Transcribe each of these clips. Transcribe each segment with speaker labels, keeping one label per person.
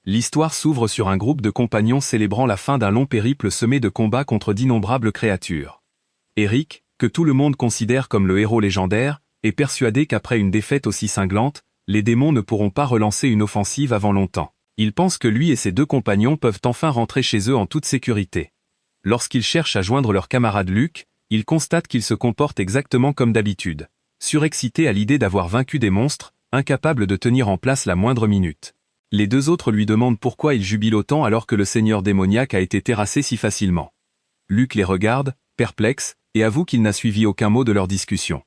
Speaker 1: L'histoire s'ouvre sur un groupe de compagnons célébrant la fin d'un long périple semé de combats contre d'innombrables créatures. Eric, que tout le monde considère comme le héros légendaire, est persuadé qu'après une défaite aussi cinglante, les démons ne pourront pas relancer une offensive avant longtemps. Il pense que lui et ses deux compagnons peuvent enfin rentrer chez eux en toute sécurité. Lorsqu'ils cherchent à joindre leur camarade Luc, ils constatent qu'il se comporte exactement comme d'habitude, surexcité à l'idée d'avoir vaincu des monstres, incapable de tenir en place la moindre minute. Les deux autres lui demandent pourquoi il jubile autant alors que le seigneur démoniaque a été terrassé si facilement. Luc les regarde, perplexe, et avoue qu'il n'a suivi aucun mot de leur discussion.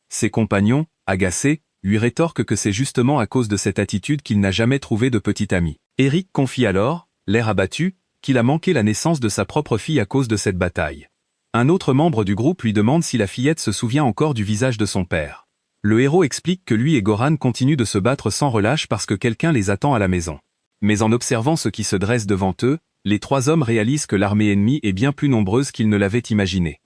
Speaker 1: Ses compagnons, agacés, lui rétorquent que c'est justement à cause de cette attitude qu'il n'a jamais trouvé de petit ami. Eric confie alors, l'air abattu, qu'il a manqué la naissance de sa propre fille à cause de cette bataille. Un autre membre du groupe lui demande si la fillette se souvient encore du visage de son père. Le héros explique que lui et Goran continuent de se battre sans relâche parce que quelqu'un les attend à la maison. Mais en observant ce qui se dresse devant eux, les trois hommes réalisent que l'armée ennemie est bien plus nombreuse qu'ils ne l'avaient imaginé.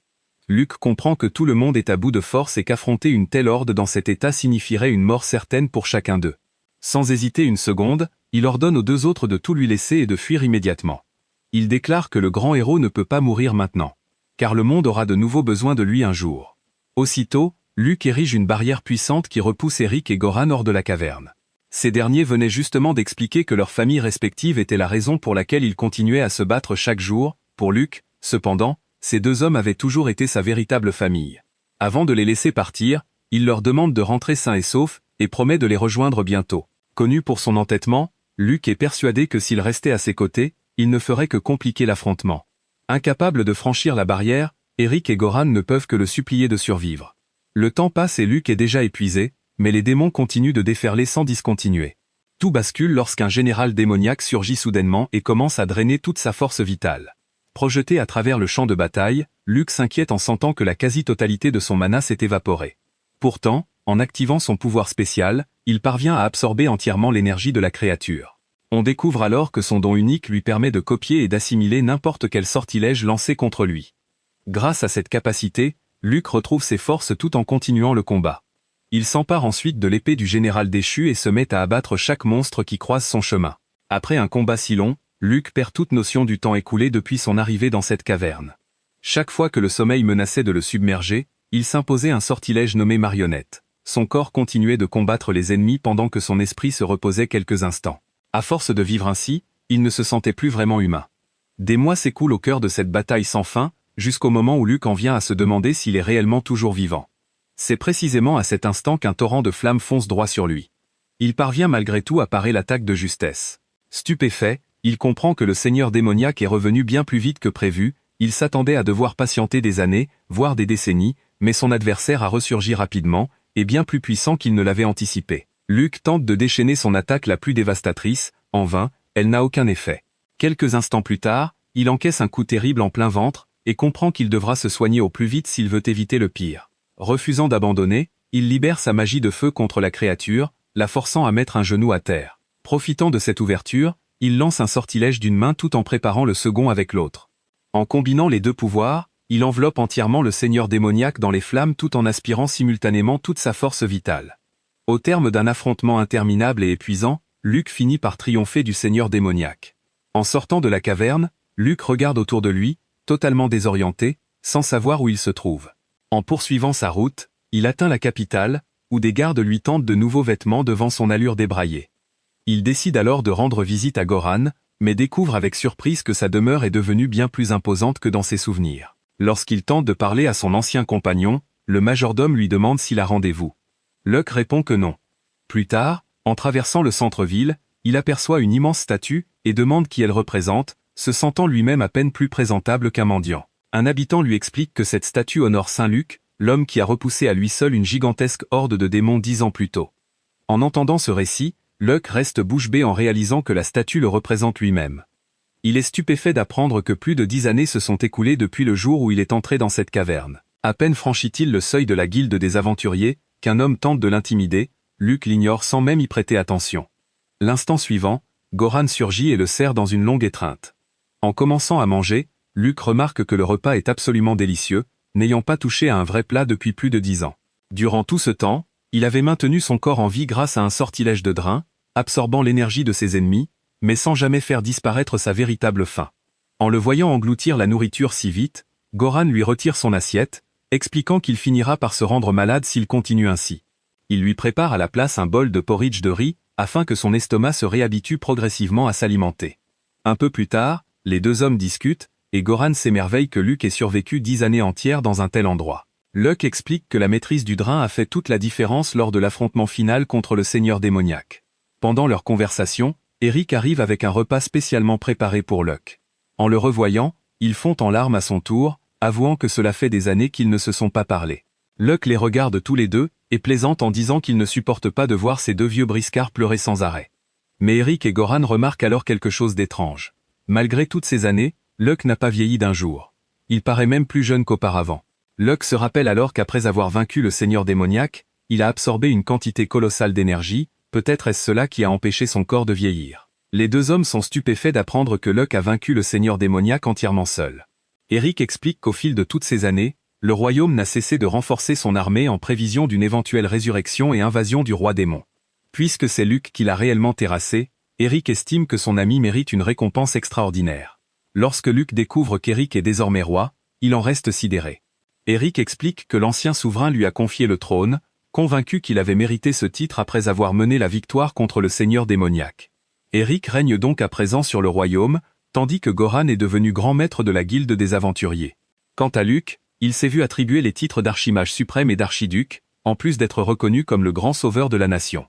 Speaker 1: Luc comprend que tout le monde est à bout de force et qu'affronter une telle horde dans cet état signifierait une mort certaine pour chacun d'eux. Sans hésiter une seconde, il ordonne aux deux autres de tout lui laisser et de fuir immédiatement. Il déclare que le grand héros ne peut pas mourir maintenant, car le monde aura de nouveau besoin de lui un jour. Aussitôt, Luc érige une barrière puissante qui repousse Eric et Goran hors de la caverne. Ces derniers venaient justement d'expliquer que leurs familles respectives étaient la raison pour laquelle ils continuaient à se battre chaque jour. Pour Luc, cependant, ces deux hommes avaient toujours été sa véritable famille. Avant de les laisser partir, il leur demande de rentrer sains et saufs, et promet de les rejoindre bientôt. Connu pour son entêtement, Luc est persuadé que s'il restait à ses côtés, il ne ferait que compliquer l'affrontement. Incapable de franchir la barrière, Eric et Goran ne peuvent que le supplier de survivre. Le temps passe et Luc est déjà épuisé, mais les démons continuent de déferler sans discontinuer. Tout bascule lorsqu'un général démoniaque surgit soudainement et commence à drainer toute sa force vitale. Projeté à travers le champ de bataille, Luc s'inquiète en sentant que la quasi-totalité de son mana s'est évaporée. Pourtant, en activant son pouvoir spécial, il parvient à absorber entièrement l'énergie de la créature. On découvre alors que son don unique lui permet de copier et d'assimiler n'importe quel sortilège lancé contre lui. Grâce à cette capacité, Luc retrouve ses forces tout en continuant le combat. Il s'empare ensuite de l'épée du général déchu et se met à abattre chaque monstre qui croise son chemin. Après un combat si long, Luc perd toute notion du temps écoulé depuis son arrivée dans cette caverne. Chaque fois que le sommeil menaçait de le submerger, il s'imposait un sortilège nommé marionnette. Son corps continuait de combattre les ennemis pendant que son esprit se reposait quelques instants. À force de vivre ainsi, il ne se sentait plus vraiment humain. Des mois s'écoulent au cœur de cette bataille sans fin, jusqu'au moment où Luc en vient à se demander s'il est réellement toujours vivant. C'est précisément à cet instant qu'un torrent de flammes fonce droit sur lui. Il parvient malgré tout à parer l'attaque de justesse. Stupéfait, il comprend que le seigneur démoniaque est revenu bien plus vite que prévu, il s'attendait à devoir patienter des années, voire des décennies, mais son adversaire a ressurgi rapidement, et bien plus puissant qu'il ne l'avait anticipé. Luc tente de déchaîner son attaque la plus dévastatrice, en vain, elle n'a aucun effet. Quelques instants plus tard, il encaisse un coup terrible en plein ventre, et comprend qu'il devra se soigner au plus vite s'il veut éviter le pire. Refusant d'abandonner, il libère sa magie de feu contre la créature, la forçant à mettre un genou à terre. Profitant de cette ouverture, il lance un sortilège d'une main tout en préparant le second avec l'autre. En combinant les deux pouvoirs, il enveloppe entièrement le seigneur démoniaque dans les flammes tout en aspirant simultanément toute sa force vitale. Au terme d'un affrontement interminable et épuisant, Luc finit par triompher du seigneur démoniaque. En sortant de la caverne, Luc regarde autour de lui, totalement désorienté, sans savoir où il se trouve. En poursuivant sa route, il atteint la capitale, où des gardes lui tendent de nouveaux vêtements devant son allure débraillée. Il décide alors de rendre visite à Goran, mais découvre avec surprise que sa demeure est devenue bien plus imposante que dans ses souvenirs. Lorsqu'il tente de parler à son ancien compagnon, le majordome lui demande s'il a rendez-vous. Luc répond que non. Plus tard, en traversant le centre-ville, il aperçoit une immense statue et demande qui elle représente, se sentant lui-même à peine plus présentable qu'un mendiant. Un habitant lui explique que cette statue honore Saint Luc, l'homme qui a repoussé à lui seul une gigantesque horde de démons 10 ans plus tôt. En entendant ce récit, Luc reste bouche bée en réalisant que la statue le représente lui-même. Il est stupéfait d'apprendre que plus de 10 années se sont écoulées depuis le jour où il est entré dans cette caverne. À peine franchit-il le seuil de la guilde des aventuriers, qu'un homme tente de l'intimider, Luc l'ignore sans même y prêter attention. L'instant suivant, Goran surgit et le serre dans une longue étreinte. En commençant à manger, Luc remarque que le repas est absolument délicieux, n'ayant pas touché à un vrai plat depuis plus de 10 ans. Durant tout ce temps, il avait maintenu son corps en vie grâce à un sortilège de drain, absorbant l'énergie de ses ennemis, mais sans jamais faire disparaître sa véritable faim. En le voyant engloutir la nourriture si vite, Goran lui retire son assiette, expliquant qu'il finira par se rendre malade s'il continue ainsi. Il lui prépare à la place un bol de porridge de riz, afin que son estomac se réhabitue progressivement à s'alimenter. Un peu plus tard, les deux hommes discutent, et Goran s'émerveille que Luke ait survécu 10 années entières dans un tel endroit. Luke explique que la maîtrise du drain a fait toute la différence lors de l'affrontement final contre le seigneur démoniaque. Pendant leur conversation, Eric arrive avec un repas spécialement préparé pour Luke. En le revoyant, il fond en larmes à son tour, avouant que cela fait des années qu'ils ne se sont pas parlé. Luke les regarde tous les deux, et plaisante en disant qu'il ne supporte pas de voir ces deux vieux briscards pleurer sans arrêt. Mais Eric et Goran remarquent alors quelque chose d'étrange. Malgré toutes ces années, Luke n'a pas vieilli d'un jour. Il paraît même plus jeune qu'auparavant. Luke se rappelle alors qu'après avoir vaincu le seigneur démoniaque, il a absorbé une quantité colossale d'énergie, peut-être est-ce cela qui a empêché son corps de vieillir. Les deux hommes sont stupéfaits d'apprendre que Luke a vaincu le seigneur démoniaque entièrement seul. Eric explique qu'au fil de toutes ces années, le royaume n'a cessé de renforcer son armée en prévision d'une éventuelle résurrection et invasion du roi démon. Puisque c'est Luke qui l'a réellement terrassé, Eric estime que son ami mérite une récompense extraordinaire. Lorsque Luke découvre qu'Eric est désormais roi, il en reste sidéré. Eric explique que l'ancien souverain lui a confié le trône, convaincu qu'il avait mérité ce titre après avoir mené la victoire contre le seigneur démoniaque. Eric règne donc à présent sur le royaume, tandis que Goran est devenu grand maître de la guilde des aventuriers. Quant à Luke, il s'est vu attribuer les titres d'archimage suprême et d'archiduc, en plus d'être reconnu comme le grand sauveur de la nation.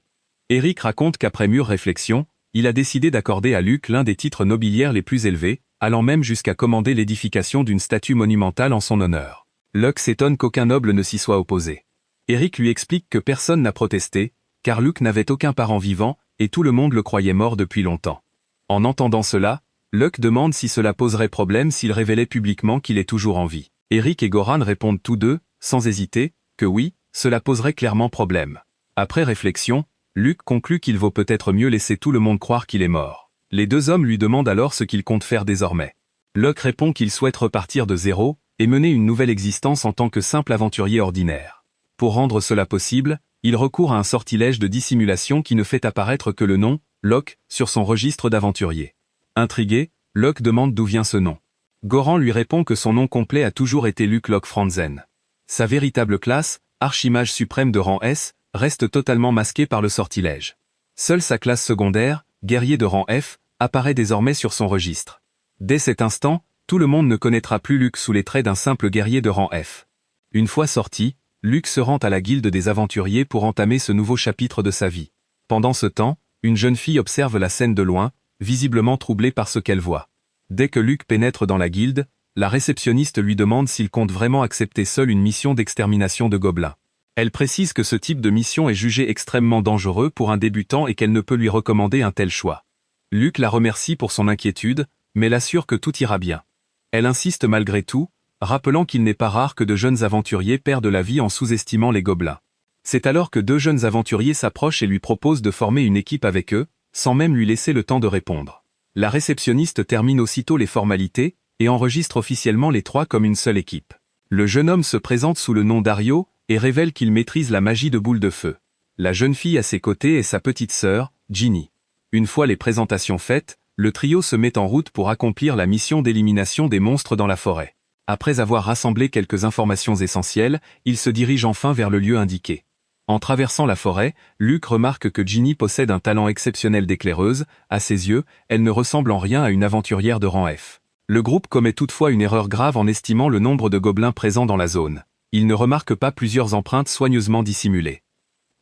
Speaker 1: Eric raconte qu'après mûre réflexion, il a décidé d'accorder à Luke l'un des titres nobiliaires les plus élevés, allant même jusqu'à commander l'édification d'une statue monumentale en son honneur. Luke s'étonne qu'aucun noble ne s'y soit opposé. Eric lui explique que personne n'a protesté, car Luke n'avait aucun parent vivant, et tout le monde le croyait mort depuis longtemps. En entendant cela, Luke demande si cela poserait problème s'il révélait publiquement qu'il est toujours en vie. Eric et Goran répondent tous deux, sans hésiter, que oui, cela poserait clairement problème. Après réflexion, Luke conclut qu'il vaut peut-être mieux laisser tout le monde croire qu'il est mort. Les deux hommes lui demandent alors ce qu'il compte faire désormais. Luke répond qu'il souhaite repartir de zéro, et mener une nouvelle existence en tant que simple aventurier ordinaire. Pour rendre cela possible, il recourt à un sortilège de dissimulation qui ne fait apparaître que le nom, Locke, sur son registre d'aventurier. Intrigué, Locke demande d'où vient ce nom. Goran lui répond que son nom complet a toujours été Luke Locke Franzen. Sa véritable classe, archimage suprême de rang S, reste totalement masquée par le sortilège. Seule sa classe secondaire, guerrier de rang F, apparaît désormais sur son registre. Dès cet instant, tout le monde ne connaîtra plus Luke sous les traits d'un simple guerrier de rang F. Une fois sorti, Luke se rend à la guilde des aventuriers pour entamer ce nouveau chapitre de sa vie. Pendant ce temps, une jeune fille observe la scène de loin, visiblement troublée par ce qu'elle voit. Dès que Luke pénètre dans la guilde, la réceptionniste lui demande s'il compte vraiment accepter seul une mission d'extermination de gobelins. Elle précise que ce type de mission est jugé extrêmement dangereux pour un débutant et qu'elle ne peut lui recommander un tel choix. Luke la remercie pour son inquiétude, mais l'assure que tout ira bien. Elle insiste malgré tout, rappelant qu'il n'est pas rare que de jeunes aventuriers perdent la vie en sous-estimant les gobelins. C'est alors que deux jeunes aventuriers s'approchent et lui proposent de former une équipe avec eux, sans même lui laisser le temps de répondre. La réceptionniste termine aussitôt les formalités, et enregistre officiellement les trois comme une seule équipe. Le jeune homme se présente sous le nom d'Ario, et révèle qu'il maîtrise la magie de boule de feu. La jeune fille à ses côtés est sa petite sœur, Ginny. Une fois les présentations faites, le trio se met en route pour accomplir la mission d'élimination des monstres dans la forêt. Après avoir rassemblé quelques informations essentielles, ils se dirigent enfin vers le lieu indiqué. En traversant la forêt, Luke remarque que Ginny possède un talent exceptionnel d'éclaireuse. À ses yeux, elle ne ressemble en rien à une aventurière de rang F. Le groupe commet toutefois une erreur grave en estimant le nombre de gobelins présents dans la zone. Il ne remarque pas plusieurs empreintes soigneusement dissimulées.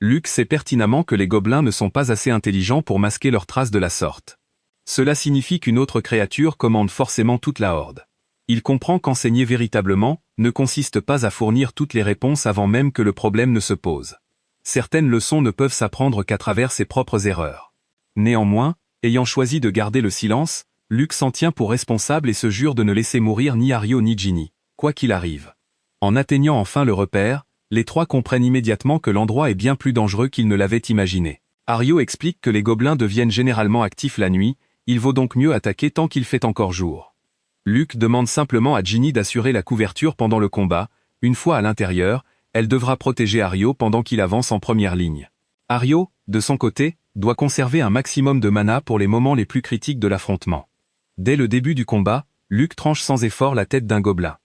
Speaker 1: Luke sait pertinemment que les gobelins ne sont pas assez intelligents pour masquer leurs traces de la sorte. Cela signifie qu'une autre créature commande forcément toute la horde. Il comprend qu'enseigner véritablement ne consiste pas à fournir toutes les réponses avant même que le problème ne se pose. Certaines leçons ne peuvent s'apprendre qu'à travers ses propres erreurs. Néanmoins, ayant choisi de garder le silence, Luke s'en tient pour responsable et se jure de ne laisser mourir ni Ario ni Ginny, quoi qu'il arrive. En atteignant enfin le repère, les trois comprennent immédiatement que l'endroit est bien plus dangereux qu'ils ne l'avaient imaginé. Ario explique que les gobelins deviennent généralement actifs la nuit, il vaut donc mieux attaquer tant qu'il fait encore jour. Luke demande simplement à Ginny d'assurer la couverture pendant le combat. Une fois à l'intérieur, elle devra protéger Ario pendant qu'il avance en première ligne. Ario, de son côté, doit conserver un maximum de mana pour les moments les plus critiques de l'affrontement. Dès le début du combat, Luke tranche sans effort la tête d'un gobelin.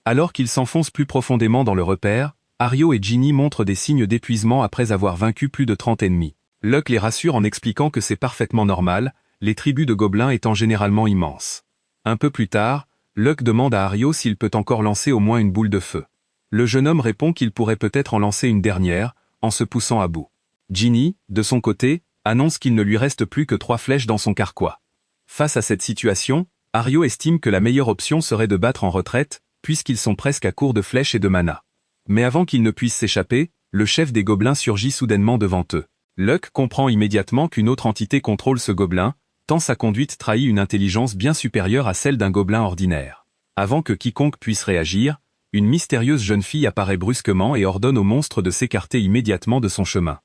Speaker 1: Alors qu'il s'enfonce plus profondément dans le repère, Ario et Ginny montrent des signes d'épuisement après avoir vaincu plus de 30 ennemis. Luke les rassure en expliquant que c'est parfaitement normal, les tribus de gobelins étant généralement immenses. Un peu plus tard, Luke demande à Ario s'il peut encore lancer au moins une boule de feu. Le jeune homme répond qu'il pourrait peut-être en lancer une dernière, en se poussant à bout. Ginny, de son côté, annonce qu'il ne lui reste plus que 3 flèches dans son carquois. Face à cette situation, Ario estime que la meilleure option serait de battre en retraite, puisqu'ils sont presque à court de flèches et de mana. Mais avant qu'ils ne puissent s'échapper, le chef des gobelins surgit soudainement devant eux. Luke comprend immédiatement qu'une autre entité contrôle ce gobelin, tant sa conduite trahit une intelligence bien supérieure à celle d'un gobelin ordinaire. Avant que quiconque puisse réagir, une mystérieuse jeune fille apparaît brusquement et ordonne au monstre de s'écarter immédiatement de son chemin.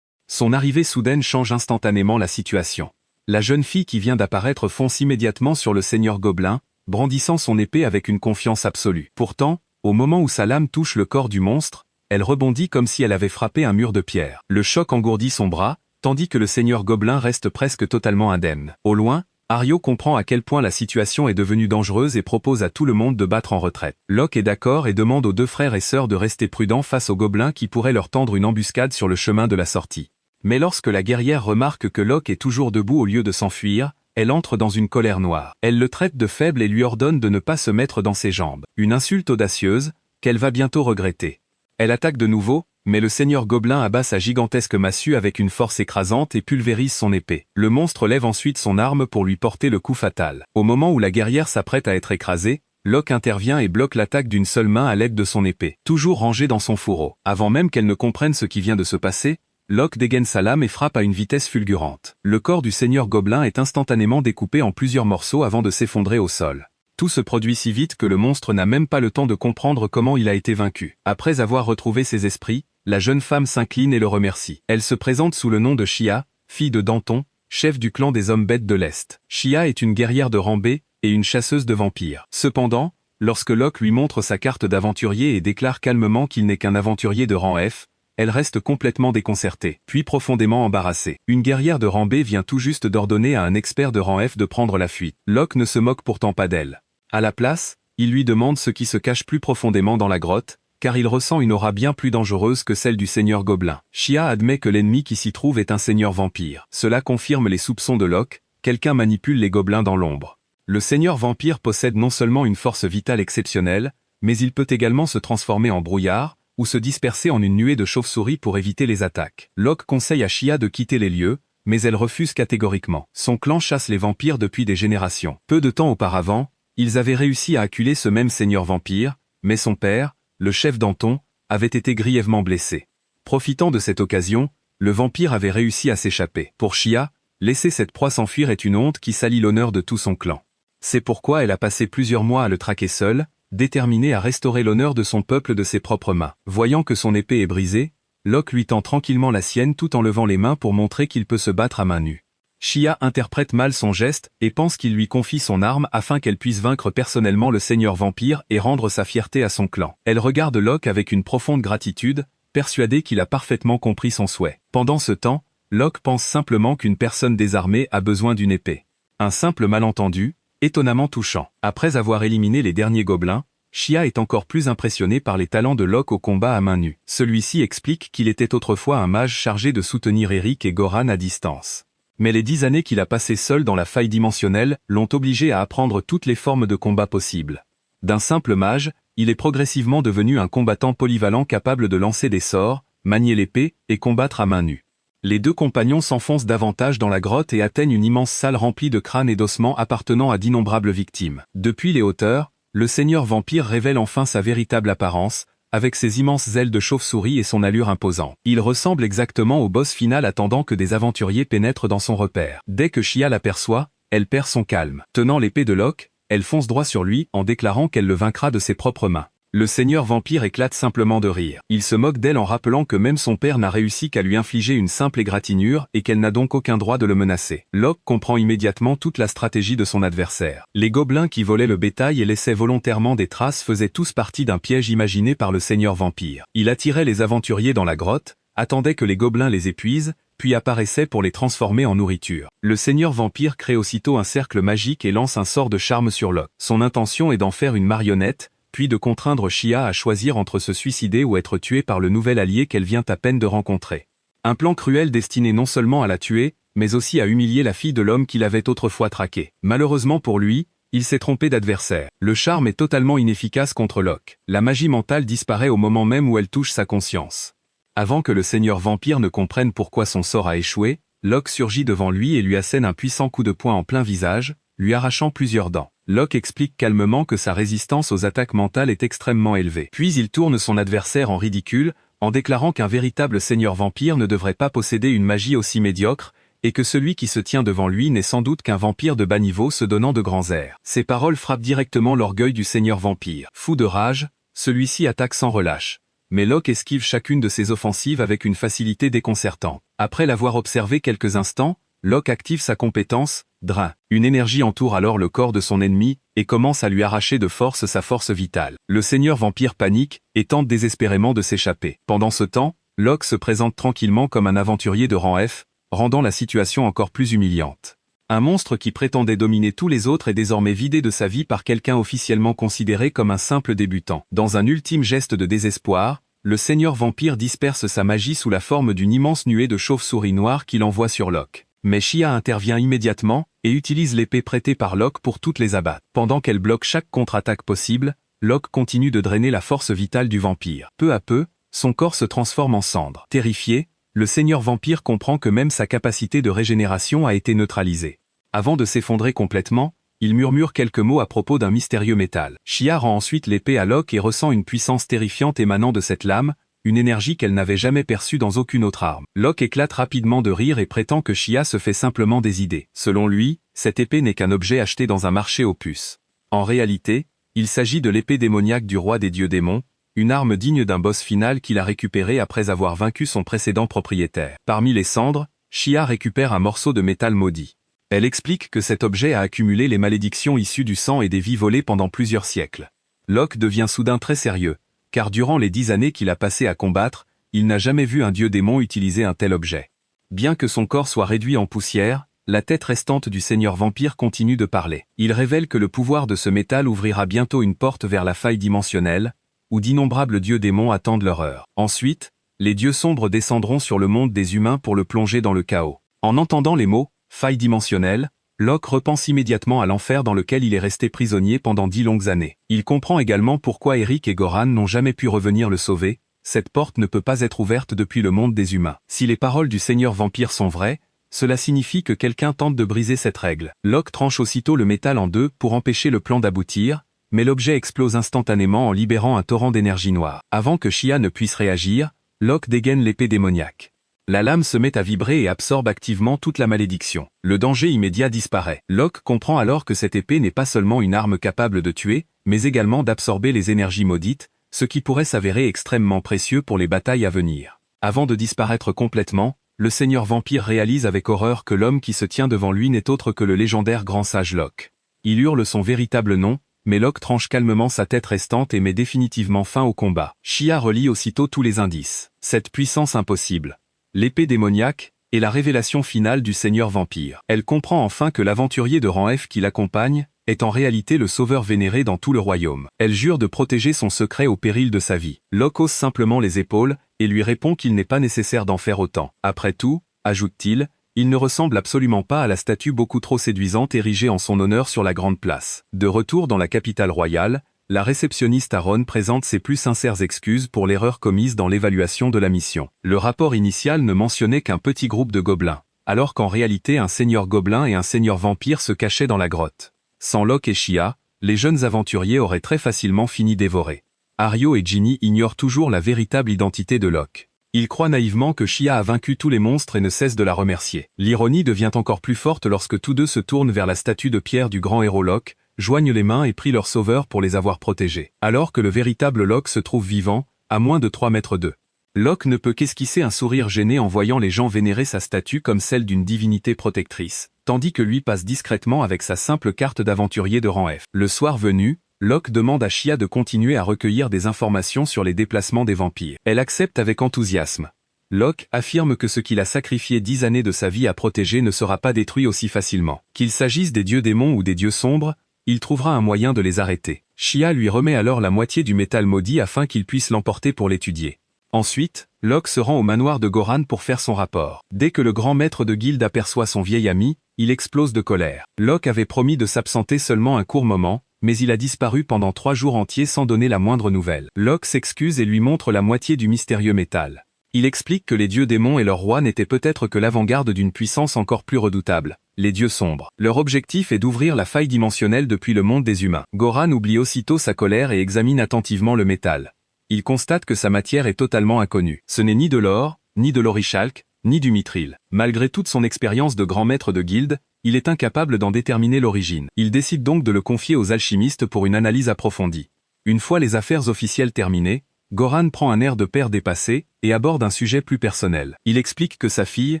Speaker 1: Son arrivée soudaine change instantanément la situation. La jeune fille qui vient d'apparaître fonce immédiatement sur le seigneur gobelin, brandissant son épée avec une confiance absolue. Pourtant, au moment où sa lame touche le corps du monstre, elle rebondit comme si elle avait frappé un mur de pierre. Le choc engourdit son bras, tandis que le seigneur gobelin reste presque totalement indemne. Au loin, Ario comprend à quel point la situation est devenue dangereuse et propose à tout le monde de battre en retraite. Locke est d'accord et demande aux 2 frères et sœurs de rester prudents face aux gobelins qui pourraient leur tendre une embuscade sur le chemin de la sortie. Mais lorsque la guerrière remarque que Locke est toujours debout au lieu de s'enfuir, elle entre dans une colère noire. Elle le traite de faible et lui ordonne de ne pas se mettre dans ses jambes. Une insulte audacieuse, qu'elle va bientôt regretter. Elle attaque de nouveau, mais le seigneur gobelin abat sa gigantesque massue avec une force écrasante et pulvérise son épée. Le monstre lève ensuite son arme pour lui porter le coup fatal. Au moment où la guerrière s'apprête à être écrasée, Locke intervient et bloque l'attaque d'une seule main à l'aide de son épée, toujours rangée dans son fourreau. Avant même qu'elle ne comprenne ce qui vient de se passer, Locke dégaine sa lame et frappe à une vitesse fulgurante. Le corps du seigneur gobelin est instantanément découpé en plusieurs morceaux avant de s'effondrer au sol. Tout se produit si vite que le monstre n'a même pas le temps de comprendre comment il a été vaincu. Après avoir retrouvé ses esprits, la jeune femme s'incline et le remercie. Elle se présente sous le nom de Shia, fille de Danton, chef du clan des hommes bêtes de l'Est. Shia est une guerrière de rang B et une chasseuse de vampires. Cependant, lorsque Locke lui montre sa carte d'aventurier et déclare calmement qu'il n'est qu'un aventurier de rang F, elle reste complètement déconcertée, puis profondément embarrassée. Une guerrière de rang B vient tout juste d'ordonner à un expert de rang F de prendre la fuite. Locke ne se moque pourtant pas d'elle. À la place, il lui demande ce qui se cache plus profondément dans la grotte, car il ressent une aura bien plus dangereuse que celle du seigneur gobelin. Shia admet que l'ennemi qui s'y trouve est un seigneur vampire. Cela confirme les soupçons de Locke, quelqu'un manipule les gobelins dans l'ombre. Le seigneur vampire possède non seulement une force vitale exceptionnelle, mais il peut également se transformer en brouillard, ou se disperser en une nuée de chauves-souris pour éviter les attaques. Locke conseille à Shia de quitter les lieux, mais elle refuse catégoriquement. Son clan chasse les vampires depuis des générations. Peu de temps auparavant, ils avaient réussi à acculer ce même seigneur vampire, mais son père, le chef Danton, avait été grièvement blessé. Profitant de cette occasion, le vampire avait réussi à s'échapper. Pour Shia, laisser cette proie s'enfuir est une honte qui salit l'honneur de tout son clan. C'est pourquoi elle a passé plusieurs mois à le traquer seule, déterminée à restaurer l'honneur de son peuple de ses propres mains. Voyant que son épée est brisée, Locke lui tend tranquillement la sienne tout en levant les mains pour montrer qu'il peut se battre à main nue. Shia interprète mal son geste et pense qu'il lui confie son arme afin qu'elle puisse vaincre personnellement le seigneur vampire et rendre sa fierté à son clan. Elle regarde Locke avec une profonde gratitude, persuadée qu'il a parfaitement compris son souhait. Pendant ce temps, Locke pense simplement qu'une personne désarmée a besoin d'une épée. Un simple malentendu, étonnamment touchant. Après avoir éliminé les derniers gobelins, Shia est encore plus impressionné par les talents de Locke au combat à main nue. Celui-ci explique qu'il était autrefois un mage chargé de soutenir Eric et Goran à distance. Mais les 10 années qu'il a passées seul dans la faille dimensionnelle l'ont obligé à apprendre toutes les formes de combat possibles. D'un simple mage, il est progressivement devenu un combattant polyvalent capable de lancer des sorts, manier l'épée et combattre à main nue. Les 2 compagnons s'enfoncent davantage dans la grotte et atteignent une immense salle remplie de crânes et d'ossements appartenant à d'innombrables victimes. Depuis les hauteurs, le seigneur vampire révèle enfin sa véritable apparence, avec ses immenses ailes de chauve-souris et son allure imposante. Il ressemble exactement au boss final attendant que des aventuriers pénètrent dans son repère. Dès que Shia l'aperçoit, elle perd son calme. Tenant l'épée de Locke, elle fonce droit sur lui en déclarant qu'elle le vaincra de ses propres mains. Le seigneur vampire éclate simplement de rire. Il se moque d'elle en rappelant que même son père n'a réussi qu'à lui infliger une simple égratignure et qu'elle n'a donc aucun droit de le menacer. Locke comprend immédiatement toute la stratégie de son adversaire. Les gobelins qui volaient le bétail et laissaient volontairement des traces faisaient tous partie d'un piège imaginé par le seigneur vampire. Il attirait les aventuriers dans la grotte, attendait que les gobelins les épuisent, puis apparaissait pour les transformer en nourriture. Le seigneur vampire crée aussitôt un cercle magique et lance un sort de charme sur Locke. Son intention est d'en faire une marionnette, puis de contraindre Shia à choisir entre se suicider ou être tuée par le nouvel allié qu'elle vient à peine de rencontrer. Un plan cruel destiné non seulement à la tuer, mais aussi à humilier la fille de l'homme qu'il avait autrefois traqué. Malheureusement pour lui, il s'est trompé d'adversaire. Le charme est totalement inefficace contre Locke. La magie mentale disparaît au moment même où elle touche sa conscience. Avant que le seigneur vampire ne comprenne pourquoi son sort a échoué, Locke surgit devant lui et lui assène un puissant coup de poing en plein visage, lui arrachant plusieurs dents. Locke explique calmement que sa résistance aux attaques mentales est extrêmement élevée. Puis il tourne son adversaire en ridicule, en déclarant qu'un véritable seigneur vampire ne devrait pas posséder une magie aussi médiocre, et que celui qui se tient devant lui n'est sans doute qu'un vampire de bas niveau se donnant de grands airs. Ces paroles frappent directement l'orgueil du seigneur vampire. Fou de rage, celui-ci attaque sans relâche. Mais Locke esquive chacune de ses offensives avec une facilité déconcertante. Après l'avoir observé quelques instants, Locke active sa compétence, Drain. Une énergie entoure alors le corps de son ennemi, et commence à lui arracher de force sa force vitale. Le seigneur vampire panique, et tente désespérément de s'échapper. Pendant ce temps, Locke se présente tranquillement comme un aventurier de rang F, rendant la situation encore plus humiliante. Un monstre qui prétendait dominer tous les autres est désormais vidé de sa vie par quelqu'un officiellement considéré comme un simple débutant. Dans un ultime geste de désespoir, le seigneur vampire disperse sa magie sous la forme d'une immense nuée de chauves-souris noires qu'il envoie sur Locke. Mais Shia intervient immédiatement, et utilise l'épée prêtée par Locke pour toutes les abattre. Pendant qu'elle bloque chaque contre-attaque possible, Locke continue de drainer la force vitale du vampire. Peu à peu, son corps se transforme en cendres. Terrifié, le seigneur vampire comprend que même sa capacité de régénération a été neutralisée. Avant de s'effondrer complètement, il murmure quelques mots à propos d'un mystérieux métal. Shia rend ensuite l'épée à Locke et ressent une puissance terrifiante émanant de cette lame, une énergie qu'elle n'avait jamais perçue dans aucune autre arme. Locke éclate rapidement de rire et prétend que Shia se fait simplement des idées. Selon lui, cette épée n'est qu'un objet acheté dans un marché aux puces. En réalité, il s'agit de l'épée démoniaque du roi des dieux démons, une arme digne d'un boss final qu'il a récupéré après avoir vaincu son précédent propriétaire. Parmi les cendres, Shia récupère un morceau de métal maudit. Elle explique que cet objet a accumulé les malédictions issues du sang et des vies volées pendant plusieurs siècles. Locke devient soudain très sérieux, car durant les 10 années qu'il a passées à combattre, il n'a jamais vu un dieu démon utiliser un tel objet. Bien que son corps soit réduit en poussière, la tête restante du seigneur vampire continue de parler. Il révèle que le pouvoir de ce métal ouvrira bientôt une porte vers la faille dimensionnelle, où d'innombrables dieux démons attendent leur heure. Ensuite, les dieux sombres descendront sur le monde des humains pour le plonger dans le chaos. En entendant les mots « faille dimensionnelle », Locke repense immédiatement à l'enfer dans lequel il est resté prisonnier pendant 10 longues années. Il comprend également pourquoi Eric et Goran n'ont jamais pu revenir le sauver. Cette porte ne peut pas être ouverte depuis le monde des humains. Si les paroles du seigneur vampire sont vraies, cela signifie que quelqu'un tente de briser cette règle. Locke tranche aussitôt le métal en deux pour empêcher le plan d'aboutir, mais l'objet explose instantanément en libérant un torrent d'énergie noire. Avant que Shia ne puisse réagir, Locke dégaine l'épée démoniaque. La lame se met à vibrer et absorbe activement toute la malédiction. Le danger immédiat disparaît. Locke comprend alors que cette épée n'est pas seulement une arme capable de tuer, mais également d'absorber les énergies maudites, ce qui pourrait s'avérer extrêmement précieux pour les batailles à venir. Avant de disparaître complètement, le seigneur vampire réalise avec horreur que l'homme qui se tient devant lui n'est autre que le légendaire grand sage Locke. Il hurle son véritable nom, mais Locke tranche calmement sa tête restante et met définitivement fin au combat. Shia relie aussitôt tous les indices. Cette puissance impossible, l'épée démoniaque, est la révélation finale du seigneur vampire. Elle comprend enfin que l'aventurier de rang F qui l'accompagne est en réalité le sauveur vénéré dans tout le royaume. Elle jure de protéger son secret au péril de sa vie. Locke hausse simplement les épaules et lui répond qu'il n'est pas nécessaire d'en faire autant. Après tout, ajoute-t-il, il ne ressemble absolument pas à la statue beaucoup trop séduisante érigée en son honneur sur la grande place. De retour dans la capitale royale, la réceptionniste Aaron présente ses plus sincères excuses pour l'erreur commise dans l'évaluation de la mission. Le rapport initial ne mentionnait qu'un petit groupe de gobelins, alors qu'en réalité un seigneur gobelin et un seigneur vampire se cachaient dans la grotte. Sans Locke et Shia, les jeunes aventuriers auraient très facilement fini dévorés. Ario et Ginny ignorent toujours la véritable identité de Locke. Ils croient naïvement que Shia a vaincu tous les monstres et ne cessent de la remercier. L'ironie devient encore plus forte lorsque tous deux se tournent vers la statue de pierre du grand héros Locke, joignent les mains et prient leur sauveur pour les avoir protégés. Alors que le véritable Locke se trouve vivant, à moins de 3 mètres d'eux. Locke ne peut qu'esquisser un sourire gêné en voyant les gens vénérer sa statue comme celle d'une divinité protectrice, tandis que lui passe discrètement avec sa simple carte d'aventurier de rang F. Le soir venu, Locke demande à Shia de continuer à recueillir des informations sur les déplacements des vampires. Elle accepte avec enthousiasme. Locke affirme que ce qu'il a sacrifié 10 années de sa vie à protéger ne sera pas détruit aussi facilement. Qu'il s'agisse des dieux démons ou des dieux sombres, il trouvera un moyen de les arrêter. Shia lui remet alors la moitié du métal maudit afin qu'il puisse l'emporter pour l'étudier. Ensuite, Locke se rend au manoir de Goran pour faire son rapport. Dès que le grand maître de guilde aperçoit son vieil ami, il explose de colère. Locke avait promis de s'absenter seulement un court moment, mais il a disparu pendant 3 jours entiers sans donner la moindre nouvelle. Locke s'excuse et lui montre la moitié du mystérieux métal. Il explique que les dieux démons et leur roi n'étaient peut-être que l'avant-garde d'une puissance encore plus redoutable, les dieux sombres. Leur objectif est d'ouvrir la faille dimensionnelle depuis le monde des humains. Goran oublie aussitôt sa colère et examine attentivement le métal. Il constate que sa matière est totalement inconnue. Ce n'est ni de l'or, ni de l'orichalque, ni du mithril. Malgré toute son expérience de grand maître de guilde, il est incapable d'en déterminer l'origine. Il décide donc de le confier aux alchimistes pour une analyse approfondie. Une fois les affaires officielles terminées, Goran prend un air de père dépassé et aborde un sujet plus personnel. Il explique que sa fille,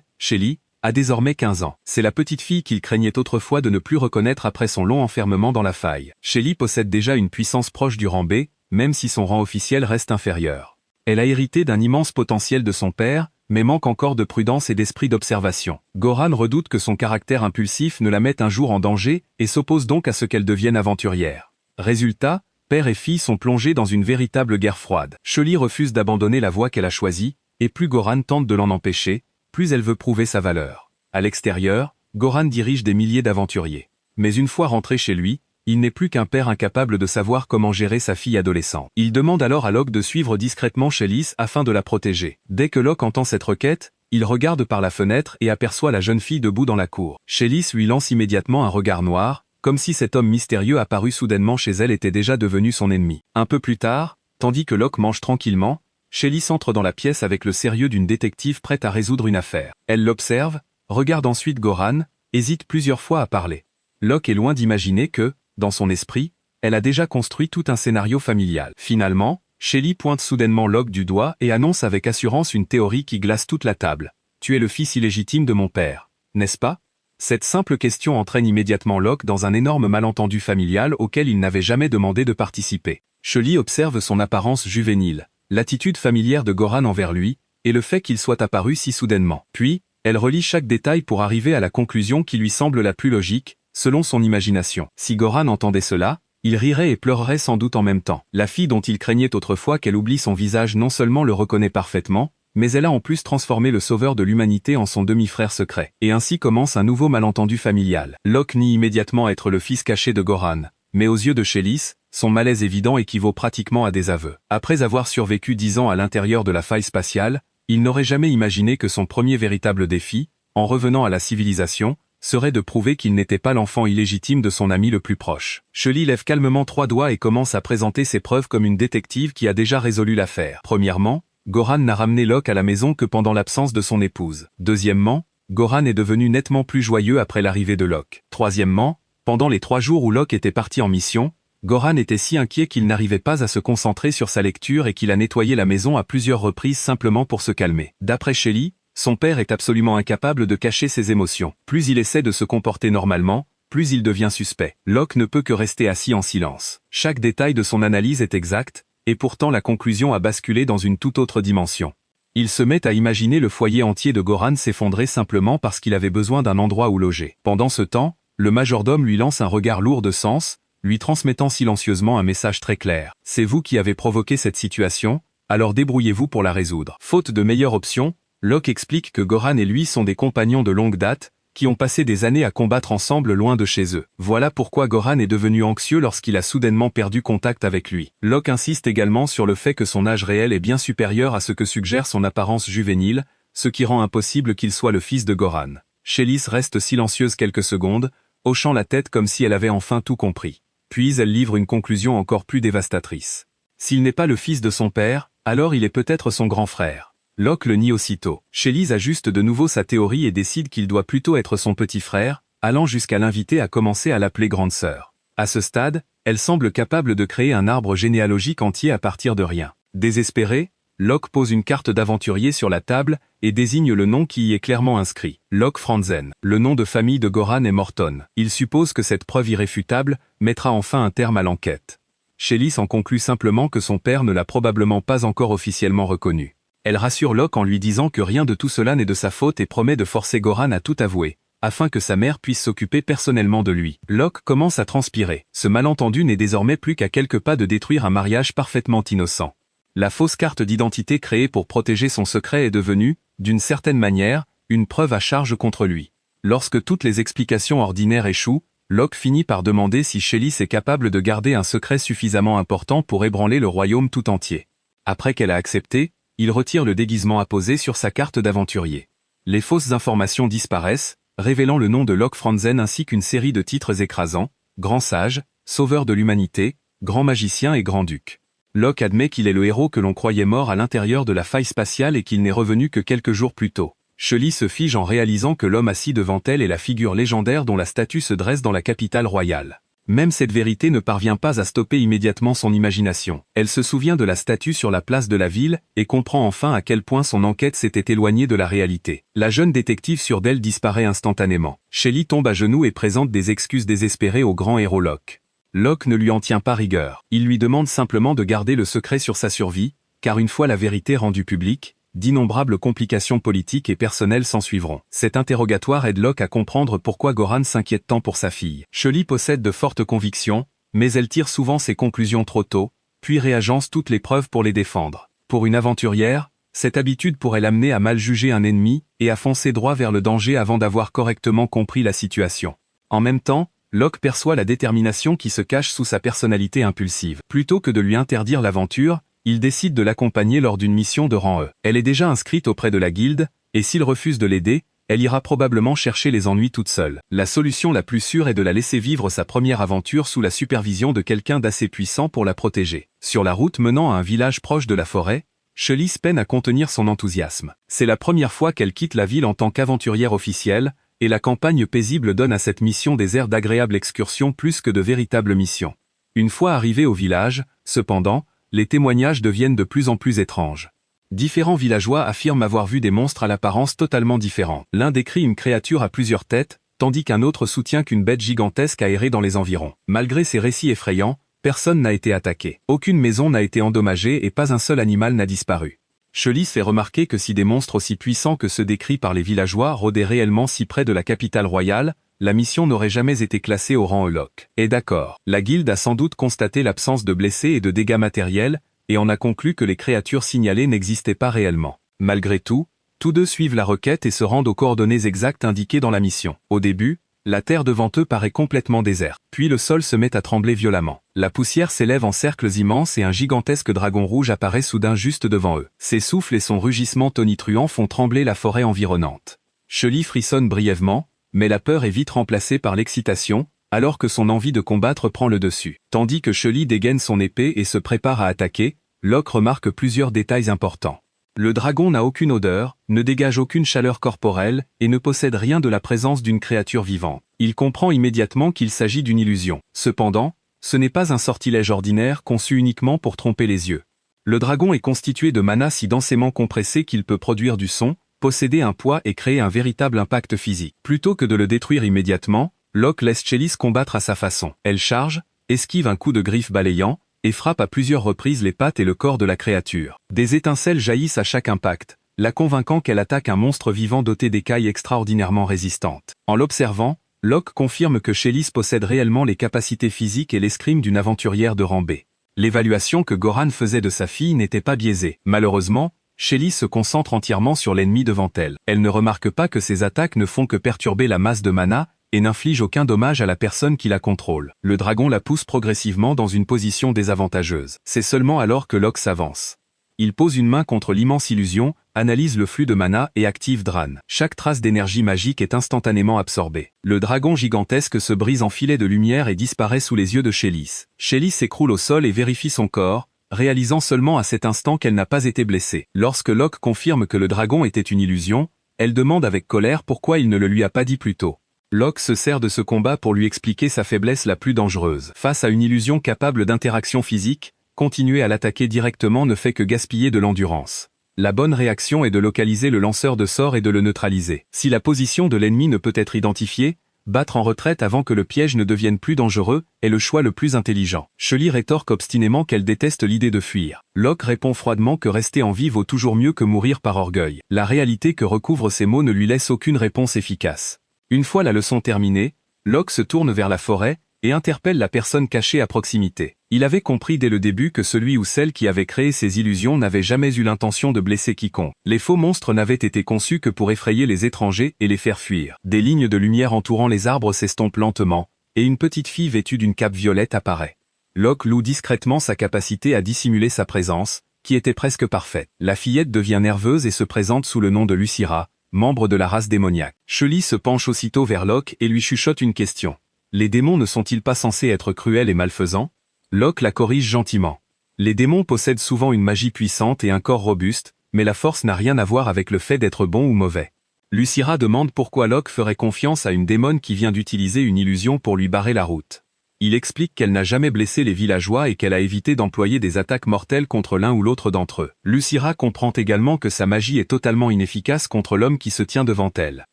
Speaker 1: Shelly, a désormais 15 ans. C'est la petite fille qu'il craignait autrefois de ne plus reconnaître après son long enfermement dans la faille. Shelly possède déjà une puissance proche du rang B, même si son rang officiel reste inférieur. Elle a hérité d'un immense potentiel de son père, mais manque encore de prudence et d'esprit d'observation. Goran redoute que son caractère impulsif ne la mette un jour en danger et s'oppose donc à ce qu'elle devienne aventurière. Résultat, père et fille sont plongés dans une véritable guerre froide. Shelly refuse d'abandonner la voie qu'elle a choisie, et plus Goran tente de l'en empêcher, plus elle veut prouver sa valeur. À l'extérieur, Goran dirige des milliers d'aventuriers. Mais une fois rentré chez lui, il n'est plus qu'un père incapable de savoir comment gérer sa fille adolescente. Il demande alors à Locke de suivre discrètement Shelly afin de la protéger. Dès que Locke entend cette requête, il regarde par la fenêtre et aperçoit la jeune fille debout dans la cour. Shelly lui lance immédiatement un regard noir, comme si cet homme mystérieux apparu soudainement chez elle était déjà devenu son ennemi. Un peu plus tard, tandis que Locke mange tranquillement, Shelly entre dans la pièce avec le sérieux d'une détective prête à résoudre une affaire. Elle l'observe, regarde ensuite Goran, hésite plusieurs fois à parler. Locke est loin d'imaginer que, dans son esprit, elle a déjà construit tout un scénario familial. Finalement, Shelly pointe soudainement Locke du doigt et annonce avec assurance une théorie qui glace toute la table. « Tu es le fils illégitime de mon père, n'est-ce pas ?» Cette simple question entraîne immédiatement Locke dans un énorme malentendu familial auquel il n'avait jamais demandé de participer. Shelly observe son apparence juvénile, l'attitude familière de Goran envers lui, et le fait qu'il soit apparu si soudainement. Puis, elle relie chaque détail pour arriver à la conclusion qui lui semble la plus logique, selon son imagination. Si Goran entendait cela, il rirait et pleurerait sans doute en même temps. La fille dont il craignait autrefois qu'elle oublie son visage non seulement le reconnaît parfaitement, mais elle a en plus transformé le sauveur de l'humanité en son demi-frère secret. Et ainsi commence un nouveau malentendu familial. Locke nie immédiatement être le fils caché de Goran, mais aux yeux de Shelly, son malaise évident équivaut pratiquement à des aveux. Après avoir survécu 10 ans à l'intérieur de la faille spatiale, il n'aurait jamais imaginé que son premier véritable défi, en revenant à la civilisation, serait de prouver qu'il n'était pas l'enfant illégitime de son ami le plus proche. Shelly lève calmement 3 doigts et commence à présenter ses preuves comme une détective qui a déjà résolu l'affaire. Premièrement, Goran n'a ramené Locke à la maison que pendant l'absence de son épouse. Deuxièmement, Goran est devenu nettement plus joyeux après l'arrivée de Locke. Troisièmement, pendant les 3 jours où Locke était parti en mission, Goran était si inquiet qu'il n'arrivait pas à se concentrer sur sa lecture et qu'il a nettoyé la maison à plusieurs reprises simplement pour se calmer. D'après Shelly, son père est absolument incapable de cacher ses émotions. Plus il essaie de se comporter normalement, plus il devient suspect. Locke ne peut que rester assis en silence. Chaque détail de son analyse est exact, et pourtant la conclusion a basculé dans une toute autre dimension. Il se met à imaginer le foyer entier de Goran s'effondrer simplement parce qu'il avait besoin d'un endroit où loger. Pendant ce temps, le majordome lui lance un regard lourd de sens, lui transmettant silencieusement un message très clair. « C'est vous qui avez provoqué cette situation, alors débrouillez-vous pour la résoudre. » Faute de meilleure option, Locke explique que Goran et lui sont des compagnons de longue date, qui ont passé des années à combattre ensemble loin de chez eux. Voilà pourquoi Goran est devenu anxieux lorsqu'il a soudainement perdu contact avec lui. Locke insiste également sur le fait que son âge réel est bien supérieur à ce que suggère son apparence juvénile, ce qui rend impossible qu'il soit le fils de Goran. Shelly reste silencieuse quelques secondes, hochant la tête comme si elle avait enfin tout compris. Puis elle livre une conclusion encore plus dévastatrice. S'il n'est pas le fils de son père, alors il est peut-être son grand frère. Locke le nie aussitôt. Shelly ajuste de nouveau sa théorie et décide qu'il doit plutôt être son petit frère, allant jusqu'à l'inviter à commencer à l'appeler grande sœur. À ce stade, elle semble capable de créer un arbre généalogique entier à partir de rien. Désespéré, Locke pose une carte d'aventurier sur la table et désigne le nom qui y est clairement inscrit. Locke Franzen. Le nom de famille de Goran est Morton. Il suppose que cette preuve irréfutable mettra enfin un terme à l'enquête. Shelly en conclut simplement que son père ne l'a probablement pas encore officiellement reconnu. Elle rassure Locke en lui disant que rien de tout cela n'est de sa faute et promet de forcer Goran à tout avouer, afin que sa mère puisse s'occuper personnellement de lui. Locke commence à transpirer. Ce malentendu n'est désormais plus qu'à quelques pas de détruire un mariage parfaitement innocent. La fausse carte d'identité créée pour protéger son secret est devenue, d'une certaine manière, une preuve à charge contre lui. Lorsque toutes les explications ordinaires échouent, Locke finit par demander si Shelly est capable de garder un secret suffisamment important pour ébranler le royaume tout entier. Après qu'elle a accepté, il retire le déguisement apposé sur sa carte d'aventurier. Les fausses informations disparaissent, révélant le nom de Locke Franzen ainsi qu'une série de titres écrasants, Grand Sage, Sauveur de l'Humanité, Grand Magicien et Grand Duc. Locke admet qu'il est le héros que l'on croyait mort à l'intérieur de la faille spatiale et qu'il n'est revenu que quelques jours plus tôt. Shelly se fige en réalisant que l'homme assis devant elle est la figure légendaire dont la statue se dresse dans la capitale royale. Même cette vérité ne parvient pas à stopper immédiatement son imagination. Elle se souvient de la statue sur la place de la ville et comprend enfin à quel point son enquête s'était éloignée de la réalité. La jeune détective sûre d'elle disparaît instantanément. Shelly tombe à genoux et présente des excuses désespérées au grand héros Locke. Locke ne lui en tient pas rigueur. Il lui demande simplement de garder le secret sur sa survie, car une fois la vérité rendue publique, d'innombrables complications politiques et personnelles s'ensuivront. Cet interrogatoire aide Locke à comprendre pourquoi Goran s'inquiète tant pour sa fille. Shelly possède de fortes convictions, mais elle tire souvent ses conclusions trop tôt, puis réagence toutes les preuves pour les défendre. Pour une aventurière, cette habitude pourrait l'amener à mal juger un ennemi et à foncer droit vers le danger avant d'avoir correctement compris la situation. En même temps, Locke perçoit la détermination qui se cache sous sa personnalité impulsive. Plutôt que de lui interdire l'aventure, il décide de l'accompagner lors d'une mission de rang E. Elle est déjà inscrite auprès de la guilde, et s'il refuse de l'aider, elle ira probablement chercher les ennuis toute seule. La solution la plus sûre est de la laisser vivre sa première aventure sous la supervision de quelqu'un d'assez puissant pour la protéger. Sur la route menant à un village proche de la forêt, Shelly peine à contenir son enthousiasme. C'est la première fois qu'elle quitte la ville en tant qu'aventurière officielle, et la campagne paisible donne à cette mission des airs d'agréable excursion plus que de véritables missions. Une fois arrivée au village, cependant, les témoignages deviennent de plus en plus étranges. Différents villageois affirment avoir vu des monstres à l'apparence totalement différente. L'un décrit une créature à plusieurs têtes, tandis qu'un autre soutient qu'une bête gigantesque a erré dans les environs. Malgré ces récits effrayants, personne n'a été attaqué. Aucune maison n'a été endommagée et pas un seul animal n'a disparu. Shelly fait remarquer que si des monstres aussi puissants que ceux décrits par les villageois rôdaient réellement si près de la capitale royale, la mission n'aurait jamais été classée au rang E. Locke est d'accord. La guilde a sans doute constaté l'absence de blessés et de dégâts matériels, et en a conclu que les créatures signalées n'existaient pas réellement. Malgré tout, tous deux suivent la requête et se rendent aux coordonnées exactes indiquées dans la mission. Au début, la terre devant eux paraît complètement déserte. Puis le sol se met à trembler violemment. La poussière s'élève en cercles immenses et un gigantesque dragon rouge apparaît soudain juste devant eux. Ses souffles et son rugissement tonitruant font trembler la forêt environnante. Shelly frissonne brièvement, mais la peur est vite remplacée par l'excitation, alors que son envie de combattre prend le dessus. Tandis que Shelly dégaine son épée et se prépare à attaquer, Locke remarque plusieurs détails importants. Le dragon n'a aucune odeur, ne dégage aucune chaleur corporelle et ne possède rien de la présence d'une créature vivante. Il comprend immédiatement qu'il s'agit d'une illusion. Cependant, ce n'est pas un sortilège ordinaire conçu uniquement pour tromper les yeux. Le dragon est constitué de mana si densément compressé qu'il peut produire du son, posséder un poids et créer un véritable impact physique. Plutôt que de le détruire immédiatement, Locke laisse Shelly combattre à sa façon. Elle charge, esquive un coup de griffe balayant, et frappe à plusieurs reprises les pattes et le corps de la créature. Des étincelles jaillissent à chaque impact, la convainquant qu'elle attaque un monstre vivant doté d'écailles extraordinairement résistantes. En l'observant, Locke confirme que Shelly possède réellement les capacités physiques et l'escrime d'une aventurière de rang B. L'évaluation que Goran faisait de sa fille n'était pas biaisée. Malheureusement, Shelly se concentre entièrement sur l'ennemi devant elle. Elle ne remarque pas que ses attaques ne font que perturber la masse de mana, et n'inflige aucun dommage à la personne qui la contrôle. Le dragon la pousse progressivement dans une position désavantageuse. C'est seulement alors que Locke s'avance. Il pose une main contre l'immense illusion, analyse le flux de mana et active Dran. Chaque trace d'énergie magique est instantanément absorbée. Le dragon gigantesque se brise en filets de lumière et disparaît sous les yeux de Shelly. Shelly s'écroule au sol et vérifie son corps, réalisant seulement à cet instant qu'elle n'a pas été blessée. Lorsque Locke confirme que le dragon était une illusion, elle demande avec colère pourquoi il ne le lui a pas dit plus tôt. Locke se sert de ce combat pour lui expliquer sa faiblesse la plus dangereuse. Face à une illusion capable d'interaction physique, continuer à l'attaquer directement ne fait que gaspiller de l'endurance. La bonne réaction est de localiser le lanceur de sorts et de le neutraliser. Si la position de l'ennemi ne peut être identifiée, Battre en retraite avant que le piège ne devienne plus dangereux est le choix le plus intelligent. Shelley rétorque obstinément qu'elle déteste l'idée de fuir. Locke répond froidement que rester en vie vaut toujours mieux que mourir par orgueil. La réalité que recouvrent ces mots ne lui laisse aucune réponse efficace. Une fois la leçon terminée, Locke se tourne vers la forêt et interpelle la personne cachée à proximité. Il avait compris dès le début que celui ou celle qui avait créé ces illusions n'avait jamais eu l'intention de blesser quiconque. Les faux monstres n'avaient été conçus que pour effrayer les étrangers et les faire fuir. Des lignes de lumière entourant les arbres s'estompent lentement, et une petite fille vêtue d'une cape violette apparaît. Locke loue discrètement sa capacité à dissimuler sa présence, qui était presque parfaite. La fillette devient nerveuse et se présente sous le nom de Lucira, membre de la race démoniaque. Shelley se penche aussitôt vers Locke et lui chuchote une question. Les démons ne sont-ils pas censés être cruels et malfaisants? Locke la corrige gentiment. Les démons possèdent souvent une magie puissante et un corps robuste, mais la force n'a rien à voir avec le fait d'être bon ou mauvais. Lucira demande pourquoi Locke ferait confiance à une démone qui vient d'utiliser une illusion pour lui barrer la route. Il explique qu'elle n'a jamais blessé les villageois et qu'elle a évité d'employer des attaques mortelles contre l'un ou l'autre d'entre eux. Lucira comprend également que sa magie est totalement inefficace contre l'homme qui se tient devant elle.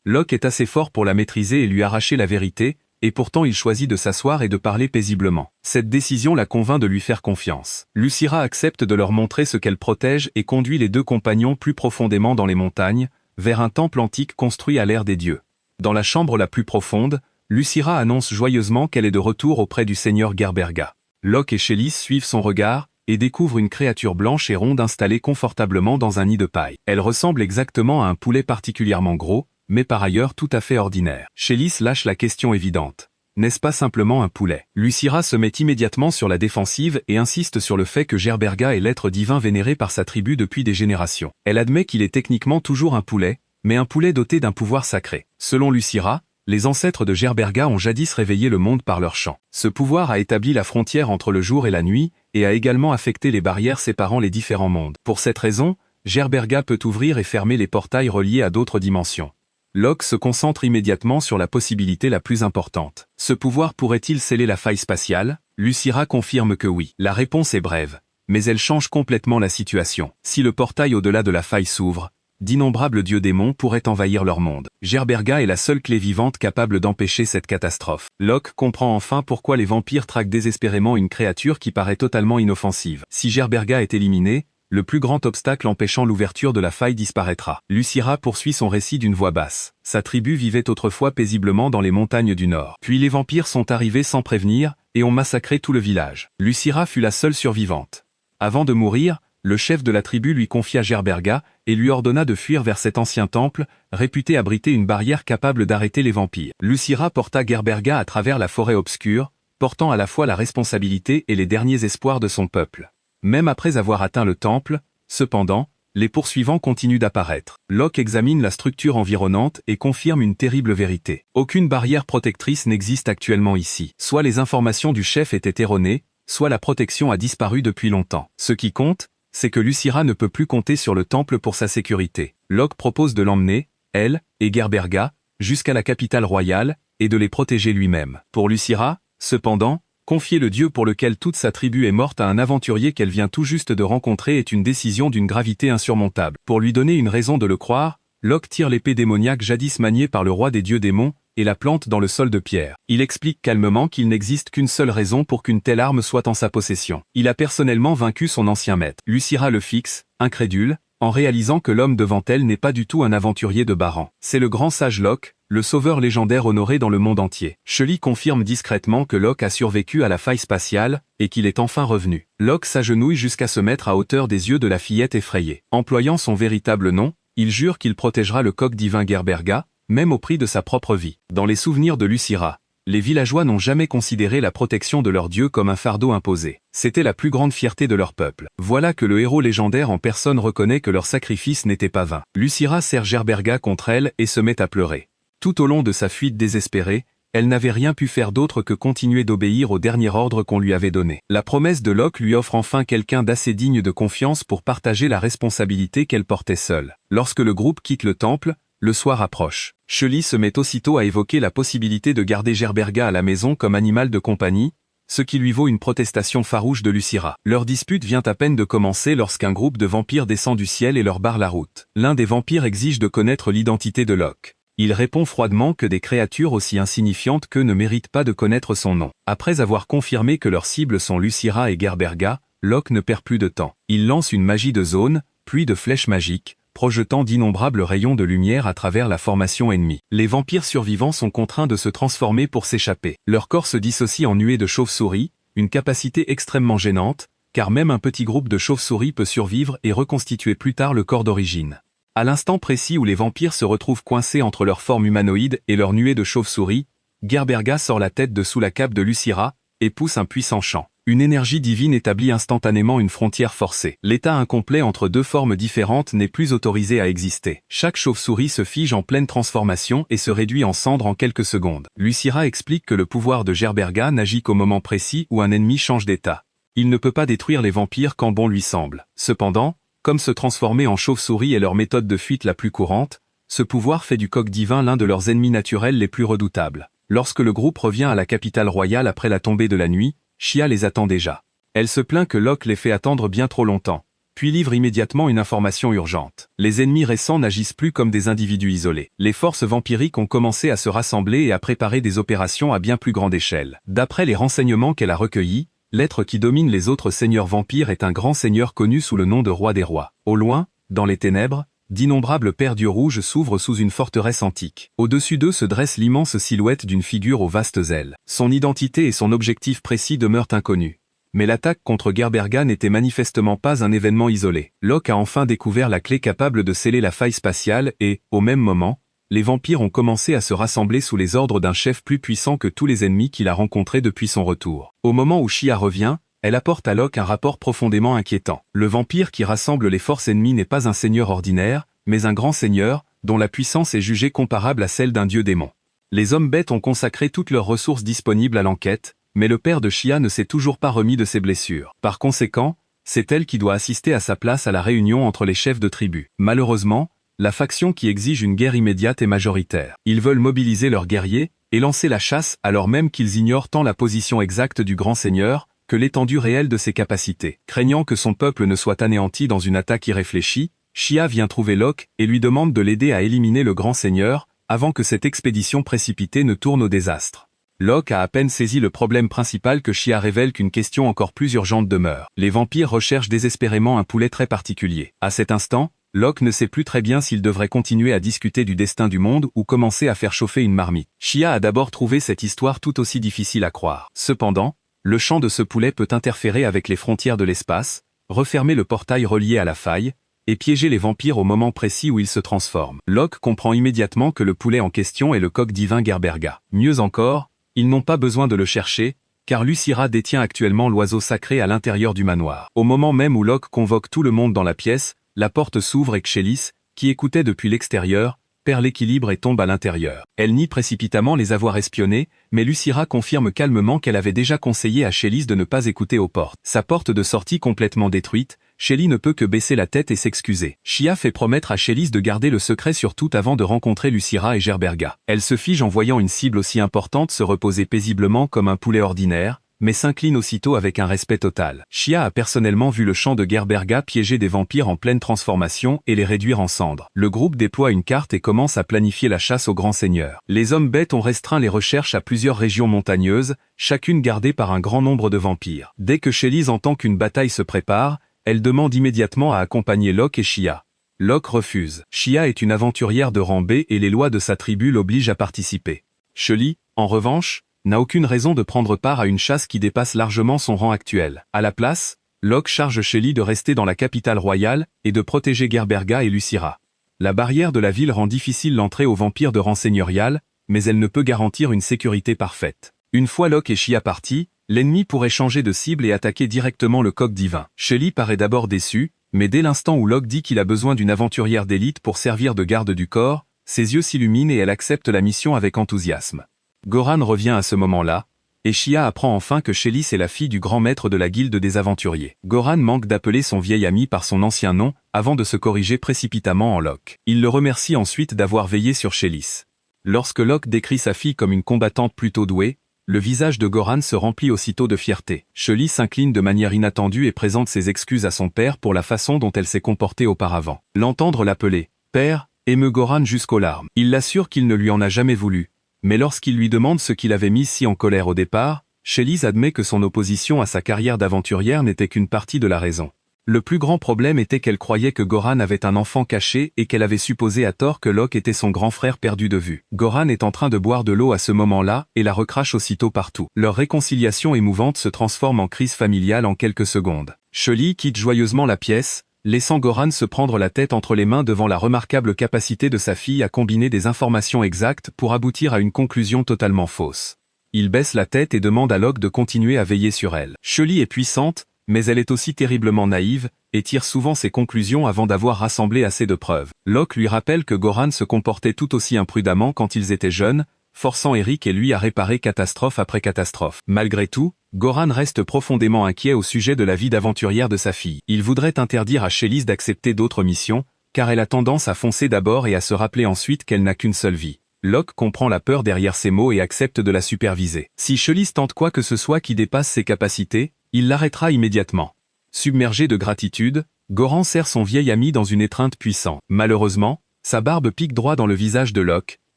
Speaker 1: Locke est assez fort pour la maîtriser et lui arracher la vérité, et pourtant il choisit de s'asseoir et de parler paisiblement. Cette décision la convainc de lui faire confiance. Lucira accepte de leur montrer ce qu'elle protège et conduit les deux compagnons plus profondément dans les montagnes, vers un temple antique construit à l'ère des dieux. Dans la chambre la plus profonde, Lucira annonce joyeusement qu'elle est de retour auprès du seigneur Gerberga. Locke et Shelley suivent son regard, et découvrent une créature blanche et ronde installée confortablement dans un nid de paille. Elle ressemble exactement à un poulet particulièrement gros, mais par ailleurs tout à fait ordinaire. Shelley lâche la question évidente. N'est-ce pas simplement un poulet? Lucira se met immédiatement sur la défensive et insiste sur le fait que Gerberga est l'être divin vénéré par sa tribu depuis des générations. Elle admet qu'il est techniquement toujours un poulet, mais un poulet doté d'un pouvoir sacré. Selon Lucira, les ancêtres de Gerberga ont jadis réveillé le monde par leur chant. Ce pouvoir a établi la frontière entre le jour et la nuit, et a également affecté les barrières séparant les différents mondes. Pour cette raison, Gerberga peut ouvrir et fermer les portails reliés à d'autres dimensions. Locke se concentre immédiatement sur la possibilité la plus importante. Ce pouvoir pourrait-il sceller la faille spatiale? Lucira confirme que oui. La réponse est brève, mais elle change complètement la situation. Si le portail au-delà de la faille s'ouvre, d'innombrables dieux démons pourraient envahir leur monde. Gerberga est la seule clé vivante capable d'empêcher cette catastrophe. Locke comprend enfin pourquoi les vampires traquent désespérément une créature qui paraît totalement inoffensive. Si Gerberga est éliminé, le plus grand obstacle empêchant l'ouverture de la faille disparaîtra. Lucira poursuit son récit d'une voix basse. Sa tribu vivait autrefois paisiblement dans les montagnes du nord. Puis les vampires sont arrivés sans prévenir, et ont massacré tout le village. Lucira fut la seule survivante. Avant de mourir, le chef de la tribu lui confia Gerberga, et lui ordonna de fuir vers cet ancien temple, réputé abriter une barrière capable d'arrêter les vampires. Lucira porta Gerberga à travers la forêt obscure, portant à la fois la responsabilité et les derniers espoirs de son peuple. Même après avoir atteint le temple, cependant, les poursuivants continuent d'apparaître. Locke examine la structure environnante et confirme une terrible vérité. Aucune barrière protectrice n'existe actuellement ici. Soit les informations du chef étaient erronées, soit la protection a disparu depuis longtemps. Ce qui compte, c'est que Lucira ne peut plus compter sur le temple pour sa sécurité. Locke propose de l'emmener, elle, et Gerberga, jusqu'à la capitale royale, et de les protéger lui-même. Pour Lucira, cependant, confier le dieu pour lequel toute sa tribu est morte à un aventurier qu'elle vient tout juste de rencontrer est une décision d'une gravité insurmontable. Pour lui donner une raison de le croire, Locke tire l'épée démoniaque jadis maniée par le roi des dieux démons, et la plante dans le sol de pierre. Il explique calmement qu'il n'existe qu'une seule raison pour qu'une telle arme soit en sa possession. Il a personnellement vaincu son ancien maître. Lucira le fixe, incrédule, en réalisant que l'homme devant elle n'est pas du tout un aventurier de bas rang. C'est le grand sage Locke, le sauveur légendaire honoré dans le monde entier. Shelley confirme discrètement que Locke a survécu à la faille spatiale, et qu'il est enfin revenu. Locke s'agenouille jusqu'à se mettre à hauteur des yeux de la fillette effrayée. Employant son véritable nom, il jure qu'il protégera le coq divin Gerberga, même au prix de sa propre vie. Dans les souvenirs de Lucira, les villageois n'ont jamais considéré la protection de leur dieu comme un fardeau imposé. C'était la plus grande fierté de leur peuple. Voilà que le héros légendaire en personne reconnaît que leur sacrifice n'était pas vain. Lucira serre Gerberga contre elle et se met à pleurer. Tout au long de sa fuite désespérée, elle n'avait rien pu faire d'autre que continuer d'obéir au dernier ordre qu'on lui avait donné. La promesse de Locke lui offre enfin quelqu'un d'assez digne de confiance pour partager la responsabilité qu'elle portait seule. Lorsque le groupe quitte le temple, le soir approche. Shelley se met aussitôt à évoquer la possibilité de garder Gerberga à la maison comme animal de compagnie, ce qui lui vaut une protestation farouche de Lucira. Leur dispute vient à peine de commencer lorsqu'un groupe de vampires descend du ciel et leur barre la route. L'un des vampires exige de connaître l'identité de Locke. Il répond froidement que des créatures aussi insignifiantes qu'eux ne méritent pas de connaître son nom. Après avoir confirmé que leurs cibles sont Lucira et Gerberga, Locke ne perd plus de temps. Il lance une magie de zone, pluie de flèches magiques, projetant d'innombrables rayons de lumière à travers la formation ennemie. Les vampires survivants sont contraints de se transformer pour s'échapper. Leur corps se dissocie en nuées de chauves-souris, une capacité extrêmement gênante, car même un petit groupe de chauves-souris peut survivre et reconstituer plus tard le corps d'origine. À l'instant précis où les vampires se retrouvent coincés entre leur forme humanoïde et leur nuée de chauves-souris, Gerberga sort la tête de sous la cape de Lucira et pousse un puissant chant. Une énergie divine établit instantanément une frontière forcée. L'état incomplet entre deux formes différentes n'est plus autorisé à exister. Chaque chauve-souris se fige en pleine transformation et se réduit en cendres en quelques secondes. Lucira explique que le pouvoir de Gerberga n'agit qu'au moment précis où un ennemi change d'état. Il ne peut pas détruire les vampires quand bon lui semble. Cependant, comme se transformer en chauve-souris est leur méthode de fuite la plus courante, ce pouvoir fait du coq divin l'un de leurs ennemis naturels les plus redoutables. Lorsque le groupe revient à la capitale royale après la tombée de la nuit, Shia les attend déjà. Elle se plaint que Locke les fait attendre bien trop longtemps, puis livre immédiatement une information urgente. Les ennemis récents n'agissent plus comme des individus isolés. Les forces vampiriques ont commencé à se rassembler et à préparer des opérations à bien plus grande échelle. D'après les renseignements qu'elle a recueillis, l'être qui domine les autres seigneurs vampires est un grand seigneur connu sous le nom de Roi des Rois. Au loin, dans les ténèbres, d'innombrables paires d'yeux rouges s'ouvrent sous une forteresse antique. Au-dessus d'eux se dresse l'immense silhouette d'une figure aux vastes ailes. Son identité et son objectif précis demeurent inconnus. Mais l'attaque contre Gerberga n'était manifestement pas un événement isolé. Locke a enfin découvert la clé capable de sceller la faille spatiale et, au même moment, les vampires ont commencé à se rassembler sous les ordres d'un chef plus puissant que tous les ennemis qu'il a rencontrés depuis son retour. Au moment où Shia revient, elle apporte à Locke un rapport profondément inquiétant. Le vampire qui rassemble les forces ennemies n'est pas un seigneur ordinaire, mais un grand seigneur, dont la puissance est jugée comparable à celle d'un dieu démon. Les hommes-bêtes ont consacré toutes leurs ressources disponibles à l'enquête, mais le père de Shia ne s'est toujours pas remis de ses blessures. Par conséquent, c'est elle qui doit assister à sa place à la réunion entre les chefs de tribu. Malheureusement, la faction qui exige une guerre immédiate est majoritaire. Ils veulent mobiliser leurs guerriers et lancer la chasse alors même qu'ils ignorent tant la position exacte du grand seigneur que l'étendue réelle de ses capacités. Craignant que son peuple ne soit anéanti dans une attaque irréfléchie, Shia vient trouver Locke et lui demande de l'aider à éliminer le grand seigneur avant que cette expédition précipitée ne tourne au désastre. Locke a à peine saisi le problème principal que Shia révèle qu'une question encore plus urgente demeure. Les vampires recherchent désespérément un poulet très particulier. À cet instant, Locke ne sait plus très bien s'il devrait continuer à discuter du destin du monde ou commencer à faire chauffer une marmite. Shia a d'abord trouvé cette histoire tout aussi difficile à croire. Cependant, le chant de ce poulet peut interférer avec les frontières de l'espace, refermer le portail relié à la faille, et piéger les vampires au moment précis où ils se transforment. Locke comprend immédiatement que le poulet en question est le coq divin Gerberga. Mieux encore, ils n'ont pas besoin de le chercher, car Lucira détient actuellement l'oiseau sacré à l'intérieur du manoir. Au moment même où Locke convoque tout le monde dans la pièce, la porte s'ouvre et Xélis, qui écoutait depuis l'extérieur, perd l'équilibre et tombe à l'intérieur. Elle nie précipitamment les avoir espionnés, mais Lucira confirme calmement qu'elle avait déjà conseillé à Xélis de ne pas écouter aux portes. Sa porte de sortie complètement détruite, Xélis ne peut que baisser la tête et s'excuser. Shia fait promettre à Xélis de garder le secret sur tout avant de rencontrer Lucira et Gerberga. Elle se fige en voyant une cible aussi importante se reposer paisiblement comme un poulet ordinaire, mais s'incline aussitôt avec un respect total. Shia a personnellement vu le champ de Gerberga piéger des vampires en pleine transformation et les réduire en cendres. Le groupe déploie une carte et commence à planifier la chasse au grand seigneur. Les hommes bêtes ont restreint les recherches à plusieurs régions montagneuses, chacune gardée par un grand nombre de vampires. Dès que Xélis entend qu'une bataille se prépare, elle demande immédiatement à accompagner Locke et Shia. Locke refuse. Shia est une aventurière de rang B et les lois de sa tribu l'obligent à participer. Xélis, en revanche, n'a aucune raison de prendre part à une chasse qui dépasse largement son rang actuel. À la place, Locke charge Xélis de rester dans la capitale royale et de protéger Gerberga et Lucira. La barrière de la ville rend difficile l'entrée aux vampires de rang seigneurial, mais elle ne peut garantir une sécurité parfaite. Une fois Locke et Shia partis, l'ennemi pourrait changer de cible et attaquer directement le coq divin. Xélis paraît d'abord déçu, mais dès l'instant où Locke dit qu'il a besoin d'une aventurière d'élite pour servir de garde du corps, ses yeux s'illuminent et elle accepte la mission avec enthousiasme. Goran revient à ce moment-là, et Shia apprend enfin que Xélis est la fille du grand maître de la guilde des aventuriers. Goran manque d'appeler son vieil ami par son ancien nom, avant de se corriger précipitamment en Locke. Il le remercie ensuite d'avoir veillé sur Xélis. Lorsque Locke décrit sa fille comme une combattante plutôt douée, le visage de Goran se remplit aussitôt de fierté. Xélis s'incline de manière inattendue et présente ses excuses à son père pour la façon dont elle s'est comportée auparavant. L'entendre l'appeler « père » émeut Goran jusqu'aux larmes. Il l'assure qu'il ne lui en a jamais voulu, mais lorsqu'il lui demande ce qui l'avait mis si en colère au départ, Chélise admet que son opposition à sa carrière d'aventurière n'était qu'une partie de la raison. Le plus grand problème était qu'elle croyait que Goran avait un enfant caché et qu'elle avait supposé à tort que Locke était son grand frère perdu de vue. Goran est en train de boire de l'eau à ce moment-là et la recrache aussitôt partout. Leur réconciliation émouvante se transforme en crise familiale en quelques secondes. Chélise quitte joyeusement la pièce, laissant Goran se prendre la tête entre les mains devant la remarquable capacité de sa fille à combiner des informations exactes pour aboutir à une conclusion totalement fausse. Il baisse la tête et demande à Locke de continuer à veiller sur elle. Chélise est puissante, mais elle est aussi terriblement naïve, et tire souvent ses conclusions avant d'avoir rassemblé assez de preuves. Locke lui rappelle que Goran se comportait tout aussi imprudemment quand ils étaient jeunes, forçant Eric et lui à réparer catastrophe après catastrophe. Malgré tout, Goran reste profondément inquiet au sujet de la vie d'aventurière de sa fille. Il voudrait interdire à Chélise d'accepter d'autres missions, car elle a tendance à foncer d'abord et à se rappeler ensuite qu'elle n'a qu'une seule vie. Locke comprend la peur derrière ces mots et accepte de la superviser. Si Chélise tente quoi que ce soit qui dépasse ses capacités, il l'arrêtera immédiatement. Submergé de gratitude, Goran serre son vieil ami dans une étreinte puissante. Malheureusement, sa barbe pique droit dans le visage de Locke,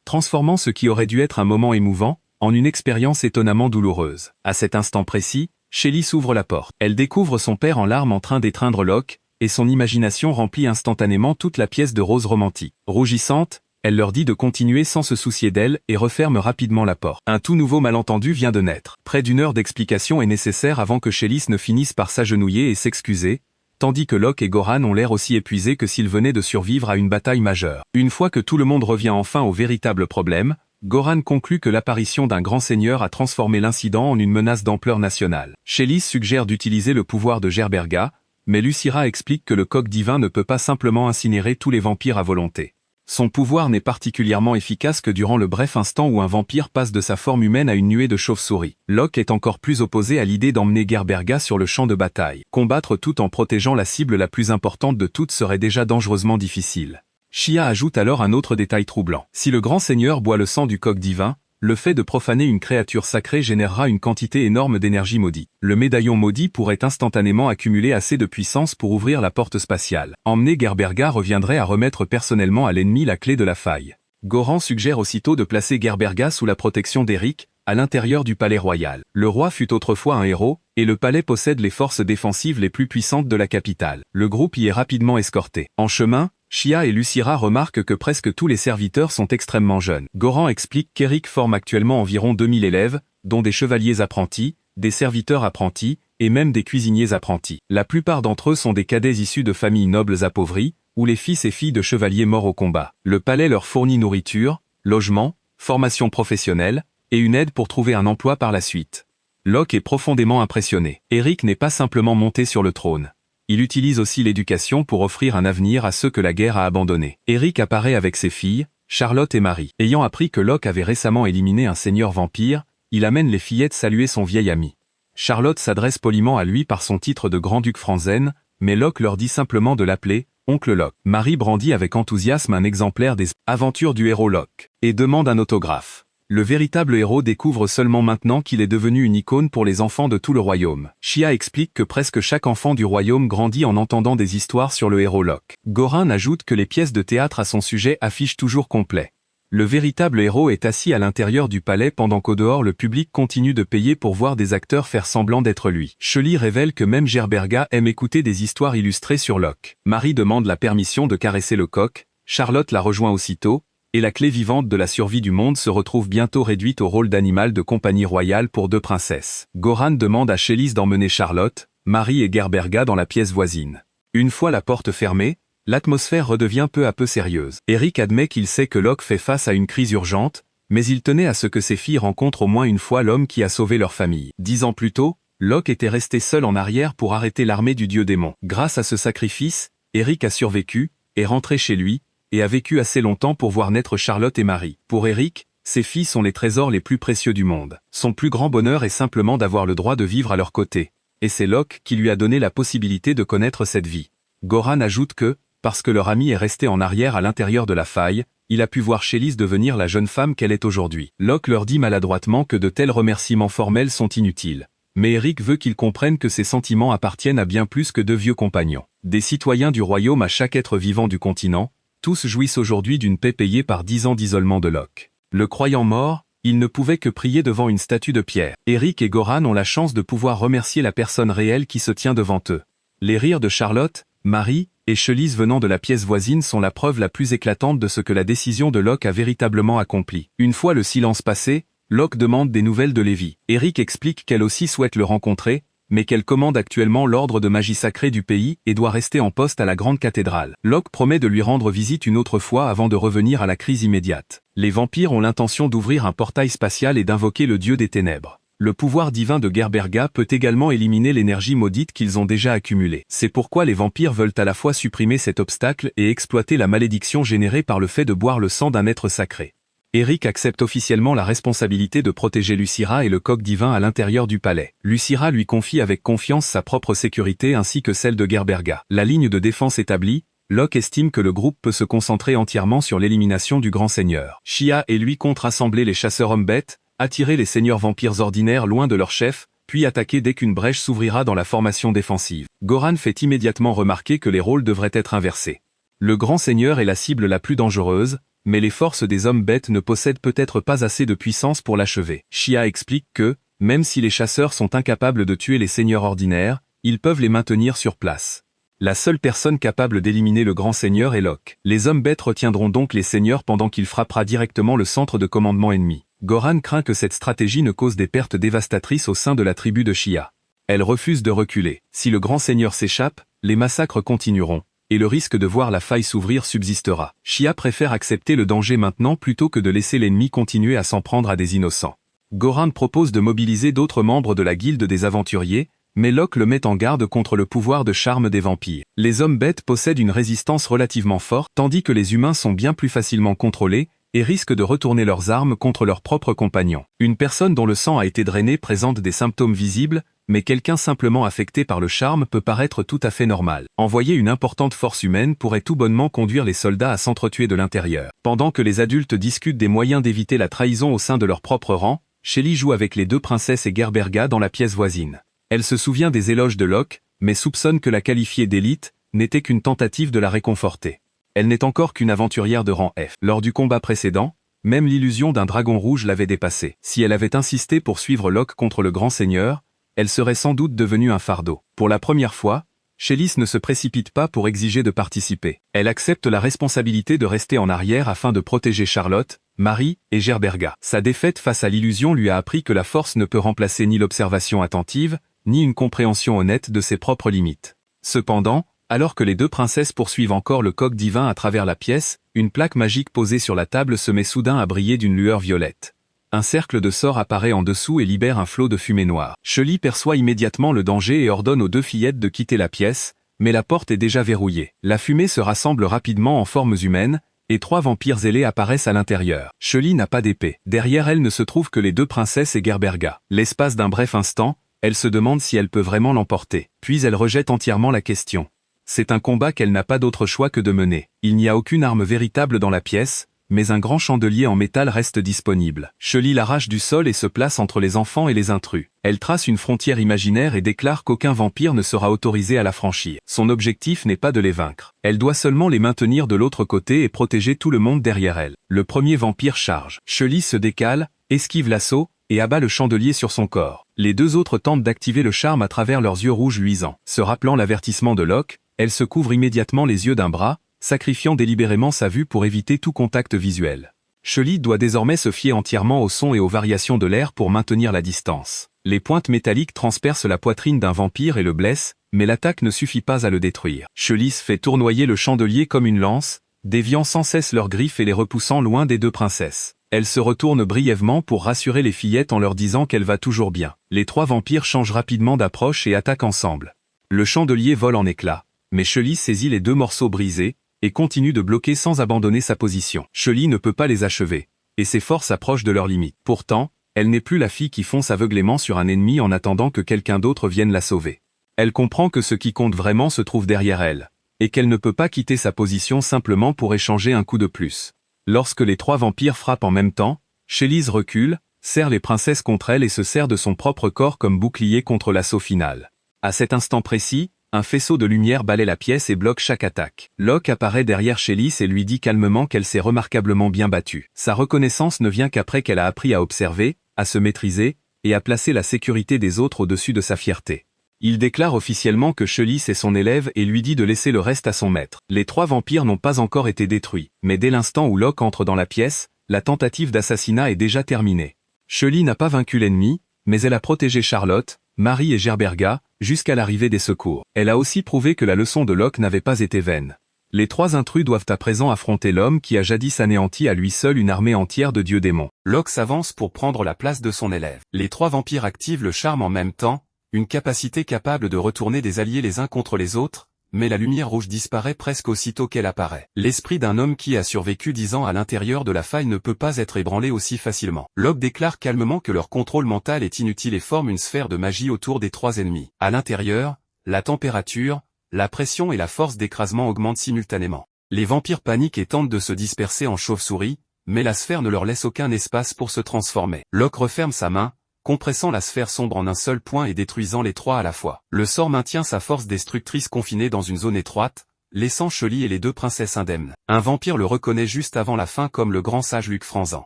Speaker 1: transformant ce qui aurait dû être un moment émouvant, en une expérience étonnamment douloureuse. À cet instant précis, Chélise ouvre la porte. Elle découvre son père en larmes en train d'étreindre Locke, et son imagination remplit instantanément toute la pièce de rose romantique. Rougissante, elle leur dit de continuer sans se soucier d'elle et referme rapidement la porte. Un tout nouveau malentendu vient de naître. Près d'une heure d'explication est nécessaire avant que Chélise ne finisse par s'agenouiller et s'excuser, tandis que Locke et Goran ont l'air aussi épuisés que s'ils venaient de survivre à une bataille majeure. Une fois que tout le monde revient enfin au véritable problème, Goran conclut que l'apparition d'un grand seigneur a transformé l'incident en une menace d'ampleur nationale. Chélise suggère d'utiliser le pouvoir de Gerberga, mais Lucira explique que le coq divin ne peut pas simplement incinérer tous les vampires à volonté. Son pouvoir n'est particulièrement efficace que durant le bref instant où un vampire passe de sa forme humaine à une nuée de chauves-souris. Locke est encore plus opposé à l'idée d'emmener Gerberga sur le champ de bataille. Combattre tout en protégeant la cible la plus importante de toutes serait déjà dangereusement difficile. Shia ajoute alors un autre détail troublant. Si le grand seigneur boit le sang du coq divin, le fait de profaner une créature sacrée générera une quantité énorme d'énergie maudite. Le médaillon maudit pourrait instantanément accumuler assez de puissance pour ouvrir la porte spatiale. Emmener Gerberga reviendrait à remettre personnellement à l'ennemi la clé de la faille. Goran suggère aussitôt de placer Gerberga sous la protection d'Eric, à l'intérieur du palais royal. Le roi fut autrefois un héros, et le palais possède les forces défensives les plus puissantes de la capitale. Le groupe y est rapidement escorté. En chemin, Shia et Lucira remarquent que presque tous les serviteurs sont extrêmement jeunes. Goran explique qu'Eric forme actuellement environ 2000 élèves, dont des chevaliers apprentis, des serviteurs apprentis, et même des cuisiniers apprentis. La plupart d'entre eux sont des cadets issus de familles nobles appauvries, ou les fils et filles de chevaliers morts au combat. Le palais leur fournit nourriture, logement, formation professionnelle, et une aide pour trouver un emploi par la suite. Locke est profondément impressionné. Eric n'est pas simplement monté sur le trône. Il utilise aussi l'éducation pour offrir un avenir à ceux que la guerre a abandonnés. Eric apparaît avec ses filles, Charlotte et Marie. Ayant appris que Locke avait récemment éliminé un seigneur vampire, il amène les fillettes saluer son vieil ami. Charlotte s'adresse poliment à lui par son titre de grand-duc Franzen, mais Locke leur dit simplement de l'appeler « Oncle Locke ». Marie brandit avec enthousiasme un exemplaire des aventures du héros Locke, et demande un autographe. Le véritable héros découvre seulement maintenant qu'il est devenu une icône pour les enfants de tout le royaume. Shia explique que presque chaque enfant du royaume grandit en entendant des histoires sur le héros Locke. Goran ajoute que les pièces de théâtre à son sujet affichent toujours complet. Le véritable héros est assis à l'intérieur du palais pendant qu'au dehors le public continue de payer pour voir des acteurs faire semblant d'être lui. Chélise révèle que même Gerberga aime écouter des histoires illustrées sur Locke. Marie demande la permission de caresser le coq, Charlotte la rejoint aussitôt, et la clé vivante de la survie du monde se retrouve bientôt réduite au rôle d'animal de compagnie royale pour deux princesses. Goran demande à Chélise d'emmener Charlotte, Marie et Gerberga dans la pièce voisine. Une fois la porte fermée, l'atmosphère redevient peu à peu sérieuse. Eric admet qu'il sait que Locke fait face à une crise urgente, mais il tenait à ce que ses filles rencontrent au moins une fois l'homme qui a sauvé leur famille. 10 ans plus tôt, Locke était resté seul en arrière pour arrêter l'armée du dieu démon. Grâce à ce sacrifice, Eric a survécu, est rentré chez lui, et a vécu assez longtemps pour voir naître Charlotte et Marie. Pour Eric, ses filles sont les trésors les plus précieux du monde. Son plus grand bonheur est simplement d'avoir le droit de vivre à leur côté. Et c'est Locke qui lui a donné la possibilité de connaître cette vie. Goran ajoute que, parce que leur ami est resté en arrière à l'intérieur de la faille, il a pu voir Chélise devenir la jeune femme qu'elle est aujourd'hui. Locke leur dit maladroitement que de tels remerciements formels sont inutiles. Mais Eric veut qu'ils comprennent que ces sentiments appartiennent à bien plus que deux vieux compagnons. Des citoyens du royaume à chaque être vivant du continent, Tous jouissent aujourd'hui d'une paix payée par 10 ans d'isolement de Locke. Le croyant mort, il ne pouvait que prier devant une statue de pierre. Eric et Goran ont la chance de pouvoir remercier la personne réelle qui se tient devant eux. Les rires de Charlotte, Marie et Chalice venant de la pièce voisine sont la preuve la plus éclatante de ce que la décision de Locke a véritablement accompli. Une fois le silence passé, Locke demande des nouvelles de Lévi. Eric explique qu'elle aussi souhaite le rencontrer, mais qu'elle commande actuellement l'ordre de magie sacrée du pays et doit rester en poste à la grande cathédrale. Locke promet de lui rendre visite une autre fois avant de revenir à la crise immédiate. Les vampires ont l'intention d'ouvrir un portail spatial et d'invoquer le dieu des ténèbres. Le pouvoir divin de Gerberga peut également éliminer l'énergie maudite qu'ils ont déjà accumulée. C'est pourquoi les vampires veulent à la fois supprimer cet obstacle et exploiter la malédiction générée par le fait de boire le sang d'un être sacré. Eric accepte officiellement la responsabilité de protéger Lucira et le coq divin à l'intérieur du palais. Lucira lui confie avec confiance sa propre sécurité ainsi que celle de Gerberga. La ligne de défense établie, Locke estime que le groupe peut se concentrer entièrement sur l'élimination du grand seigneur. Shia et lui comptent rassembler les chasseurs hommes-bêtes, attirer les seigneurs vampires ordinaires loin de leur chef, puis attaquer dès qu'une brèche s'ouvrira dans la formation défensive. Goran fait immédiatement remarquer que les rôles devraient être inversés. Le grand seigneur est la cible la plus dangereuse, mais les forces des hommes bêtes ne possèdent peut-être pas assez de puissance pour l'achever. Shia explique que, même si les chasseurs sont incapables de tuer les seigneurs ordinaires, ils peuvent les maintenir sur place. La seule personne capable d'éliminer le grand seigneur est Locke. Les hommes bêtes retiendront donc les seigneurs pendant qu'il frappera directement le centre de commandement ennemi. Goran craint que cette stratégie ne cause des pertes dévastatrices au sein de la tribu de Shia. Elle refuse de reculer. Si le grand seigneur s'échappe, les massacres continueront, et le risque de voir la faille s'ouvrir subsistera. Shia préfère accepter le danger maintenant plutôt que de laisser l'ennemi continuer à s'en prendre à des innocents. Goran propose de mobiliser d'autres membres de la guilde des aventuriers, mais Locke le met en garde contre le pouvoir de charme des vampires. Les hommes bêtes possèdent une résistance relativement forte, tandis que les humains sont bien plus facilement contrôlés, et risquent de retourner leurs armes contre leurs propres compagnons. Une personne dont le sang a été drainé présente des symptômes visibles, mais quelqu'un simplement affecté par le charme peut paraître tout à fait normal. Envoyer une importante force humaine pourrait tout bonnement conduire les soldats à s'entretuer de l'intérieur. Pendant que les adultes discutent des moyens d'éviter la trahison au sein de leur propre rang, Shelly joue avec les deux princesses et Gerberga dans la pièce voisine. Elle se souvient des éloges de Locke, mais soupçonne que la qualifier d'élite n'était qu'une tentative de la réconforter. Elle n'est encore qu'une aventurière de rang F. Lors du combat précédent, même l'illusion d'un dragon rouge l'avait dépassée. Si elle avait insisté pour suivre Locke contre le grand seigneur, elle serait sans doute devenue un fardeau. Pour la première fois, Chalice ne se précipite pas pour exiger de participer. Elle accepte la responsabilité de rester en arrière afin de protéger Charlotte, Marie et Gerberga. Sa défaite face à l'illusion lui a appris que la force ne peut remplacer ni l'observation attentive, ni une compréhension honnête de ses propres limites. Cependant, alors que les deux princesses poursuivent encore le coq divin à travers la pièce, une plaque magique posée sur la table se met soudain à briller d'une lueur violette. Un cercle de sorts apparaît en dessous et libère un flot de fumée noire. Shelly perçoit immédiatement le danger et ordonne aux deux fillettes de quitter la pièce, mais la porte est déjà verrouillée. La fumée se rassemble rapidement en formes humaines, et 3 vampires ailés apparaissent à l'intérieur. Shelly n'a pas d'épée. Derrière elle ne se trouvent que les deux princesses et Gerberga. L'espace d'un bref instant, elle se demande si elle peut vraiment l'emporter. Puis elle rejette entièrement la question. C'est un combat qu'elle n'a pas d'autre choix que de mener. Il n'y a aucune arme véritable dans la pièce, mais un grand chandelier en métal reste disponible. Shelly l'arrache du sol et se place entre les enfants et les intrus. Elle trace une frontière imaginaire et déclare qu'aucun vampire ne sera autorisé à la franchir. Son objectif n'est pas de les vaincre. Elle doit seulement les maintenir de l'autre côté et protéger tout le monde derrière elle. Le premier vampire charge. Shelly se décale, esquive l'assaut, et abat le chandelier sur son corps. Les deux autres tentent d'activer le charme à travers leurs yeux rouges luisants. Se rappelant l'avertissement de Locke, elle se couvre immédiatement les yeux d'un bras, sacrifiant délibérément sa vue pour éviter tout contact visuel. Shelly doit désormais se fier entièrement au son et aux variations de l'air pour maintenir la distance. Les pointes métalliques transpercent la poitrine d'un vampire et le blessent, mais l'attaque ne suffit pas à le détruire. Shelly fait tournoyer le chandelier comme une lance, déviant sans cesse leurs griffes et les repoussant loin des deux princesses. Elle se retourne brièvement pour rassurer les fillettes en leur disant qu'elle va toujours bien. Les 3 vampires changent rapidement d'approche et attaquent ensemble. Le chandelier vole en éclats, mais Shelly saisit les 2 morceaux brisés, et continue de bloquer sans abandonner sa position. Shelly ne peut pas les achever, et ses forces approchent de leurs limites. Pourtant, elle n'est plus la fille qui fonce aveuglément sur un ennemi en attendant que quelqu'un d'autre vienne la sauver. Elle comprend que ce qui compte vraiment se trouve derrière elle, et qu'elle ne peut pas quitter sa position simplement pour échanger un coup de plus. Lorsque les 3 vampires frappent en même temps, Shelly recule, serre les princesses contre elle et se sert de son propre corps comme bouclier contre l'assaut final. À cet instant précis, Un faisceau de lumière balaie la pièce et bloque chaque attaque. Locke apparaît derrière Shelly et lui dit calmement qu'elle s'est remarquablement bien battue. Sa reconnaissance ne vient qu'après qu'elle a appris à observer, à se maîtriser, et à placer la sécurité des autres au-dessus de sa fierté. Il déclare officiellement que Shelly est son élève et lui dit de laisser le reste à son maître. Les 3 vampires n'ont pas encore été détruits, mais dès l'instant où Locke entre dans la pièce, la tentative d'assassinat est déjà terminée. Shelly n'a pas vaincu l'ennemi, mais elle a protégé Charlotte, Marie et Gerberga, jusqu'à l'arrivée des secours. Elle a aussi prouvé que la leçon de Locke n'avait pas été vaine. Les 3 intrus doivent à présent affronter l'homme qui a jadis anéanti à lui seul une armée entière de dieux-démons. Locke s'avance pour prendre la place de son élève. Les 3 vampires activent le charme en même temps, une capacité capable de retourner des alliés les uns contre les autres, mais la lumière rouge disparaît presque aussitôt qu'elle apparaît. L'esprit d'un homme qui a survécu 10 ans à l'intérieur de la faille ne peut pas être ébranlé aussi facilement. Locke déclare calmement que leur contrôle mental est inutile et forme une sphère de magie autour des 3 ennemis. À l'intérieur, la température, la pression et la force d'écrasement augmentent simultanément. Les vampires paniquent et tentent de se disperser en chauve-souris, mais la sphère ne leur laisse aucun espace pour se transformer. Locke referme sa main, compressant la sphère sombre en un seul point et détruisant les 3 à la fois. Le sort maintient sa force destructrice confinée dans une zone étroite, laissant Shelly et les 2 princesses indemnes. Un vampire le reconnaît juste avant la fin comme le grand sage Luc Franzan.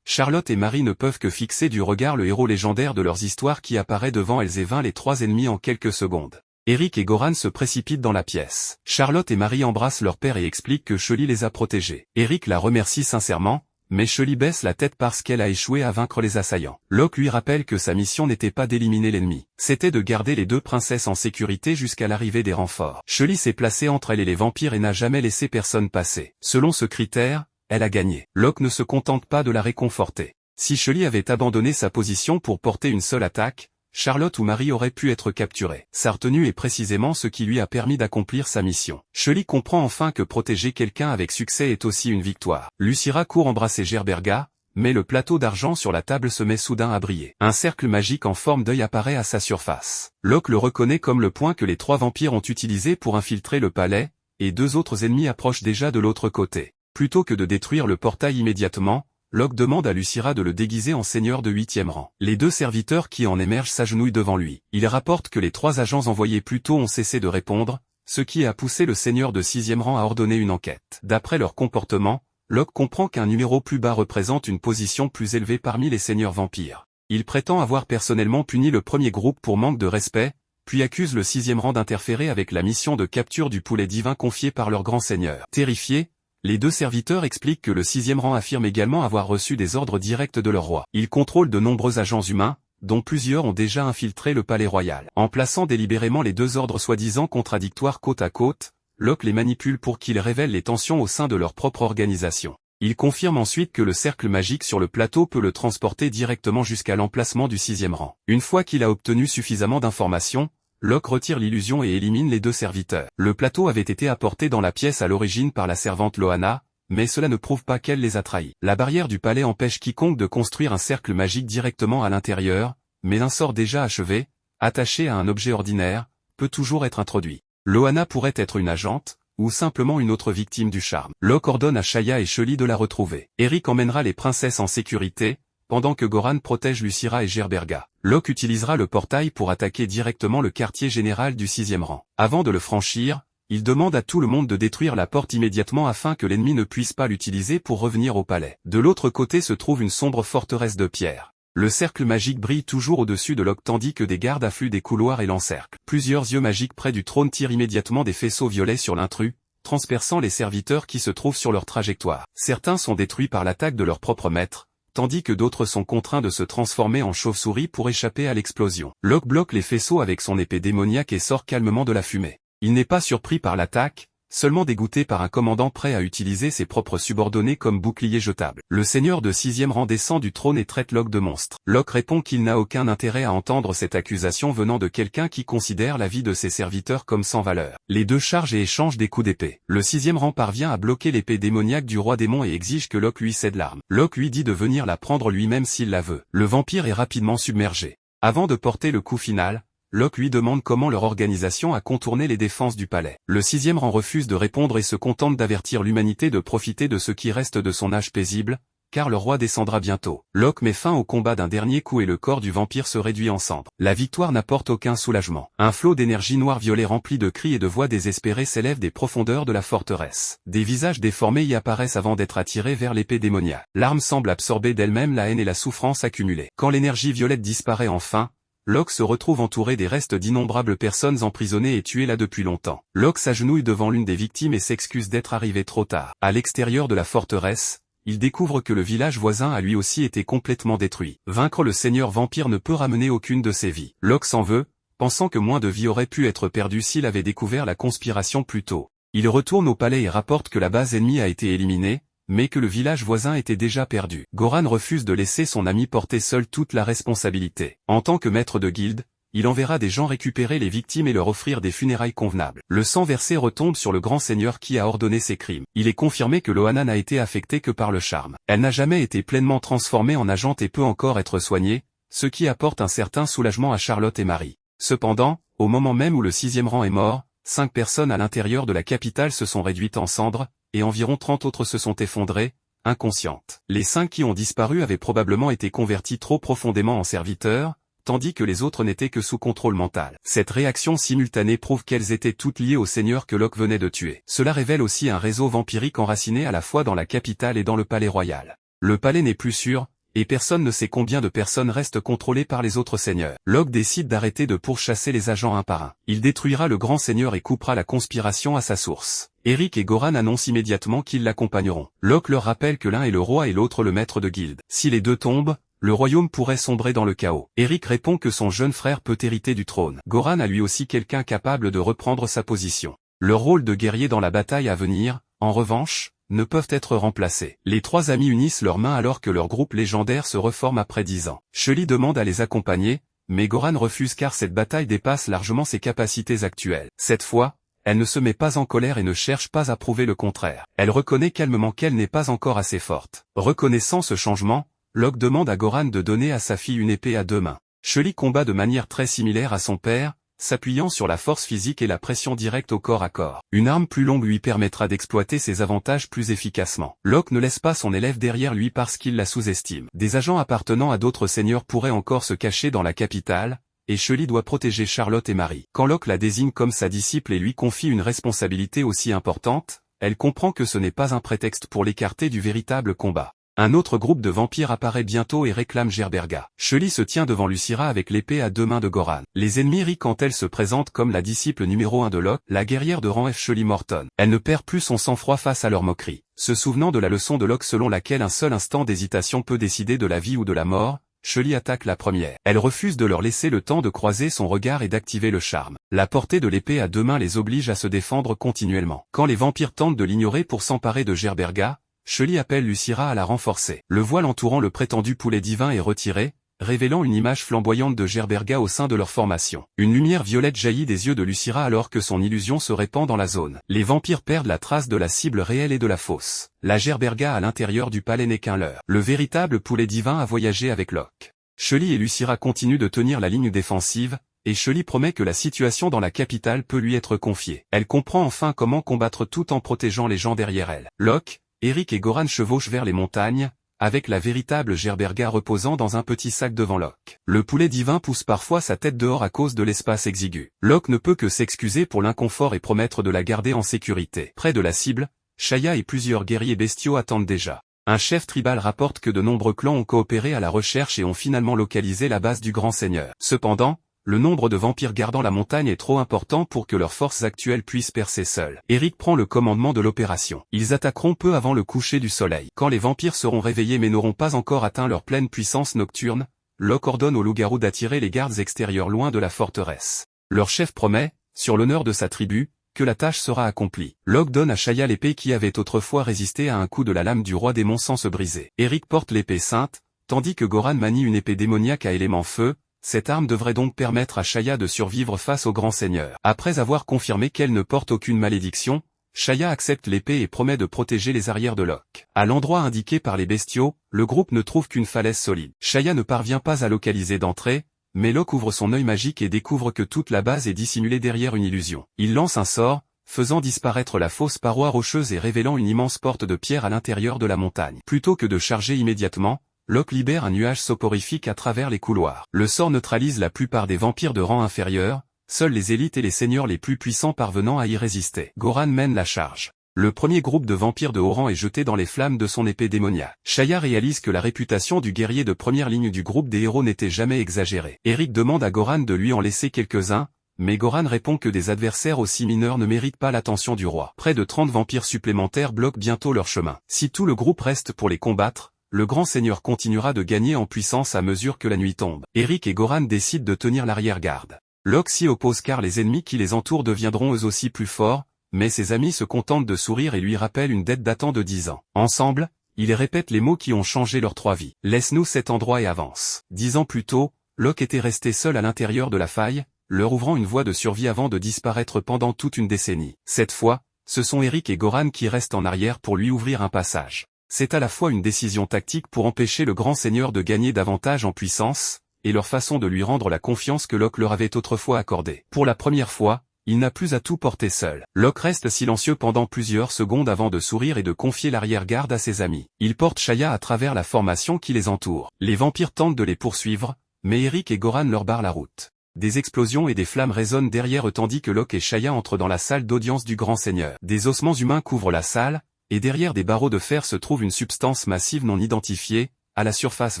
Speaker 1: Charlotte et Marie ne peuvent que fixer du regard le héros légendaire de leurs histoires qui apparaît devant elles et vainc les 3 ennemis en quelques secondes. Eric et Goran se précipitent dans la pièce. Charlotte et Marie embrassent leur père et expliquent que Shelly les a protégés. Eric la remercie sincèrement, mais Shelly baisse la tête parce qu'elle a échoué à vaincre les assaillants. Locke lui rappelle que sa mission n'était pas d'éliminer l'ennemi, c'était de garder les 2 princesses en sécurité jusqu'à l'arrivée des renforts. Shelly s'est placée entre elle et les vampires et n'a jamais laissé personne passer. Selon ce critère, elle a gagné. Locke ne se contente pas de la réconforter. Si Shelly avait abandonné sa position pour porter une seule attaque, Charlotte ou Marie auraient pu être capturées. Sa retenue est précisément ce qui lui a permis d'accomplir sa mission. Shelly comprend enfin que protéger quelqu'un avec succès est aussi une victoire. Lucira court embrasser Gerberga, mais le plateau d'argent sur la table se met soudain à briller. Un cercle magique en forme d'œil apparaît à sa surface. Locke le reconnaît comme le point que les 3 vampires ont utilisé pour infiltrer le palais, et 2 autres ennemis approchent déjà de l'autre côté. Plutôt que de détruire le portail immédiatement, Locke demande à Lucira de le déguiser en seigneur de 8e rang. Les 2 serviteurs qui en émergent s'agenouillent devant lui. Il rapporte que les 3 agents envoyés plus tôt ont cessé de répondre, ce qui a poussé le seigneur de 6e rang à ordonner une enquête. D'après leur comportement, Locke comprend qu'un numéro plus bas représente une position plus élevée parmi les seigneurs vampires. Il prétend avoir personnellement puni le premier groupe pour manque de respect, puis accuse le 6e rang d'interférer avec la mission de capture du poulet divin confiée par leur grand seigneur. Terrifiés, les 2 serviteurs expliquent que le 6e rang affirme également avoir reçu des ordres directs de leur roi. Ils contrôlent de nombreux agents humains, dont plusieurs ont déjà infiltré le palais royal. En plaçant délibérément les 2 ordres soi-disant contradictoires côte à côte, Locke les manipule pour qu'ils révèlent les tensions au sein de leur propre organisation. Il confirme ensuite que le cercle magique sur le plateau peut le transporter directement jusqu'à l'emplacement du 6e rang. Une fois qu'il a obtenu suffisamment d'informations, Locke retire l'illusion et élimine les 2 serviteurs. Le plateau avait été apporté dans la pièce à l'origine par la servante Loana, mais cela ne prouve pas qu'elle les a trahis. La barrière du palais empêche quiconque de construire un cercle magique directement à l'intérieur, mais un sort déjà achevé, attaché à un objet ordinaire, peut toujours être introduit. Loana pourrait être une agente, ou simplement une autre victime du charme. Locke ordonne à Shaya et Shelly de la retrouver. Eric emmènera les princesses en sécurité, pendant que Goran protège Lucira et Gerberga. Locke utilisera le portail pour attaquer directement le quartier général du 6e rang. Avant de le franchir, il demande à tout le monde de détruire la porte immédiatement afin que l'ennemi ne puisse pas l'utiliser pour revenir au palais. De l'autre côté se trouve une sombre forteresse de pierre. Le cercle magique brille toujours au-dessus de Locke tandis que des gardes affluent des couloirs et l'encerclent. Plusieurs yeux magiques près du trône tirent immédiatement des faisceaux violets sur l'intrus, transperçant les serviteurs qui se trouvent sur leur trajectoire. Certains sont détruits par l'attaque de leur propre maître, tandis que d'autres sont contraints de se transformer en chauve-souris pour échapper à l'explosion. Locke bloque les faisceaux avec son épée démoniaque et sort calmement de la fumée. Il n'est pas surpris par l'attaque, seulement dégoûté par un commandant prêt à utiliser ses propres subordonnés comme bouclier jetable. Le seigneur de 6e rang descend du trône et traite Locke de monstre. Locke répond qu'il n'a aucun intérêt à entendre cette accusation venant de quelqu'un qui considère la vie de ses serviteurs comme sans valeur. Les 2 chargent et échangent des coups d'épée. Le 6e rang parvient à bloquer l'épée démoniaque du roi démon et exige que Locke lui cède l'arme. Locke lui dit de venir la prendre lui-même s'il la veut. Le vampire est rapidement submergé. Avant de porter le coup final, Locke lui demande comment leur organisation a contourné les défenses du palais. Le 6e rang refuse de répondre et se contente d'avertir l'humanité de profiter de ce qui reste de son âge paisible, car le roi descendra bientôt. Locke met fin au combat d'un dernier coup et le corps du vampire se réduit en cendres. La victoire n'apporte aucun soulagement. Un flot d'énergie noire-violet rempli de cris et de voix désespérées s'élève des profondeurs de la forteresse. Des visages déformés y apparaissent avant d'être attirés vers l'épée démoniaque. L'arme semble absorber d'elle-même la haine et la souffrance accumulées. Quand l'énergie violette disparaît enfin, Locke se retrouve entouré des restes d'innombrables personnes emprisonnées et tuées là depuis longtemps. Locke s'agenouille devant l'une des victimes et s'excuse d'être arrivé trop tard. À l'extérieur de la forteresse, il découvre que le village voisin a lui aussi été complètement détruit. Vaincre le seigneur vampire ne peut ramener aucune de ses vies. Locke s'en veut, pensant que moins de vies auraient pu être perdues s'il avait découvert la conspiration plus tôt. Il retourne au palais et rapporte que la base ennemie a été éliminée, mais que le village voisin était déjà perdu. Goran refuse de laisser son ami porter seul toute la responsabilité. En tant que maître de guilde, il enverra des gens récupérer les victimes et leur offrir des funérailles convenables. Le sang versé retombe sur le grand seigneur qui a ordonné ces crimes. Il est confirmé que Loana n'a été affectée que par le charme. Elle n'a jamais été pleinement transformée en agente et peut encore être soignée, ce qui apporte un certain soulagement à Charlotte et Marie. Cependant, au moment même où le 6e rang est mort, 5 personnes à l'intérieur de la capitale se sont réduites en cendres, et environ 30 autres se sont effondrées, inconscientes. Les 5 qui ont disparu avaient probablement été convertis trop profondément en serviteurs, tandis que les autres n'étaient que sous contrôle mental. Cette réaction simultanée prouve qu'elles étaient toutes liées au seigneur que Locke venait de tuer. Cela révèle aussi un réseau vampirique enraciné à la fois dans la capitale et dans le palais royal. Le palais n'est plus sûr, et personne ne sait combien de personnes restent contrôlées par les autres seigneurs. Locke décide d'arrêter de pourchasser les agents un par un. Il détruira le grand seigneur et coupera la conspiration à sa source. Eric et Goran annoncent immédiatement qu'ils l'accompagneront. Locke leur rappelle que l'un est le roi et l'autre le maître de guilde. Si les deux tombent, le royaume pourrait sombrer dans le chaos. Eric répond que son jeune frère peut hériter du trône. Goran a lui aussi quelqu'un capable de reprendre sa position. Leur rôle de guerrier dans la bataille à venir, en revanche, ne peuvent être remplacés. Les 3 amis unissent leurs mains alors que leur groupe légendaire se reforme après 10 ans. Shelly demande à les accompagner, mais Goran refuse car cette bataille dépasse largement ses capacités actuelles. Cette fois, elle ne se met pas en colère et ne cherche pas à prouver le contraire. Elle reconnaît calmement qu'elle n'est pas encore assez forte. Reconnaissant ce changement, Locke demande à Goran de donner à sa fille une épée à 2 mains. Shelly combat de manière très similaire à son père, s'appuyant sur la force physique et la pression directe au corps à corps. Une arme plus longue lui permettra d'exploiter ses avantages plus efficacement. Locke ne laisse pas son élève derrière lui parce qu'il la sous-estime. Des agents appartenant à d'autres seigneurs pourraient encore se cacher dans la capitale, et Shelly doit protéger Charlotte et Marie. Quand Locke la désigne comme sa disciple et lui confie une responsabilité aussi importante, elle comprend que ce n'est pas un prétexte pour l'écarter du véritable combat. Un autre groupe de vampires apparaît bientôt et réclame Gerberga. Shelly se tient devant Lucira avec l'épée à 2 mains de Goran. Les ennemis rient quand elle se présente comme la disciple numéro 1 de Locke, la guerrière de rang F Shelly Morton. Elle ne perd plus son sang-froid face à leur moquerie. Se souvenant de la leçon de Locke selon laquelle un seul instant d'hésitation peut décider de la vie ou de la mort, Shelly attaque la première. Elle refuse de leur laisser le temps de croiser son regard et d'activer le charme. La portée de l'épée à 2 mains les oblige à se défendre continuellement. Quand les vampires tentent de l'ignorer pour s'emparer de Gerberga, Shelly appelle Lucira à la renforcer. Le voile entourant le prétendu poulet divin est retiré, révélant une image flamboyante de Gerberga au sein de leur formation. Une lumière violette jaillit des yeux de Lucira alors que son illusion se répand dans la zone. Les vampires perdent la trace de la cible réelle et de la fausse. La Gerberga à l'intérieur du palais n'est qu'un leurre. Le véritable poulet divin a voyagé avec Locke. Shelly et Lucira continuent de tenir la ligne défensive, et Shelly promet que la situation dans la capitale peut lui être confiée. Elle comprend enfin comment combattre tout en protégeant les gens derrière elle. Locke, Eric et Goran chevauchent vers les montagnes, avec la véritable Gerberga reposant dans un petit sac devant Locke. Le poulet divin pousse parfois sa tête dehors à cause de l'espace exigu. Locke ne peut que s'excuser pour l'inconfort et promettre de la garder en sécurité. Près de la cible, Shaya et plusieurs guerriers bestiaux attendent déjà. Un chef tribal rapporte que de nombreux clans ont coopéré à la recherche et ont finalement localisé la base du grand seigneur. Cependant, le nombre de vampires gardant la montagne est trop important pour que leurs forces actuelles puissent percer seules. Eric prend le commandement de l'opération. Ils attaqueront peu avant le coucher du soleil. Quand les vampires seront réveillés mais n'auront pas encore atteint leur pleine puissance nocturne, Locke ordonne aux loups-garous d'attirer les gardes extérieurs loin de la forteresse. Leur chef promet, sur l'honneur de sa tribu, que la tâche sera accomplie. Locke donne à Shaya l'épée qui avait autrefois résisté à un coup de la lame du roi démon sans se briser. Eric porte l'épée sainte, tandis que Goran manie une épée démoniaque à élément feu. Cette arme devrait donc permettre à Shaya de survivre face au grand seigneur. Après avoir confirmé qu'elle ne porte aucune malédiction, Shaya accepte l'épée et promet de protéger les arrières de Locke. À l'endroit indiqué par les bestiaux, le groupe ne trouve qu'une falaise solide. Shaya ne parvient pas à localiser d'entrée, mais Locke ouvre son œil magique et découvre que toute la base est dissimulée derrière une illusion. Il lance un sort, faisant disparaître la fausse paroi rocheuse et révélant une immense porte de pierre à l'intérieur de la montagne. Plutôt que de charger immédiatement, Locke libère un nuage soporifique à travers les couloirs. Le sort neutralise la plupart des vampires de rang inférieur, seuls les élites et les seigneurs les plus puissants parvenant à y résister. Goran mène la charge. Le premier groupe de vampires de haut rang est jeté dans les flammes de son épée démoniaque. Shaya réalise que la réputation du guerrier de première ligne du groupe des héros n'était jamais exagérée. Eric demande à Goran de lui en laisser quelques-uns, mais Goran répond que des adversaires aussi mineurs ne méritent pas l'attention du roi. Près de 30 vampires supplémentaires bloquent bientôt leur chemin. Si tout le groupe reste pour les combattre, le grand seigneur continuera de gagner en puissance à mesure que la nuit tombe. Eric et Goran décident de tenir l'arrière-garde. Locke s'y oppose car les ennemis qui les entourent deviendront eux aussi plus forts, mais ses amis se contentent de sourire et lui rappellent une dette datant de 10 ans. Ensemble, ils répètent les mots qui ont changé leurs 3 vies. Laisse-nous cet endroit et avance. 10 ans plus tôt, Locke était resté seul à l'intérieur de la faille, leur ouvrant une voie de survie avant de disparaître pendant toute une décennie. Cette fois, ce sont Eric et Goran qui restent en arrière pour lui ouvrir un passage. C'est à la fois une décision tactique pour empêcher le grand seigneur de gagner davantage en puissance, et leur façon de lui rendre la confiance que Locke leur avait autrefois accordée. Pour la première fois, il n'a plus à tout porter seul. Locke reste silencieux pendant plusieurs secondes avant de sourire et de confier l'arrière-garde à ses amis. Il porte Shaya à travers la formation qui les entoure. Les vampires tentent de les poursuivre, mais Eric et Goran leur barrent la route. Des explosions et des flammes résonnent derrière eux tandis que Locke et Shaya entrent dans la salle d'audience du grand seigneur. Des ossements humains couvrent la salle, et derrière des barreaux de fer se trouve une substance massive non identifiée, à la surface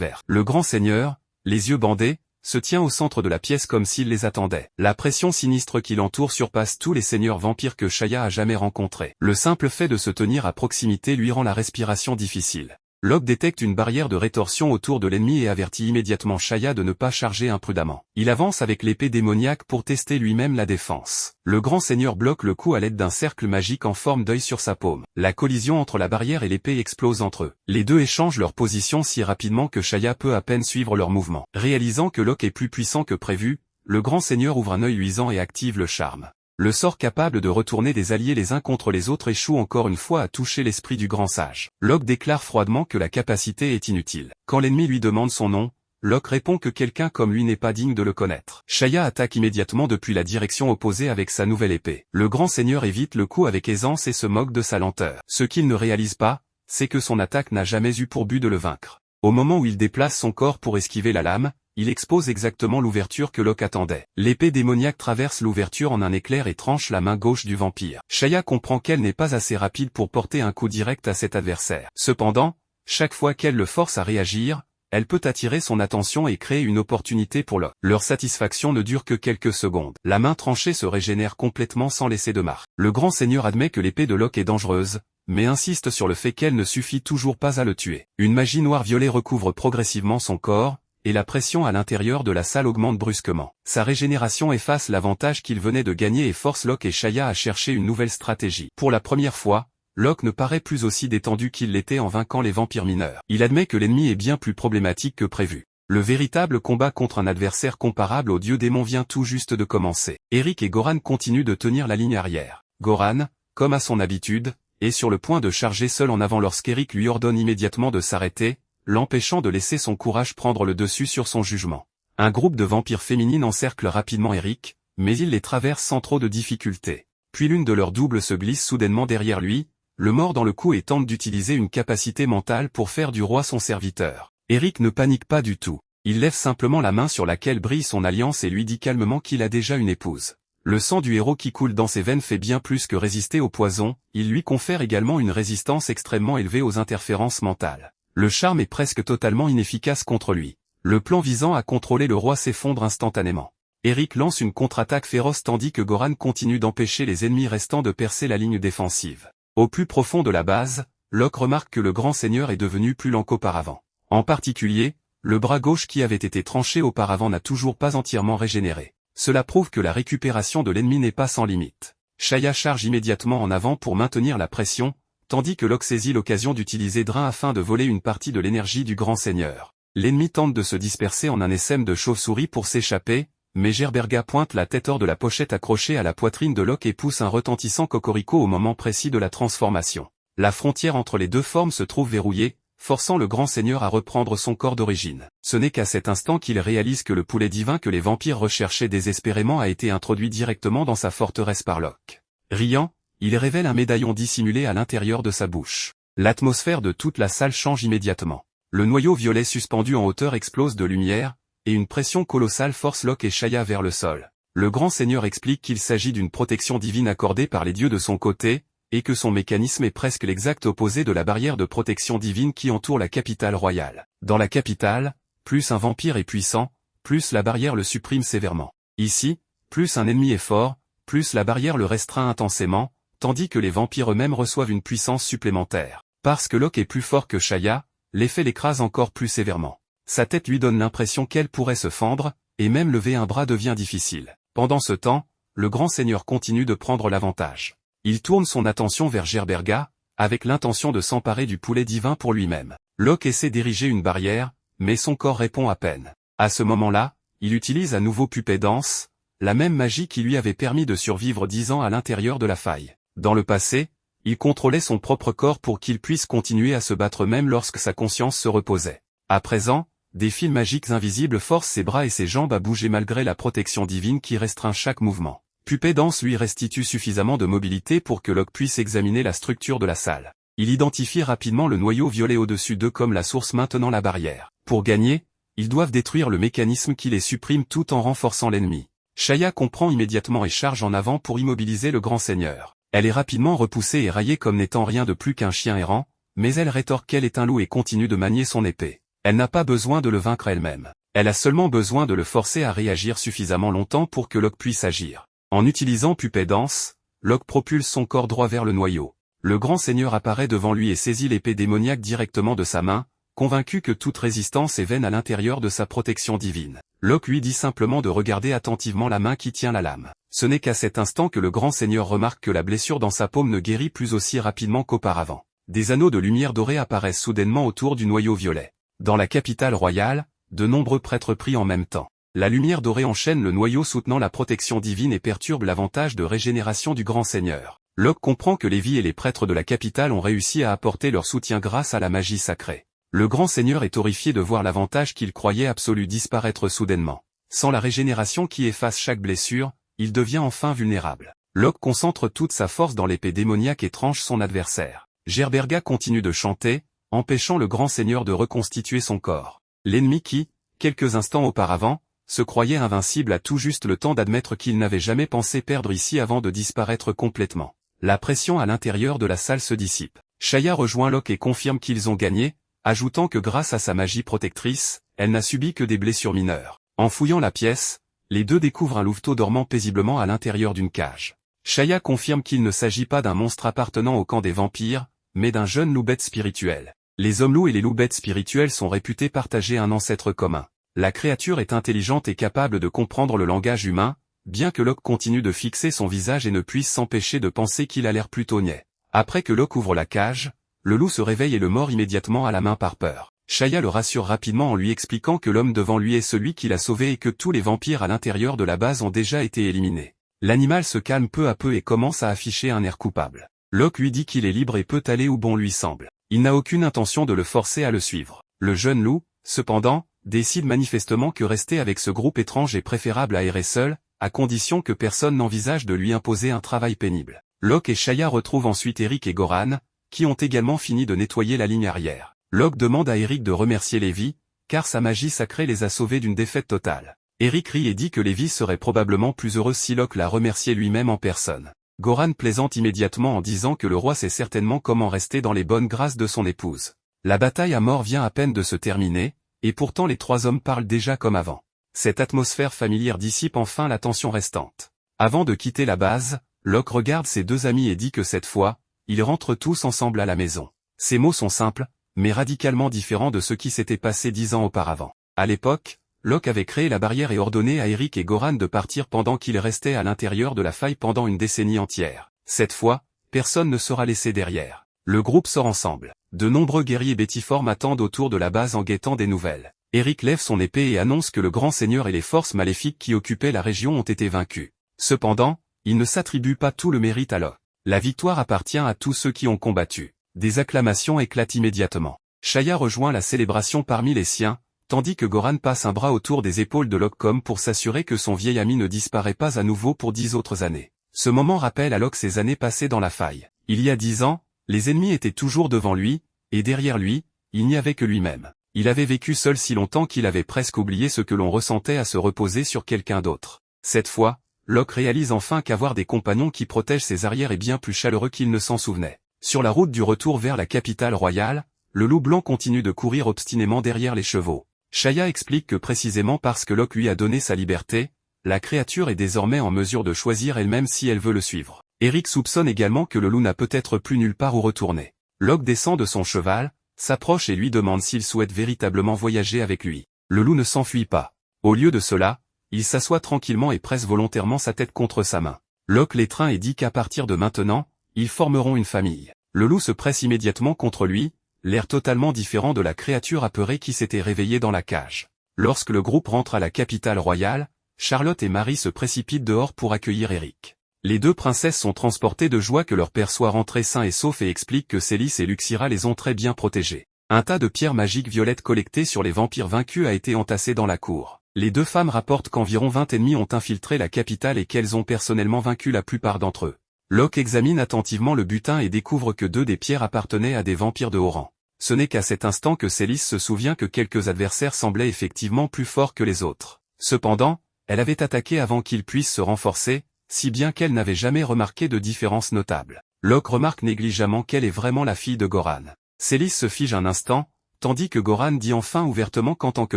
Speaker 1: verte. Le grand seigneur, les yeux bandés, se tient au centre de la pièce comme s'il les attendait. La pression sinistre qui l'entoure surpasse tous les seigneurs vampires que Shaya a jamais rencontrés. Le simple fait de se tenir à proximité lui rend la respiration difficile. Locke détecte une barrière de rétorsion autour de l'ennemi et avertit immédiatement Shaya de ne pas charger imprudemment. Il avance avec l'épée démoniaque pour tester lui-même la défense. Le grand seigneur bloque le coup à l'aide d'un cercle magique en forme d'œil sur sa paume. La collision entre la barrière et l'épée explose entre eux. Les deux échangent leur position si rapidement que Shaya peut à peine suivre leur mouvement. Réalisant que Locke est plus puissant que prévu, le grand seigneur ouvre un œil luisant et active le charme. Le sort capable de retourner des alliés les uns contre les autres échoue encore une fois à toucher l'esprit du grand sage. Locke déclare froidement que la capacité est inutile. Quand l'ennemi lui demande son nom, Locke répond que quelqu'un comme lui n'est pas digne de le connaître. Shaya attaque immédiatement depuis la direction opposée avec sa nouvelle épée. Le grand seigneur évite le coup avec aisance et se moque de sa lenteur. Ce qu'il ne réalise pas, c'est que son attaque n'a jamais eu pour but de le vaincre. Au moment où il déplace son corps pour esquiver la lame, il expose exactement l'ouverture que Locke attendait. L'épée démoniaque traverse l'ouverture en un éclair et tranche la main gauche du vampire. Shaya comprend qu'elle n'est pas assez rapide pour porter un coup direct à cet adversaire. Cependant, chaque fois qu'elle le force à réagir, elle peut attirer son attention et créer une opportunité pour Locke. Leur satisfaction ne dure que quelques secondes. La main tranchée se régénère complètement sans laisser de marque. Le grand seigneur admet que l'épée de Locke est dangereuse, mais insiste sur le fait qu'elle ne suffit toujours pas à le tuer. Une magie noire-violet recouvre progressivement son corps, et la pression à l'intérieur de la salle augmente brusquement. Sa régénération efface l'avantage qu'il venait de gagner et force Locke et Shaya à chercher une nouvelle stratégie. Pour la première fois, Locke ne paraît plus aussi détendu qu'il l'était en vainquant les vampires mineurs. Il admet que l'ennemi est bien plus problématique que prévu. Le véritable combat contre un adversaire comparable au dieu démon vient tout juste de commencer. Eric et Goran continuent de tenir la ligne arrière. Goran, comme à son habitude, est sur le point de charger seul en avant lorsqu'Eric lui ordonne immédiatement de s'arrêter, l'empêchant de laisser son courage prendre le dessus sur son jugement. Un groupe de vampires féminines encercle rapidement Eric, mais il les traverse sans trop de difficultés. Puis l'une de leurs doubles se glisse soudainement derrière lui, le mord dans le cou et tente d'utiliser une capacité mentale pour faire du roi son serviteur. Eric ne panique pas du tout. Il lève simplement la main sur laquelle brille son alliance et lui dit calmement qu'il a déjà une épouse. Le sang du héros qui coule dans ses veines fait bien plus que résister au poison, il lui confère également une résistance extrêmement élevée aux interférences mentales. Le charme est presque totalement inefficace contre lui. Le plan visant à contrôler le roi s'effondre instantanément. Eric lance une contre-attaque féroce tandis que Goran continue d'empêcher les ennemis restants de percer la ligne défensive. Au plus profond de la base, Locke remarque que le grand seigneur est devenu plus lent qu'auparavant. En particulier, le bras gauche qui avait été tranché auparavant n'a toujours pas entièrement régénéré. Cela prouve que la récupération de l'ennemi n'est pas sans limite. Shaya charge immédiatement en avant pour maintenir la pression, tandis que Locke saisit l'occasion d'utiliser Drain afin de voler une partie de l'énergie du grand seigneur. L'ennemi tente de se disperser en un essaim de chauve-souris pour s'échapper, mais Gerberga pointe la tête hors de la pochette accrochée à la poitrine de Locke et pousse un retentissant cocorico au moment précis de la transformation. La frontière entre les deux formes se trouve verrouillée, forçant le grand seigneur à reprendre son corps d'origine. Ce n'est qu'à cet instant qu'il réalise que le poulet divin que les vampires recherchaient désespérément a été introduit directement dans sa forteresse par Locke. Riant, Il révèle un médaillon dissimulé à l'intérieur de sa bouche. L'atmosphère de toute la salle change immédiatement. Le noyau violet suspendu en hauteur explose de lumière, et une pression colossale force Locke et Shaya vers le sol. Le grand seigneur explique qu'il s'agit d'une protection divine accordée par les dieux de son côté, et que son mécanisme est presque l'exact opposé de la barrière de protection divine qui entoure la capitale royale. Dans la capitale, plus un vampire est puissant, plus la barrière le supprime sévèrement. Ici, plus un ennemi est fort, plus la barrière le restreint intensément, tandis que les vampires eux-mêmes reçoivent une puissance supplémentaire. Parce que Locke est plus fort que Shaya, l'effet l'écrase encore plus sévèrement. Sa tête lui donne l'impression qu'elle pourrait se fendre, et même lever un bras devient difficile. Pendant ce temps, le grand seigneur continue de prendre l'avantage. Il tourne son attention vers Gerberga, avec l'intention de s'emparer du poulet divin pour lui-même. Locke essaie d'ériger une barrière, mais son corps répond à peine. À ce moment-là, il utilise à nouveau Puppet Dance, la même magie qui lui avait permis de survivre 10 ans à l'intérieur de la faille. Dans le passé, il contrôlait son propre corps pour qu'il puisse continuer à se battre même lorsque sa conscience se reposait. À présent, des fils magiques invisibles forcent ses bras et ses jambes à bouger malgré la protection divine qui restreint chaque mouvement. Puppet Dance lui restitue suffisamment de mobilité pour que Locke puisse examiner la structure de la salle. Il identifie rapidement le noyau violet au-dessus d'eux comme la source maintenant la barrière. Pour gagner, ils doivent détruire le mécanisme qui les supprime tout en renforçant l'ennemi. Shaya comprend immédiatement et charge en avant pour immobiliser le grand seigneur. Elle est rapidement repoussée et raillée comme n'étant rien de plus qu'un chien errant, mais elle rétorque qu'elle est un loup et continue de manier son épée. Elle n'a pas besoin de le vaincre elle-même. Elle a seulement besoin de le forcer à réagir suffisamment longtemps pour que Locke puisse agir. En utilisant Puppet Dance, Locke propulse son corps droit vers le noyau. Le grand seigneur apparaît devant lui et saisit l'épée démoniaque directement de sa main, convaincu que toute résistance est vaine à l'intérieur de sa protection divine. Locke lui dit simplement de regarder attentivement la main qui tient la lame. Ce n'est qu'à cet instant que le grand seigneur remarque que la blessure dans sa paume ne guérit plus aussi rapidement qu'auparavant. Des anneaux de lumière dorée apparaissent soudainement autour du noyau violet. Dans la capitale royale, de nombreux prêtres prient en même temps. La lumière dorée enchaîne le noyau soutenant la protection divine et perturbe l'avantage de régénération du grand seigneur. Locke comprend que les vies et les prêtres de la capitale ont réussi à apporter leur soutien grâce à la magie sacrée. Le grand seigneur est horrifié de voir l'avantage qu'il croyait absolu disparaître soudainement. Sans la régénération qui efface chaque blessure, il devient enfin vulnérable. Locke concentre toute sa force dans l'épée démoniaque et tranche son adversaire. Gerberga continue de chanter, empêchant le grand seigneur de reconstituer son corps. L'ennemi qui, quelques instants auparavant, se croyait invincible a tout juste le temps d'admettre qu'il n'avait jamais pensé perdre ici avant de disparaître complètement. La pression à l'intérieur de la salle se dissipe. Shaya rejoint Locke et confirme qu'ils ont gagné, ajoutant que grâce à sa magie protectrice, elle n'a subi que des blessures mineures. En fouillant la pièce, les deux découvrent un louveteau dormant paisiblement à l'intérieur d'une cage. Shaya confirme qu'il ne s'agit pas d'un monstre appartenant au camp des vampires, mais d'un jeune loup-bête spirituel. Les hommes-loups et les loups-bêtes spirituels sont réputés partager un ancêtre commun. La créature est intelligente et capable de comprendre le langage humain, bien que Locke continue de fixer son visage et ne puisse s'empêcher de penser qu'il a l'air plutôt niais. Après que Locke ouvre la cage, le loup se réveille et le mord immédiatement à la main par peur. Shaya le rassure rapidement en lui expliquant que l'homme devant lui est celui qui l'a sauvé et que tous les vampires à l'intérieur de la base ont déjà été éliminés. L'animal se calme peu à peu et commence à afficher un air coupable. Locke lui dit qu'il est libre et peut aller où bon lui semble. Il n'a aucune intention de le forcer à le suivre. Le jeune loup, cependant, décide manifestement que rester avec ce groupe étrange est préférable à errer seul, à condition que personne n'envisage de lui imposer un travail pénible. Locke et Shaya retrouvent ensuite Eric et Goran, qui ont également fini de nettoyer la ligne arrière. Locke demande à Eric de remercier Levi, car sa magie sacrée les a sauvés d'une défaite totale. Eric rit et dit que Levi serait probablement plus heureux si Locke la remerciait lui-même en personne. Goran plaisante immédiatement en disant que le roi sait certainement comment rester dans les bonnes grâces de son épouse. La bataille à mort vient à peine de se terminer, et pourtant les trois hommes parlent déjà comme avant. Cette atmosphère familière dissipe enfin la tension restante. Avant de quitter la base, Locke regarde ses deux amis et dit que cette fois, ils rentrent tous ensemble à la maison. Ces mots sont simples, mais radicalement différents de ce qui s'était passé 10 ans auparavant. À l'époque, Locke avait créé la barrière et ordonné à Eric et Goran de partir pendant qu'ils restaient à l'intérieur de la faille pendant une décennie entière. Cette fois, personne ne sera laissé derrière. Le groupe sort ensemble. De nombreux guerriers bétiformes attendent autour de la base en guettant des nouvelles. Eric lève son épée et annonce que le grand seigneur et les forces maléfiques qui occupaient la région ont été vaincus. Cependant, il ne s'attribue pas tout le mérite à Locke. La victoire appartient à tous ceux qui ont combattu. Des acclamations éclatent immédiatement. Shaya rejoint la célébration parmi les siens, tandis que Goran passe un bras autour des épaules de Locke comme pour s'assurer que son vieil ami ne disparaît pas à nouveau pour 10 autres années. Ce moment rappelle à Locke ses années passées dans la faille. Il y a 10 ans, les ennemis étaient toujours devant lui, et derrière lui, il n'y avait que lui-même. Il avait vécu seul si longtemps qu'il avait presque oublié ce que l'on ressentait à se reposer sur quelqu'un d'autre. Cette fois, Locke réalise enfin qu'avoir des compagnons qui protègent ses arrières est bien plus chaleureux qu'il ne s'en souvenait. Sur la route du retour vers la capitale royale, le loup blanc continue de courir obstinément derrière les chevaux. Shaya explique que précisément parce que Locke lui a donné sa liberté, la créature est désormais en mesure de choisir elle-même si elle veut le suivre. Eric soupçonne également que le loup n'a peut-être plus nulle part où retourner. Locke descend de son cheval, s'approche et lui demande s'il souhaite véritablement voyager avec lui. Le loup ne s'enfuit pas. Au lieu de cela, il s'assoit tranquillement et presse volontairement sa tête contre sa main. Locke l'étreint et dit qu'à partir de maintenant, ils formeront une famille. Le loup se presse immédiatement contre lui, l'air totalement différent de la créature apeurée qui s'était réveillée dans la cage. Lorsque le groupe rentre à la capitale royale, Charlotte et Marie se précipitent dehors pour accueillir Eric. Les deux princesses sont transportées de joie que leur père soit rentré sain et sauf et expliquent que Célis et Luxira les ont très bien protégés. Un tas de pierres magiques violettes collectées sur les vampires vaincus a été entassé dans la cour. Les deux femmes rapportent qu'environ 20 ennemis ont infiltré la capitale et qu'elles ont personnellement vaincu la plupart d'entre eux. Locke examine attentivement le butin et découvre que 2 des pierres appartenaient à des vampires de haut rang. Ce n'est qu'à cet instant que Célis se souvient que quelques adversaires semblaient effectivement plus forts que les autres. Cependant, elle avait attaqué avant qu'ils puissent se renforcer, si bien qu'elle n'avait jamais remarqué de différence notable. Locke remarque négligemment qu'elle est vraiment la fille de Goran. Célis se fige un instant, tandis que Goran dit enfin ouvertement qu'en tant que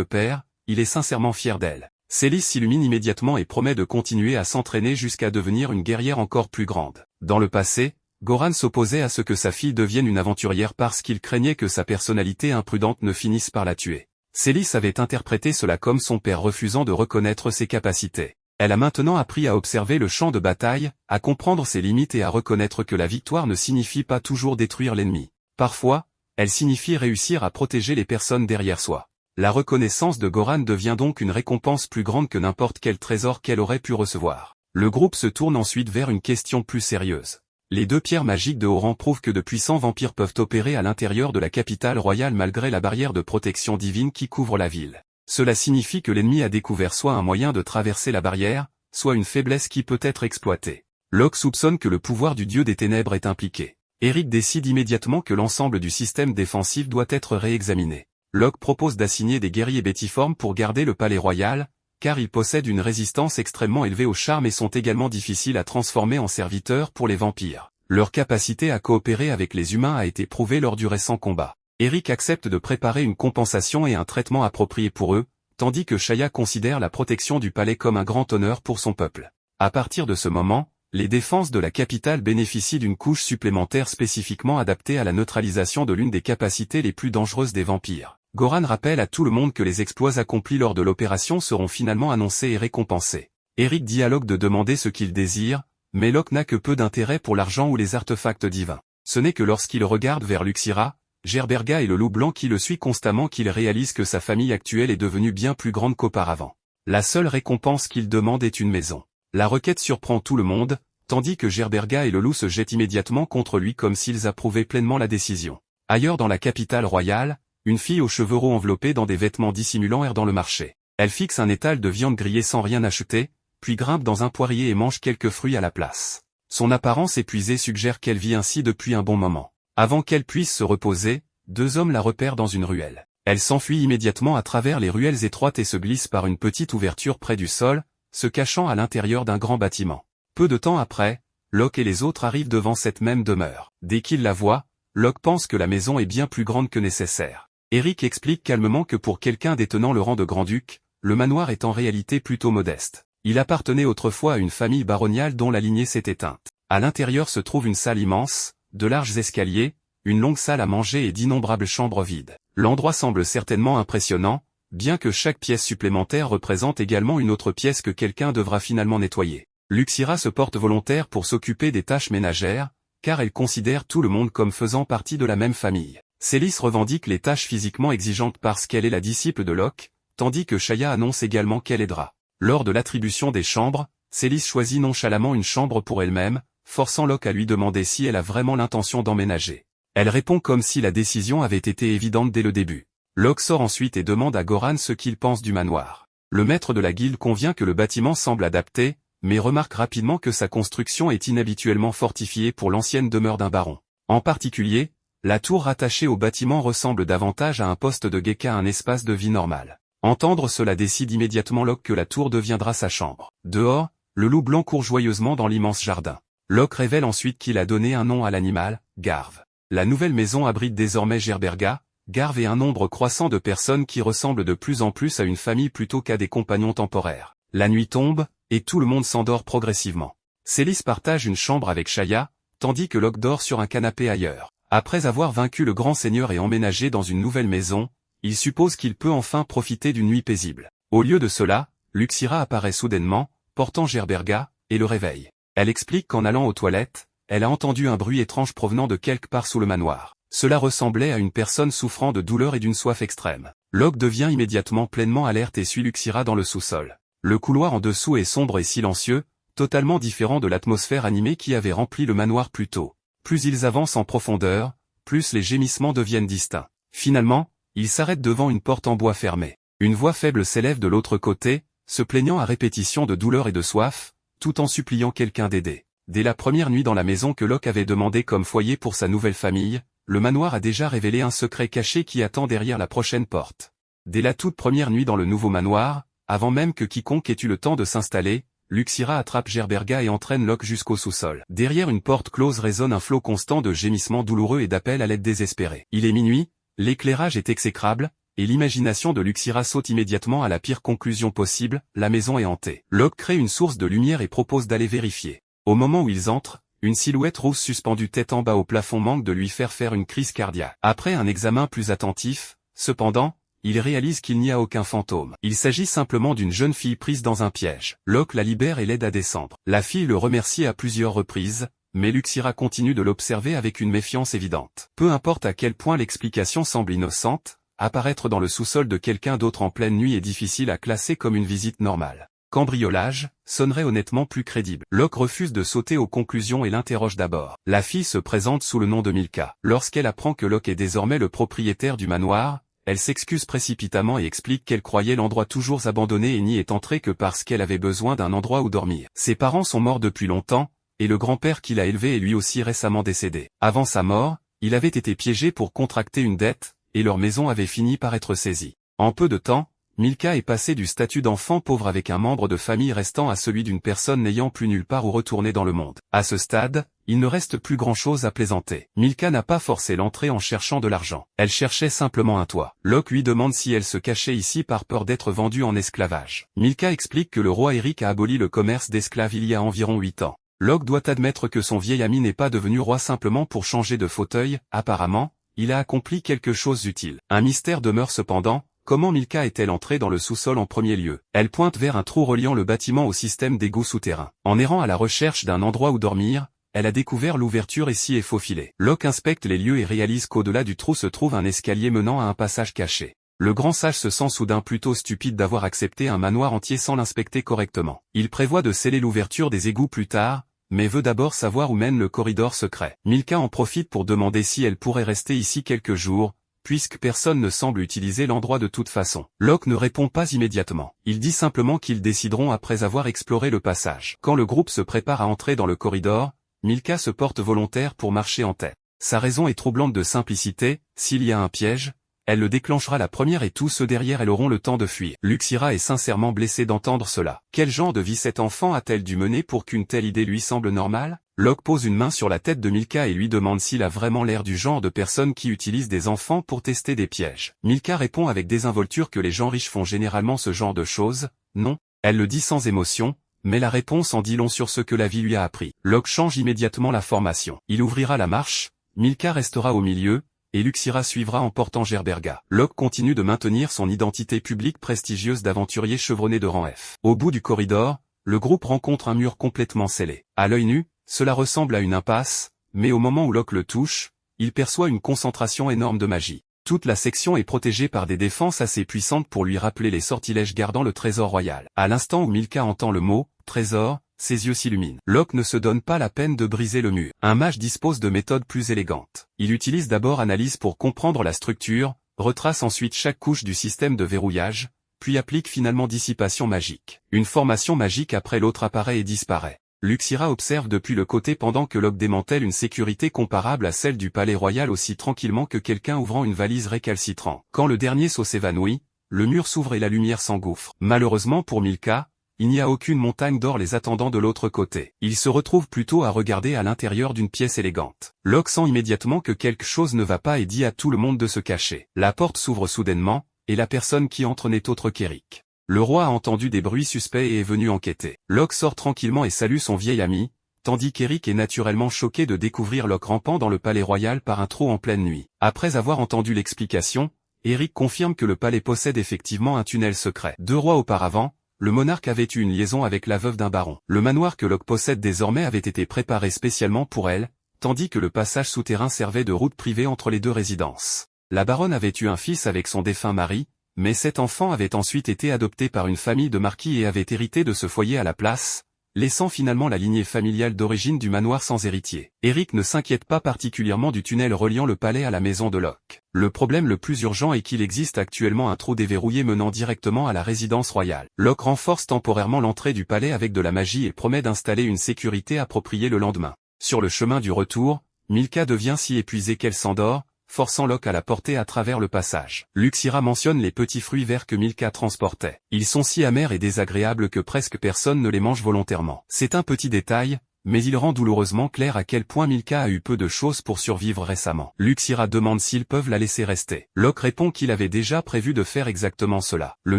Speaker 1: père, il est sincèrement fier d'elle. Célis s'illumine immédiatement et promet de continuer à s'entraîner jusqu'à devenir une guerrière encore plus grande. Dans le passé, Goran s'opposait à ce que sa fille devienne une aventurière parce qu'il craignait que sa personnalité imprudente ne finisse par la tuer. Célis avait interprété cela comme son père refusant de reconnaître ses capacités. Elle a maintenant appris à observer le champ de bataille, à comprendre ses limites et à reconnaître que la victoire ne signifie pas toujours détruire l'ennemi. Parfois, elle signifie réussir à protéger les personnes derrière soi. La reconnaissance de Goran devient donc une récompense plus grande que n'importe quel trésor qu'elle aurait pu recevoir. Le groupe se tourne ensuite vers une question plus sérieuse. Les 2 pierres magiques de haut rang prouvent que de puissants vampires peuvent opérer à l'intérieur de la capitale royale malgré la barrière de protection divine qui couvre la ville. Cela signifie que l'ennemi a découvert soit un moyen de traverser la barrière, soit une faiblesse qui peut être exploitée. Locke soupçonne que le pouvoir du dieu des ténèbres est impliqué. Eric décide immédiatement que l'ensemble du système défensif doit être réexaminé. Locke propose d'assigner des guerriers bétiformes pour garder le palais royal, car ils possèdent une résistance extrêmement élevée au charme et sont également difficiles à transformer en serviteurs pour les vampires. Leur capacité à coopérer avec les humains a été prouvée lors du récent combat. Eric accepte de préparer une compensation et un traitement approprié pour eux, tandis que Shaya considère la protection du palais comme un grand honneur pour son peuple. À partir de ce moment, les défenses de la capitale bénéficient d'une couche supplémentaire spécifiquement adaptée à la neutralisation de l'une des capacités les plus dangereuses des vampires. Goran rappelle à tout le monde que les exploits accomplis lors de l'opération seront finalement annoncés et récompensés. Eric dit à Locke de demander ce qu'il désire, mais Locke n'a que peu d'intérêt pour l'argent ou les artefacts divins. Ce n'est que lorsqu'il regarde vers Luxira, Gerberga et le loup blanc qui le suit constamment qu'il réalise que sa famille actuelle est devenue bien plus grande qu'auparavant. La seule récompense qu'il demande est une maison. La requête surprend tout le monde, tandis que Gerberga et le loup se jettent immédiatement contre lui comme s'ils approuvaient pleinement la décision. Ailleurs dans la capitale royale, une fille aux cheveux roux enveloppée dans des vêtements dissimulants erre dans le marché. Elle fixe un étal de viande grillée sans rien acheter, puis grimpe dans un poirier et mange quelques fruits à la place. Son apparence épuisée suggère qu'elle vit ainsi depuis un bon moment. Avant qu'elle puisse se reposer, 2 hommes la repèrent dans une ruelle. Elle s'enfuit immédiatement à travers les ruelles étroites et se glisse par une petite ouverture près du sol, se cachant à l'intérieur d'un grand bâtiment. Peu de temps après, Locke et les autres arrivent devant cette même demeure. Dès qu'ils la voient, Locke pense que la maison est bien plus grande que nécessaire. Eric explique calmement que pour quelqu'un détenant le rang de grand-duc, le manoir est en réalité plutôt modeste. Il appartenait autrefois à une famille baroniale dont la lignée s'est éteinte. À l'intérieur se trouve une salle immense, de larges escaliers, une longue salle à manger et d'innombrables chambres vides. L'endroit semble certainement impressionnant, bien que chaque pièce supplémentaire représente également une autre pièce que quelqu'un devra finalement nettoyer. Luxira se porte volontaire pour s'occuper des tâches ménagères, car elle considère tout le monde comme faisant partie de la même famille. Célis revendique les tâches physiquement exigeantes parce qu'elle est la disciple de Locke, tandis que Shaya annonce également qu'elle aidera. Lors de l'attribution des chambres, Célis choisit nonchalamment une chambre pour elle-même, forçant Locke à lui demander si elle a vraiment l'intention d'emménager. Elle répond comme si la décision avait été évidente dès le début. Locke sort ensuite et demande à Goran ce qu'il pense du manoir. Le maître de la guilde convient que le bâtiment semble adapté, mais remarque rapidement que sa construction est inhabituellement fortifiée pour l'ancienne demeure d'un baron. En particulier, la tour rattachée au bâtiment ressemble davantage à un poste de guet qu'à un espace de vie normal. Entendre cela décide immédiatement Locke que la tour deviendra sa chambre. Dehors, le loup blanc court joyeusement dans l'immense jardin. Locke révèle ensuite qu'il a donné un nom à l'animal, Garve. La nouvelle maison abrite désormais Gerberga, Garve et un nombre croissant de personnes qui ressemblent de plus en plus à une famille plutôt qu'à des compagnons temporaires. La nuit tombe, et tout le monde s'endort progressivement. Célis partage une chambre avec Shaya, tandis que Locke dort sur un canapé ailleurs. Après avoir vaincu le grand seigneur et emménagé dans une nouvelle maison, il suppose qu'il peut enfin profiter d'une nuit paisible. Au lieu de cela, Luxira apparaît soudainement, portant Gerberga, et le réveille. Elle explique qu'en allant aux toilettes, elle a entendu un bruit étrange provenant de quelque part sous le manoir. Cela ressemblait à une personne souffrant de douleur et d'une soif extrême. Locke devient immédiatement pleinement alerte et suit Luxira dans le sous-sol. Le couloir en dessous est sombre et silencieux, totalement différent de l'atmosphère animée qui avait rempli le manoir plus tôt. Plus ils avancent en profondeur, plus les gémissements deviennent distincts. Finalement, ils s'arrêtent devant une porte en bois fermée. Une voix faible s'élève de l'autre côté, se plaignant à répétition de douleur et de soif, tout en suppliant quelqu'un d'aider. Dès la première nuit dans la maison que Locke avait demandé comme foyer pour sa nouvelle famille, le manoir a déjà révélé un secret caché qui attend derrière la prochaine porte. Dès la toute première nuit dans le nouveau manoir, avant même que quiconque ait eu le temps de s'installer, Luxira attrape Gerberga et entraîne Locke jusqu'au sous-sol. Derrière une porte close résonne un flot constant de gémissements douloureux et d'appels à l'aide désespérés. Il est minuit, l'éclairage est exécrable, et l'imagination de Luxira saute immédiatement à la pire conclusion possible, la maison est hantée. Locke crée une source de lumière et propose d'aller vérifier. Au moment où ils entrent, une silhouette rousse suspendue tête en bas au plafond manque de lui faire une crise cardiaque. Après un examen plus attentif, cependant, il réalise qu'il n'y a aucun fantôme. Il s'agit simplement d'une jeune fille prise dans un piège. Locke la libère et l'aide à descendre. La fille le remercie à plusieurs reprises, mais Luxira continue de l'observer avec une méfiance évidente. Peu importe à quel point l'explication semble innocente, apparaître dans le sous-sol de quelqu'un d'autre en pleine nuit est difficile à classer comme une visite normale. Cambriolage, sonnerait honnêtement plus crédible. Locke refuse de sauter aux conclusions et l'interroge d'abord. La fille se présente sous le nom de Milka. Lorsqu'elle apprend que Locke est désormais le propriétaire du manoir, elle s'excuse précipitamment et explique qu'elle croyait l'endroit toujours abandonné et n'y est entrée que parce qu'elle avait besoin d'un endroit où dormir. Ses parents sont morts depuis longtemps, et le grand-père qui l'a élevé est lui aussi récemment décédé. Avant sa mort, il avait été piégé pour contracter une dette, et leur maison avait fini par être saisie. En peu de temps, Milka est passée du statut d'enfant pauvre avec un membre de famille restant à celui d'une personne n'ayant plus nulle part où retourner dans le monde. À ce stade, il ne reste plus grand-chose à plaisanter. Milka n'a pas forcé l'entrée en cherchant de l'argent. Elle cherchait simplement un toit. Locke lui demande si elle se cachait ici par peur d'être vendue en esclavage. Milka explique que le roi Eric a aboli le commerce d'esclaves il y a environ 8 ans. Locke doit admettre que son vieil ami n'est pas devenu roi simplement pour changer de fauteuil, apparemment, il a accompli quelque chose d'utile. Un mystère demeure cependant. Comment Milka est-elle entrée dans le sous-sol en premier lieu? Elle pointe vers un trou reliant le bâtiment au système d'égouts souterrains. En errant à la recherche d'un endroit où dormir, elle a découvert l'ouverture et s'y est faufilée. Locke inspecte les lieux et réalise qu'au-delà du trou se trouve un escalier menant à un passage caché. Le grand sage se sent soudain plutôt stupide d'avoir accepté un manoir entier sans l'inspecter correctement. Il prévoit de sceller l'ouverture des égouts plus tard, mais veut d'abord savoir où mène le corridor secret. Milka en profite pour demander si elle pourrait rester ici quelques jours, puisque personne ne semble utiliser l'endroit de toute façon. Locke ne répond pas immédiatement. Il dit simplement qu'ils décideront après avoir exploré le passage. Quand le groupe se prépare à entrer dans le corridor, Milka se porte volontaire pour marcher en tête. Sa raison est troublante de simplicité, s'il y a un piège, elle le déclenchera la première et tous ceux derrière elle auront le temps de fuir. Luxira est sincèrement blessée d'entendre cela. Quel genre de vie cet enfant a-t-elle dû mener pour qu'une telle idée lui semble normale? Locke pose une main sur la tête de Milka et lui demande s'il a vraiment l'air du genre de personne qui utilise des enfants pour tester des pièges. Milka répond avec désinvolture que les gens riches font généralement ce genre de choses. Non, elle le dit sans émotion, mais la réponse en dit long sur ce que la vie lui a appris. Locke change immédiatement la formation. Il ouvrira la marche, Milka restera au milieu, et Luxira suivra en portant Gerberga. Locke continue de maintenir son identité publique prestigieuse d'aventurier chevronné de rang F. Au bout du corridor, le groupe rencontre un mur complètement scellé. À l'œil nu, cela ressemble à une impasse, mais au moment où Locke le touche, il perçoit une concentration énorme de magie. Toute la section est protégée par des défenses assez puissantes pour lui rappeler les sortilèges gardant le trésor royal. À l'instant où Milka entend le mot « trésor », ses yeux s'illuminent. Locke ne se donne pas la peine de briser le mur. Un mage dispose de méthodes plus élégantes. Il utilise d'abord analyse pour comprendre la structure, retrace ensuite chaque couche du système de verrouillage, puis applique finalement dissipation magique. Une formation magique après l'autre apparaît et disparaît. Luxira observe depuis le côté pendant que Locke démantèle une sécurité comparable à celle du palais royal aussi tranquillement que quelqu'un ouvrant une valise récalcitrant. Quand le dernier saut s'évanouit, le mur s'ouvre et la lumière s'engouffre. Malheureusement pour Milka, il n'y a aucune montagne d'or les attendant de l'autre côté. Il se retrouve plutôt à regarder à l'intérieur d'une pièce élégante. Locke sent immédiatement que quelque chose ne va pas et dit à tout le monde de se cacher. La porte s'ouvre soudainement, et la personne qui entre n'est autre qu'Eric. Le roi a entendu des bruits suspects et est venu enquêter. Locke sort tranquillement et salue son vieil ami, tandis qu'Eric est naturellement choqué de découvrir Locke rampant dans le palais royal par un trou en pleine nuit. Après avoir entendu l'explication, Eric confirme que le palais possède effectivement un tunnel secret. 2 rois auparavant, le monarque avait eu une liaison avec la veuve d'un baron. Le manoir que Locke possède désormais avait été préparé spécialement pour elle, tandis que le passage souterrain servait de route privée entre les 2 résidences. La baronne avait eu un fils avec son défunt mari, mais cet enfant avait ensuite été adopté par une famille de marquis et avait hérité de ce foyer à la place, laissant finalement la lignée familiale d'origine du manoir sans héritier. Eric ne s'inquiète pas particulièrement du tunnel reliant le palais à la maison de Locke. Le problème le plus urgent est qu'il existe actuellement un trou déverrouillé menant directement à la résidence royale. Locke renforce temporairement l'entrée du palais avec de la magie et promet d'installer une sécurité appropriée le lendemain. Sur le chemin du retour, Milka devient si épuisée qu'elle s'endort, forçant Locke à la porter à travers le passage. Luxira mentionne les petits fruits verts que Milka transportait. Ils sont si amers et désagréables que presque personne ne les mange volontairement. C'est un petit détail, mais il rend douloureusement clair à quel point Milka a eu peu de choses pour survivre récemment. Luxira demande s'ils peuvent la laisser rester. Locke répond qu'il avait déjà prévu de faire exactement cela. Le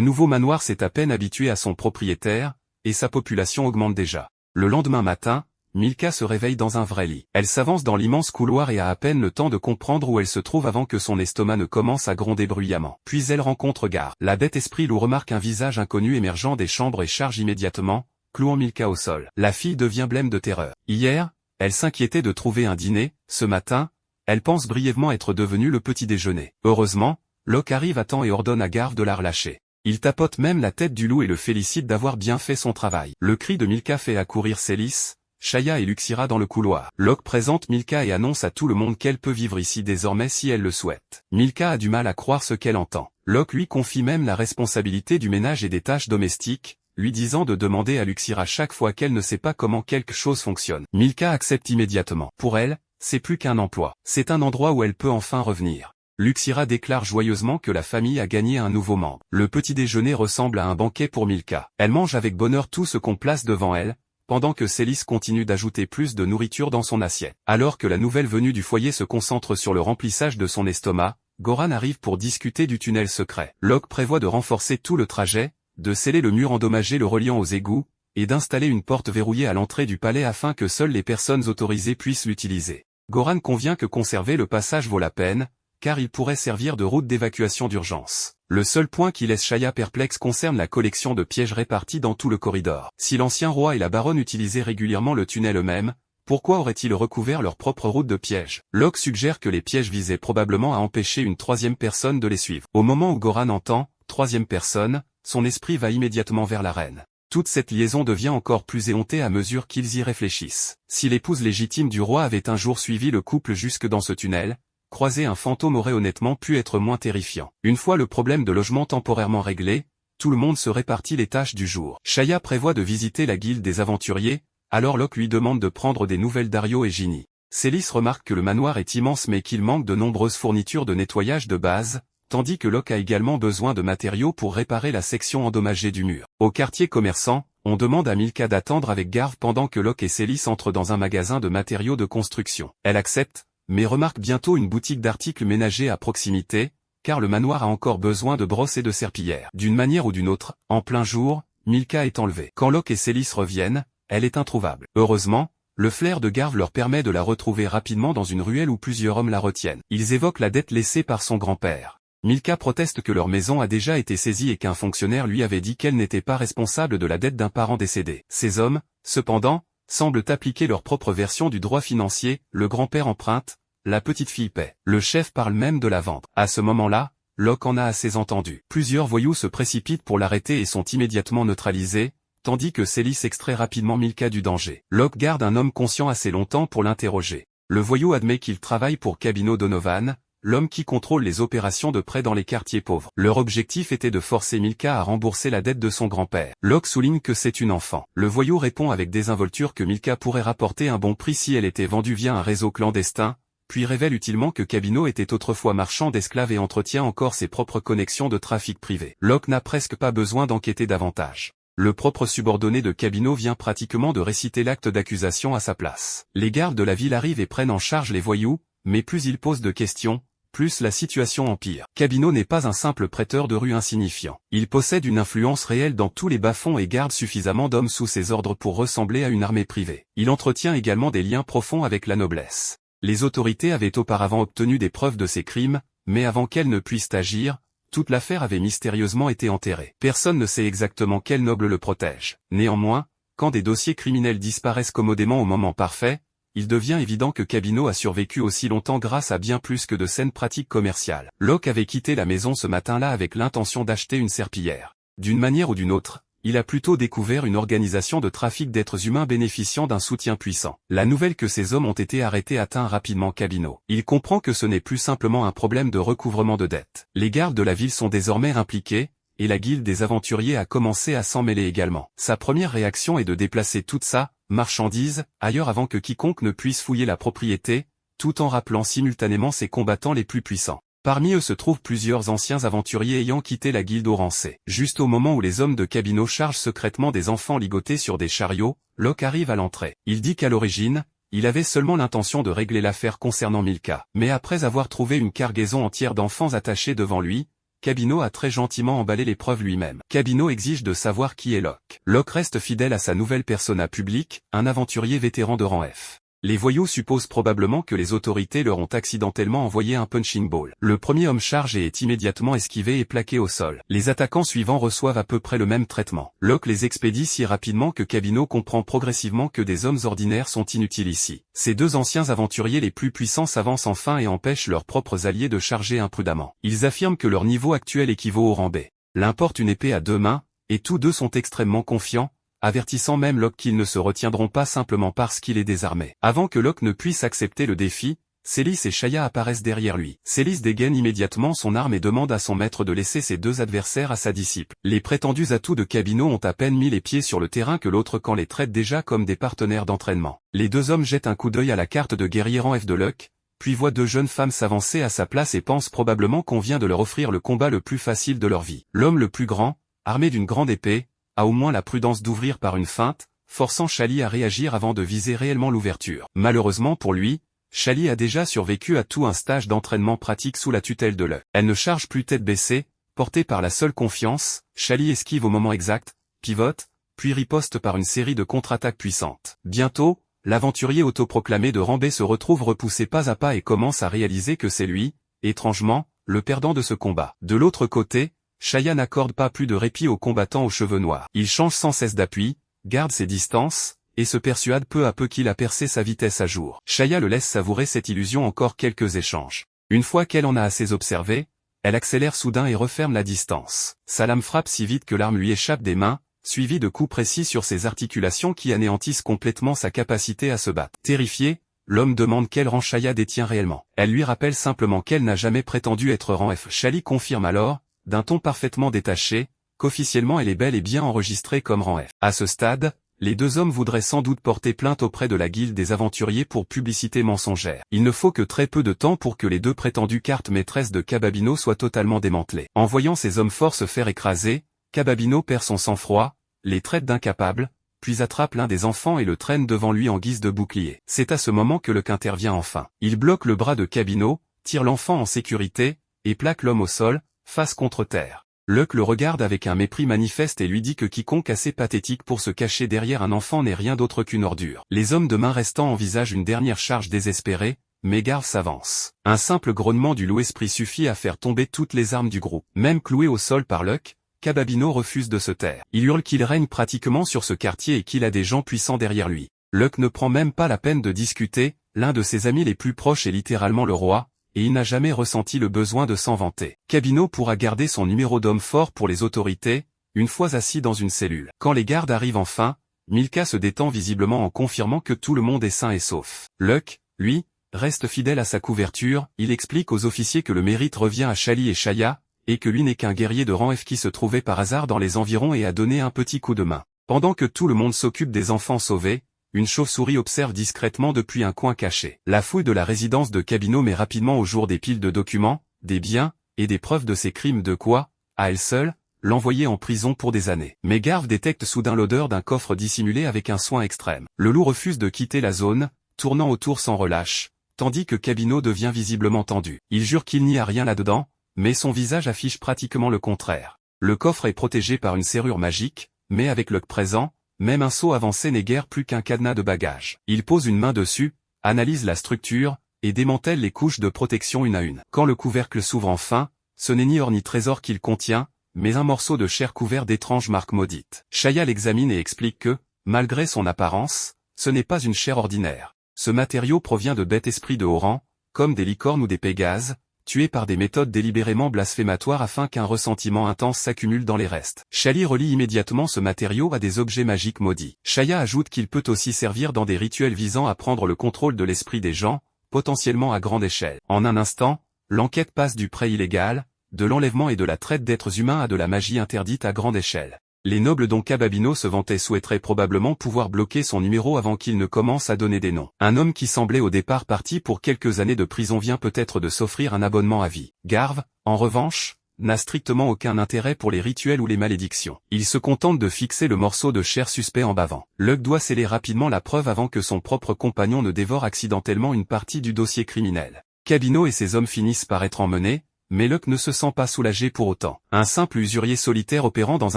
Speaker 1: nouveau manoir s'est à peine habitué à son propriétaire, et sa population augmente déjà. Le lendemain matin, Milka se réveille dans un vrai lit. Elle s'avance dans l'immense couloir et a à peine le temps de comprendre où elle se trouve avant que son estomac ne commence à gronder bruyamment. Puis elle rencontre Gar. La bête esprit loup remarque un visage inconnu émergeant des chambres et charge immédiatement, clouant Milka au sol. La fille devient blême de terreur. Hier, elle s'inquiétait de trouver un dîner, ce matin, elle pense brièvement être devenue le petit déjeuner. Heureusement, Locke arrive à temps et ordonne à Garve de la relâcher. Il tapote même la tête du loup et le félicite d'avoir bien fait son travail. Le cri de Milka fait accourir Célis, Shaya et Luxira dans le couloir. Locke présente Milka et annonce à tout le monde qu'elle peut vivre ici désormais si elle le souhaite. Milka a du mal à croire ce qu'elle entend. Locke lui confie même la responsabilité du ménage et des tâches domestiques, lui disant de demander à Luxira chaque fois qu'elle ne sait pas comment quelque chose fonctionne. Milka accepte immédiatement. Pour elle, c'est plus qu'un emploi. C'est un endroit où elle peut enfin revenir. Luxira déclare joyeusement que la famille a gagné un nouveau membre. Le petit déjeuner ressemble à un banquet pour Milka. Elle mange avec bonheur tout ce qu'on place devant elle, pendant que Célis continue d'ajouter plus de nourriture dans son assiette. Alors que la nouvelle venue du foyer se concentre sur le remplissage de son estomac, Goran arrive pour discuter du tunnel secret. Locke prévoit de renforcer tout le trajet, de sceller le mur endommagé le reliant aux égouts, et d'installer une porte verrouillée à l'entrée du palais afin que seules les personnes autorisées puissent l'utiliser. Goran convient que conserver le passage vaut la peine, car il pourrait servir de route d'évacuation d'urgence. Le seul point qui laisse Shaya perplexe concerne la collection de pièges répartis dans tout le corridor. Si l'ancien roi et la baronne utilisaient régulièrement le tunnel eux-mêmes, pourquoi auraient-ils recouvert leur propre route de pièges? Locke suggère que les pièges visaient probablement à empêcher une 3e personne de les suivre. Au moment où Goran entend « 3e personne », son esprit va immédiatement vers la reine. Toute cette liaison devient encore plus éhontée à mesure qu'ils y réfléchissent. Si l'épouse légitime du roi avait un jour suivi le couple jusque dans ce tunnel, croiser un fantôme aurait honnêtement pu être moins terrifiant. Une fois le problème de logement temporairement réglé, tout le monde se répartit les tâches du jour. Shaya prévoit de visiter la guilde des aventuriers, alors Locke lui demande de prendre des nouvelles d'Ario et Ginny. Célis remarque que le manoir est immense mais qu'il manque de nombreuses fournitures de nettoyage de base, tandis que Locke a également besoin de matériaux pour réparer la section endommagée du mur. Au quartier commerçant, on demande à Milka d'attendre avec Garve pendant que Locke et Célis entrent dans un magasin de matériaux de construction. Elle accepte, mais remarque bientôt une boutique d'articles ménagers à proximité, car le manoir a encore besoin de brosses et de serpillères. D'une manière ou d'une autre, en plein jour, Milka est enlevée. Quand Locke et Célis reviennent, elle est introuvable. Heureusement, le flair de Garve leur permet de la retrouver rapidement dans une ruelle où plusieurs hommes la retiennent. Ils évoquent la dette laissée par son grand-père. Milka proteste que leur maison a déjà été saisie et qu'un fonctionnaire lui avait dit qu'elle n'était pas responsable de la dette d'un parent décédé. Ces hommes, cependant, semblent appliquer leur propre version du droit financier, le grand-père emprunte, la petite fille paie. Le chef parle même de la vendre. À ce moment-là, Locke en a assez entendu. Plusieurs voyous se précipitent pour l'arrêter et sont immédiatement neutralisés, tandis que Célis extrait rapidement Milka du danger. Locke garde un homme conscient assez longtemps pour l'interroger. Le voyou admet qu'il travaille pour Cabino Donovan, l'homme qui contrôle les opérations de prêt dans les quartiers pauvres. Leur objectif était de forcer Milka à rembourser la dette de son grand-père. Locke souligne que c'est une enfant. Le voyou répond avec désinvolture que Milka pourrait rapporter un bon prix si elle était vendue via un réseau clandestin, puis révèle utilement que Cabino était autrefois marchand d'esclaves et entretient encore ses propres connexions de trafic privé. Locke n'a presque pas besoin d'enquêter davantage. Le propre subordonné de Cabino vient pratiquement de réciter l'acte d'accusation à sa place. Les gardes de la ville arrivent et prennent en charge les voyous, mais plus ils posent de questions, plus la situation empire. Cabino n'est pas un simple prêteur de rue insignifiant. Il possède une influence réelle dans tous les bas-fonds et garde suffisamment d'hommes sous ses ordres pour ressembler à une armée privée. Il entretient également des liens profonds avec la noblesse. Les autorités avaient auparavant obtenu des preuves de ses crimes, mais avant qu'elles ne puissent agir, toute l'affaire avait mystérieusement été enterrée. Personne ne sait exactement quel noble le protège. Néanmoins, quand des dossiers criminels disparaissent commodément au moment parfait, il devient évident que Cabino a survécu aussi longtemps grâce à bien plus que de saines pratiques commerciales. Locke avait quitté la maison ce matin-là avec l'intention d'acheter une serpillière. D'une manière ou d'une autre, il a plutôt découvert une organisation de trafic d'êtres humains bénéficiant d'un soutien puissant. La nouvelle que ces hommes ont été arrêtés atteint rapidement Cabino. Il comprend que ce n'est plus simplement un problème de recouvrement de dettes. Les gardes de la ville sont désormais impliqués, et la guilde des aventuriers a commencé à s'en mêler également. Sa première réaction est de déplacer toute sa marchandise ailleurs avant que quiconque ne puisse fouiller la propriété, tout en rappelant simultanément ses combattants les plus puissants. Parmi eux se trouvent plusieurs anciens aventuriers ayant quitté la guilde Orancée. Juste au moment où les hommes de Cabino chargent secrètement des enfants ligotés sur des chariots, Locke arrive à l'entrée. Il dit qu'à l'origine, il avait seulement l'intention de régler l'affaire concernant Milka. Mais après avoir trouvé une cargaison entière d'enfants attachés devant lui, Cabino a très gentiment emballé les preuves lui-même. Cabino exige de savoir qui est Locke. Locke reste fidèle à sa nouvelle persona publique, un aventurier vétéran de rang F. Les voyous supposent probablement que les autorités leur ont accidentellement envoyé un punching ball. Le premier homme charge et est immédiatement esquivé et plaqué au sol. Les attaquants suivants reçoivent à peu près le même traitement. Locke les expédie si rapidement que Cabino comprend progressivement que des hommes ordinaires sont inutiles ici. Ces deux anciens aventuriers les plus puissants s'avancent enfin et empêchent leurs propres alliés de charger imprudemment. Ils affirment que leur niveau actuel équivaut au rang B. L'un porte une épée à deux mains, et tous deux sont extrêmement confiants, avertissant même Locke qu'ils ne se retiendront pas simplement parce qu'il est désarmé. Avant que Locke ne puisse accepter le défi, Célis et Shaya apparaissent derrière lui. Célis dégaine immédiatement son arme et demande à son maître de laisser ses deux adversaires à sa disciple. Les prétendus atouts de Cabino ont à peine mis les pieds sur le terrain que l'autre camp les traite déjà comme des partenaires d'entraînement. Les deux hommes jettent un coup d'œil à la carte de guerrier rang F de Locke, puis voient deux jeunes femmes s'avancer à sa place et pensent probablement qu'on vient de leur offrir le combat le plus facile de leur vie. L'homme le plus grand, armé d'une grande épée, a au moins la prudence d'ouvrir par une feinte, forçant Shali à réagir avant de viser réellement l'ouverture. Malheureusement pour lui, Shali a déjà survécu à tout un stage d'entraînement pratique sous la tutelle de Locke. Elle ne charge plus tête baissée, portée par la seule confiance, Shali esquive au moment exact, pivote, puis riposte par une série de contre-attaques puissantes. Bientôt, l'aventurier autoproclamé de rang B se retrouve repoussé pas à pas et commence à réaliser que c'est lui, étrangement, le perdant de ce combat. De l'autre côté, Shaya n'accorde pas plus de répit aux combattants aux cheveux noirs. Il change sans cesse d'appui, garde ses distances, et se persuade peu à peu qu'il a percé sa vitesse à jour. Shaya le laisse savourer cette illusion encore quelques échanges. Une fois qu'elle en a assez observé, elle accélère soudain et referme la distance. Sa lame frappe si vite que l'arme lui échappe des mains, suivie de coups précis sur ses articulations qui anéantissent complètement sa capacité à se battre. Terrifié, l'homme demande quel rang Shaya détient réellement. Elle lui rappelle simplement qu'elle n'a jamais prétendu être rang F. Shali confirme alors, d'un ton parfaitement détaché, qu'officiellement elle est bel et bien enregistrée comme rang F. À ce stade, les deux hommes voudraient sans doute porter plainte auprès de la guilde des aventuriers pour publicité mensongère. Il ne faut que très peu de temps pour que les deux prétendues cartes maîtresses de Cababino soient totalement démantelées. En voyant ces hommes forts se faire écraser, Cababino perd son sang-froid, les traite d'incapables, puis attrape l'un des enfants et le traîne devant lui en guise de bouclier. C'est à ce moment que Locke intervient enfin. Il bloque le bras de Cabino, tire l'enfant en sécurité, et plaque l'homme au sol, face contre terre. Locke le regarde avec un mépris manifeste et lui dit que quiconque assez pathétique pour se cacher derrière un enfant n'est rien d'autre qu'une ordure. Les hommes de main restants envisagent une dernière charge désespérée, mais Garve s'avance. Un simple grognement du loup-esprit suffit à faire tomber toutes les armes du groupe. Même cloué au sol par Locke, Cababino refuse de se taire. Il hurle qu'il règne pratiquement sur ce quartier et qu'il a des gens puissants derrière lui. Locke ne prend même pas la peine de discuter, l'un de ses amis les plus proches est littéralement le roi, et il n'a jamais ressenti le besoin de s'en vanter. Cabino pourra garder son numéro d'homme fort pour les autorités, une fois assis dans une cellule. Quand les gardes arrivent enfin, Milka se détend visiblement en confirmant que tout le monde est sain et sauf. Locke, lui, reste fidèle à sa couverture, il explique aux officiers que le mérite revient à Shally et Shaya, et que lui n'est qu'un guerrier de rang F qui se trouvait par hasard dans les environs et a donné un petit coup de main. Pendant que tout le monde s'occupe des enfants sauvés, une chauve-souris observe discrètement depuis un coin caché. La fouille de la résidence de Cabino met rapidement au jour des piles de documents, des biens, et des preuves de ses crimes de quoi, à elle seule, l'envoyer en prison pour des années. Mais Garv détecte soudain l'odeur d'un coffre dissimulé avec un soin extrême. Le loup refuse de quitter la zone, tournant autour sans relâche, tandis que Cabino devient visiblement tendu. Il jure qu'il n'y a rien là-dedans, mais son visage affiche pratiquement le contraire. Le coffre est protégé par une serrure magique, mais avec le présent, même un seau avancé n'est guère plus qu'un cadenas de bagages. Il pose une main dessus, analyse la structure, et démantèle les couches de protection une à une. Quand le couvercle s'ouvre enfin, ce n'est ni or ni trésor qu'il contient, mais un morceau de chair couvert d'étranges marques maudites. Shaya l'examine et explique que, malgré son apparence, ce n'est pas une chair ordinaire. Ce matériau provient de bêtes esprits de haut rang, comme des licornes ou des pégases, tués par des méthodes délibérément blasphématoires afin qu'un ressentiment intense s'accumule dans les restes. Shally relie immédiatement ce matériau à des objets magiques maudits. Shaya ajoute qu'il peut aussi servir dans des rituels visant à prendre le contrôle de l'esprit des gens, potentiellement à grande échelle. En un instant, l'enquête passe du prêt illégal, de l'enlèvement et de la traite d'êtres humains à de la magie interdite à grande échelle. Les nobles dont Cababino se vantait souhaiteraient probablement pouvoir bloquer son numéro avant qu'il ne commence à donner des noms. Un homme qui semblait au départ parti pour quelques années de prison vient peut-être de s'offrir un abonnement à vie. Garv, en revanche, n'a strictement aucun intérêt pour les rituels ou les malédictions. Il se contente de fixer le morceau de chair suspect en bavant. Luck doit sceller rapidement la preuve avant que son propre compagnon ne dévore accidentellement une partie du dossier criminel. Cabino et ses hommes finissent par être emmenés, mais Luck ne se sent pas soulagé pour autant. Un simple usurier solitaire opérant dans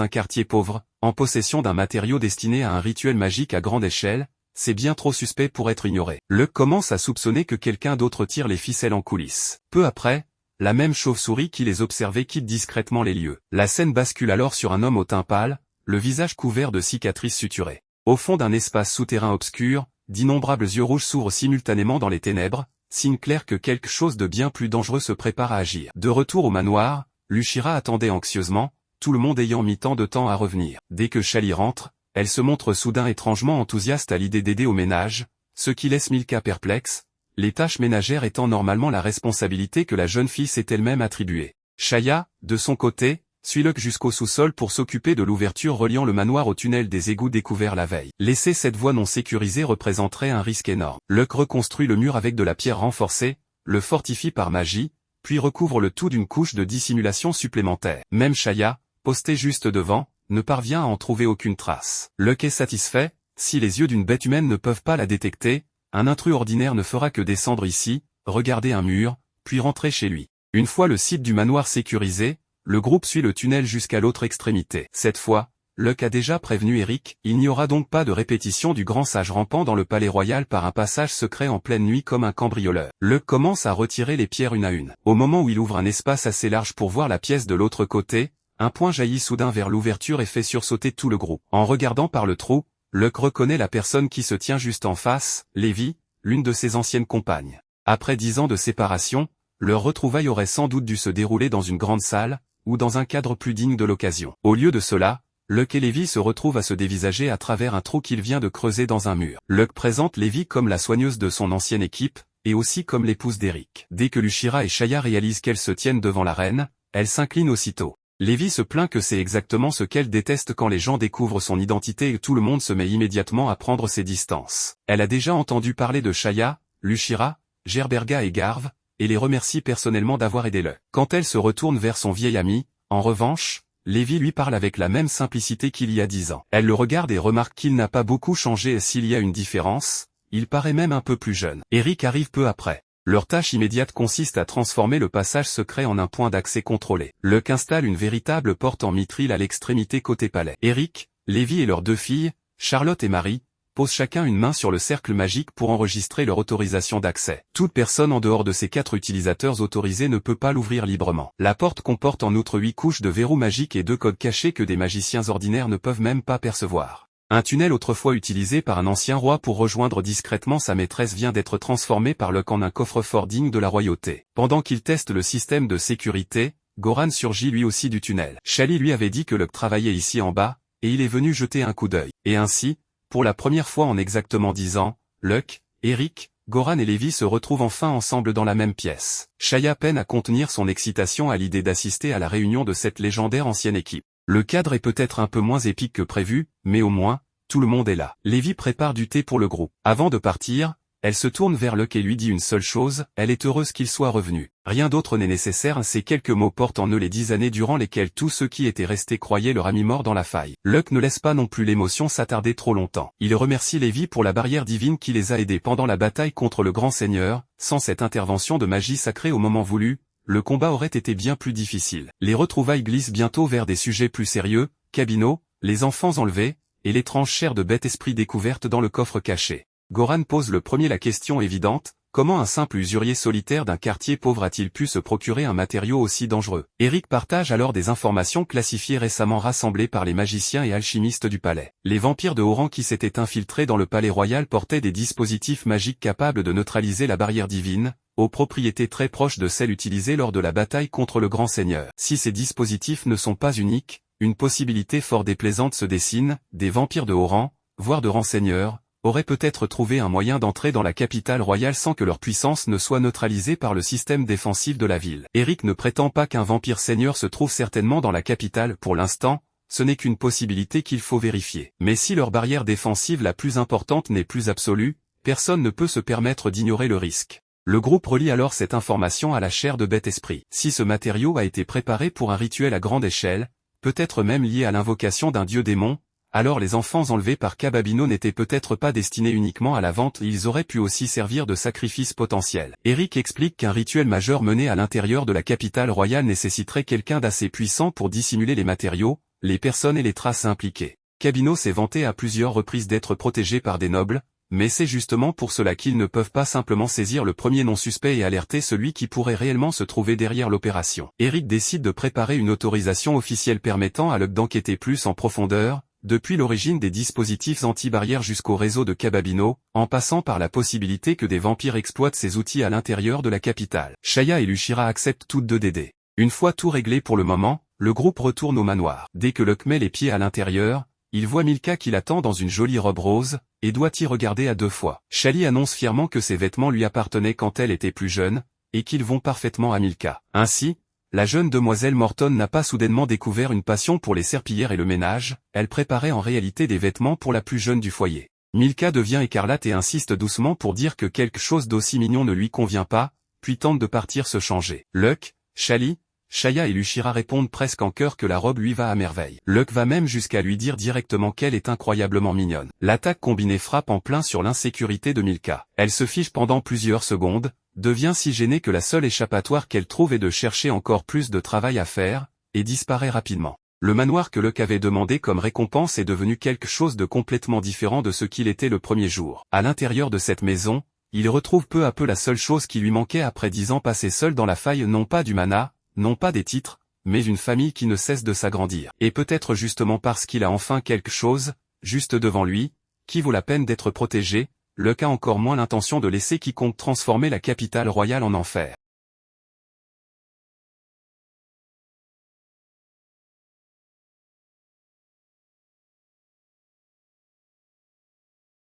Speaker 1: un quartier pauvre, en possession d'un matériau destiné à un rituel magique à grande échelle, c'est bien trop suspect pour être ignoré. Luck commence à soupçonner que quelqu'un d'autre tire les ficelles en coulisses. Peu après, la même chauve-souris qui les observait quitte discrètement les lieux. La scène bascule alors sur un homme au teint pâle, le visage couvert de cicatrices suturées. Au fond d'un espace souterrain obscur, d'innombrables yeux rouges s'ouvrent simultanément dans les ténèbres, signe clair que quelque chose de bien plus dangereux se prépare à agir. De retour au manoir, Lushira attendait anxieusement, tout le monde ayant mis tant de temps à revenir. Dès que Shally rentre, elle se montre soudain étrangement enthousiaste à l'idée d'aider au ménage, ce qui laisse Milka perplexe, les tâches ménagères étant normalement la responsabilité que la jeune fille s'est elle-même attribuée. Shaya, de son côté, suit Luck jusqu'au sous-sol pour s'occuper de l'ouverture reliant le manoir au tunnel des égouts découvert la veille. Laisser cette voie non sécurisée représenterait un risque énorme. Luck reconstruit le mur avec de la pierre renforcée, le fortifie par magie, puis recouvre le tout d'une couche de dissimulation supplémentaire. Même Shaya, postée juste devant, ne parvient à en trouver aucune trace. Luck est satisfait, si les yeux d'une bête humaine ne peuvent pas la détecter, un intrus ordinaire ne fera que descendre ici, regarder un mur, puis rentrer chez lui. Une fois le site du manoir sécurisé, le groupe suit le tunnel jusqu'à l'autre extrémité. Cette fois, Luck a déjà prévenu Eric, il n'y aura donc pas de répétition du grand sage rampant dans le palais royal par un passage secret en pleine nuit comme un cambrioleur. Luck commence à retirer les pierres une à une. Au moment où il ouvre un espace assez large pour voir la pièce de l'autre côté, un point jaillit soudain vers l'ouverture et fait sursauter tout le groupe. En regardant par le trou, Luck reconnaît la personne qui se tient juste en face, Lévi, l'une de ses anciennes compagnes. Après 10 ans de séparation, leur retrouvaille aurait sans doute dû se dérouler dans une grande salle, ou dans un cadre plus digne de l'occasion. Au lieu de cela, Luck et Lévi se retrouvent à se dévisager à travers un trou qu'il vient de creuser dans un mur. Luck présente Lévi comme la soigneuse de son ancienne équipe, et aussi comme l'épouse d'Eric. Dès que Lushira et Shaya réalisent qu'elles se tiennent devant la reine, elles s'inclinent aussitôt. Lévi se plaint que c'est exactement ce qu'elle déteste quand les gens découvrent son identité et tout le monde se met immédiatement à prendre ses distances. Elle a déjà entendu parler de Shaya, Lushira, Gerberga et Garv, et les remercie personnellement d'avoir aidé Luck. Quand elle se retourne vers son vieil ami, en revanche, Lévi lui parle avec la même simplicité qu'il y a 10 ans. Elle le regarde et remarque qu'il n'a pas beaucoup changé et s'il y a une différence, il paraît même un peu plus jeune. Eric arrive peu après. Leur tâche immédiate consiste à transformer le passage secret en un point d'accès contrôlé. Luck installe une véritable porte en mithril à l'extrémité côté palais. Eric, Lévi et leurs 2 filles, Charlotte et Marie, posent chacun une main sur le cercle magique pour enregistrer leur autorisation d'accès. Toute personne en dehors de ces 4 utilisateurs autorisés ne peut pas l'ouvrir librement. La porte comporte en outre 8 couches de verrous magiques et 2 codes cachés que des magiciens ordinaires ne peuvent même pas percevoir. Un tunnel autrefois utilisé par un ancien roi pour rejoindre discrètement sa maîtresse vient d'être transformé par Luck en un coffre-fort digne de la royauté. Pendant qu'il teste le système de sécurité, Goran surgit lui aussi du tunnel. Shally lui avait dit que Luck travaillait ici en bas, et il est venu jeter un coup d'œil. Et ainsi, pour la première fois en exactement 10 ans, Luck, Eric, Goran et Levi se retrouvent enfin ensemble dans la même pièce. Shaya peine à contenir son excitation à l'idée d'assister à la réunion de cette légendaire ancienne équipe. Le cadre est peut-être un peu moins épique que prévu, mais au moins, tout le monde est là. Levi prépare du thé pour le groupe. Avant de partir, elle se tourne vers Luck et lui dit une seule chose, elle est heureuse qu'il soit revenu. Rien d'autre n'est nécessaire, ces quelques mots portent en eux les 10 années durant lesquelles tous ceux qui étaient restés croyaient leur ami mort dans la faille. Luck ne laisse pas non plus l'émotion s'attarder trop longtemps. Il remercie Levi pour la barrière divine qui les a aidés pendant la bataille contre le grand seigneur. Sans cette intervention de magie sacrée au moment voulu, le combat aurait été bien plus difficile. Les retrouvailles glissent bientôt vers des sujets plus sérieux, Cabino, les enfants enlevés, et l'étrange chair de bête esprit découverte dans le coffre caché. Goran pose le premier la question évidente, comment un simple usurier solitaire d'un quartier pauvre a-t-il pu se procurer un matériau aussi dangereux? Eric partage alors des informations classifiées récemment rassemblées par les magiciens et alchimistes du palais. Les vampires de haut rang qui s'étaient infiltrés dans le palais royal portaient des dispositifs magiques capables de neutraliser la barrière divine, aux propriétés très proches de celles utilisées lors de la bataille contre le grand seigneur. Si ces dispositifs ne sont pas uniques, une possibilité fort déplaisante se dessine, des vampires de haut rang, voire de rang seigneur, auraient peut-être trouvé un moyen d'entrer dans la capitale royale sans que leur puissance ne soit neutralisée par le système défensif de la ville. Eric ne prétend pas qu'un vampire seigneur se trouve certainement dans la capitale pour l'instant, ce n'est qu'une possibilité qu'il faut vérifier. Mais si leur barrière défensive la plus importante n'est plus absolue, personne ne peut se permettre d'ignorer le risque. Le groupe relie alors cette information à la chair de bête esprit. Si ce matériau a été préparé pour un rituel à grande échelle, peut-être même lié à l'invocation d'un dieu démon, alors les enfants enlevés par Cababino n'étaient peut-être pas destinés uniquement à la vente, ils auraient pu aussi servir de sacrifice potentiel. Eric explique qu'un rituel majeur mené à l'intérieur de la capitale royale nécessiterait quelqu'un d'assez puissant pour dissimuler les matériaux, les personnes et les traces impliquées. Cabino s'est vanté à plusieurs reprises d'être protégé par des nobles, mais c'est justement pour cela qu'ils ne peuvent pas simplement saisir le premier nom suspect et alerter celui qui pourrait réellement se trouver derrière l'opération. Eric décide de préparer une autorisation officielle permettant à Luck d'enquêter plus en profondeur, depuis l'origine des dispositifs anti-barrières jusqu'au réseau de Cababino, en passant par la possibilité que des vampires exploitent ces outils à l'intérieur de la capitale. Shaya et Lushira acceptent toutes deux d'aider. Une fois tout réglé pour le moment, le groupe retourne au manoir. Dès que Luck met les pieds à l'intérieur, il voit Milka qui l'attend dans une jolie robe rose, et doit y regarder à 2 fois. Shali annonce fièrement que ses vêtements lui appartenaient quand elle était plus jeune, et qu'ils vont parfaitement à Milka. Ainsi, la jeune demoiselle Morton n'a pas soudainement découvert une passion pour les serpillères et le ménage, elle préparait en réalité des vêtements pour la plus jeune du foyer. Milka devient écarlate et insiste doucement pour dire que quelque chose d'aussi mignon ne lui convient pas, puis tente de partir se changer. Luck, Shali, Shaya et Lushira répondent presque en chœur que la robe lui va à merveille. Luck va même jusqu'à lui dire directement qu'elle est incroyablement mignonne. L'attaque combinée frappe en plein sur l'insécurité de Milka. Elle se fige pendant plusieurs secondes, devient si gênée que la seule échappatoire qu'elle trouve est de chercher encore plus de travail à faire, et disparaît rapidement. Le manoir que Luck avait demandé comme récompense est devenu quelque chose de complètement différent de ce qu'il était le premier jour. À l'intérieur de cette maison, il retrouve peu à peu la seule chose qui lui manquait après 10 ans passés seul dans la faille, non pas du mana, non pas des titres, mais une famille qui ne cesse de s'agrandir. Et peut-être justement parce qu'il a enfin quelque chose, juste devant lui, qui vaut la peine d'être protégé, Luck a encore moins l'intention de laisser quiconque transformer la capitale royale en enfer.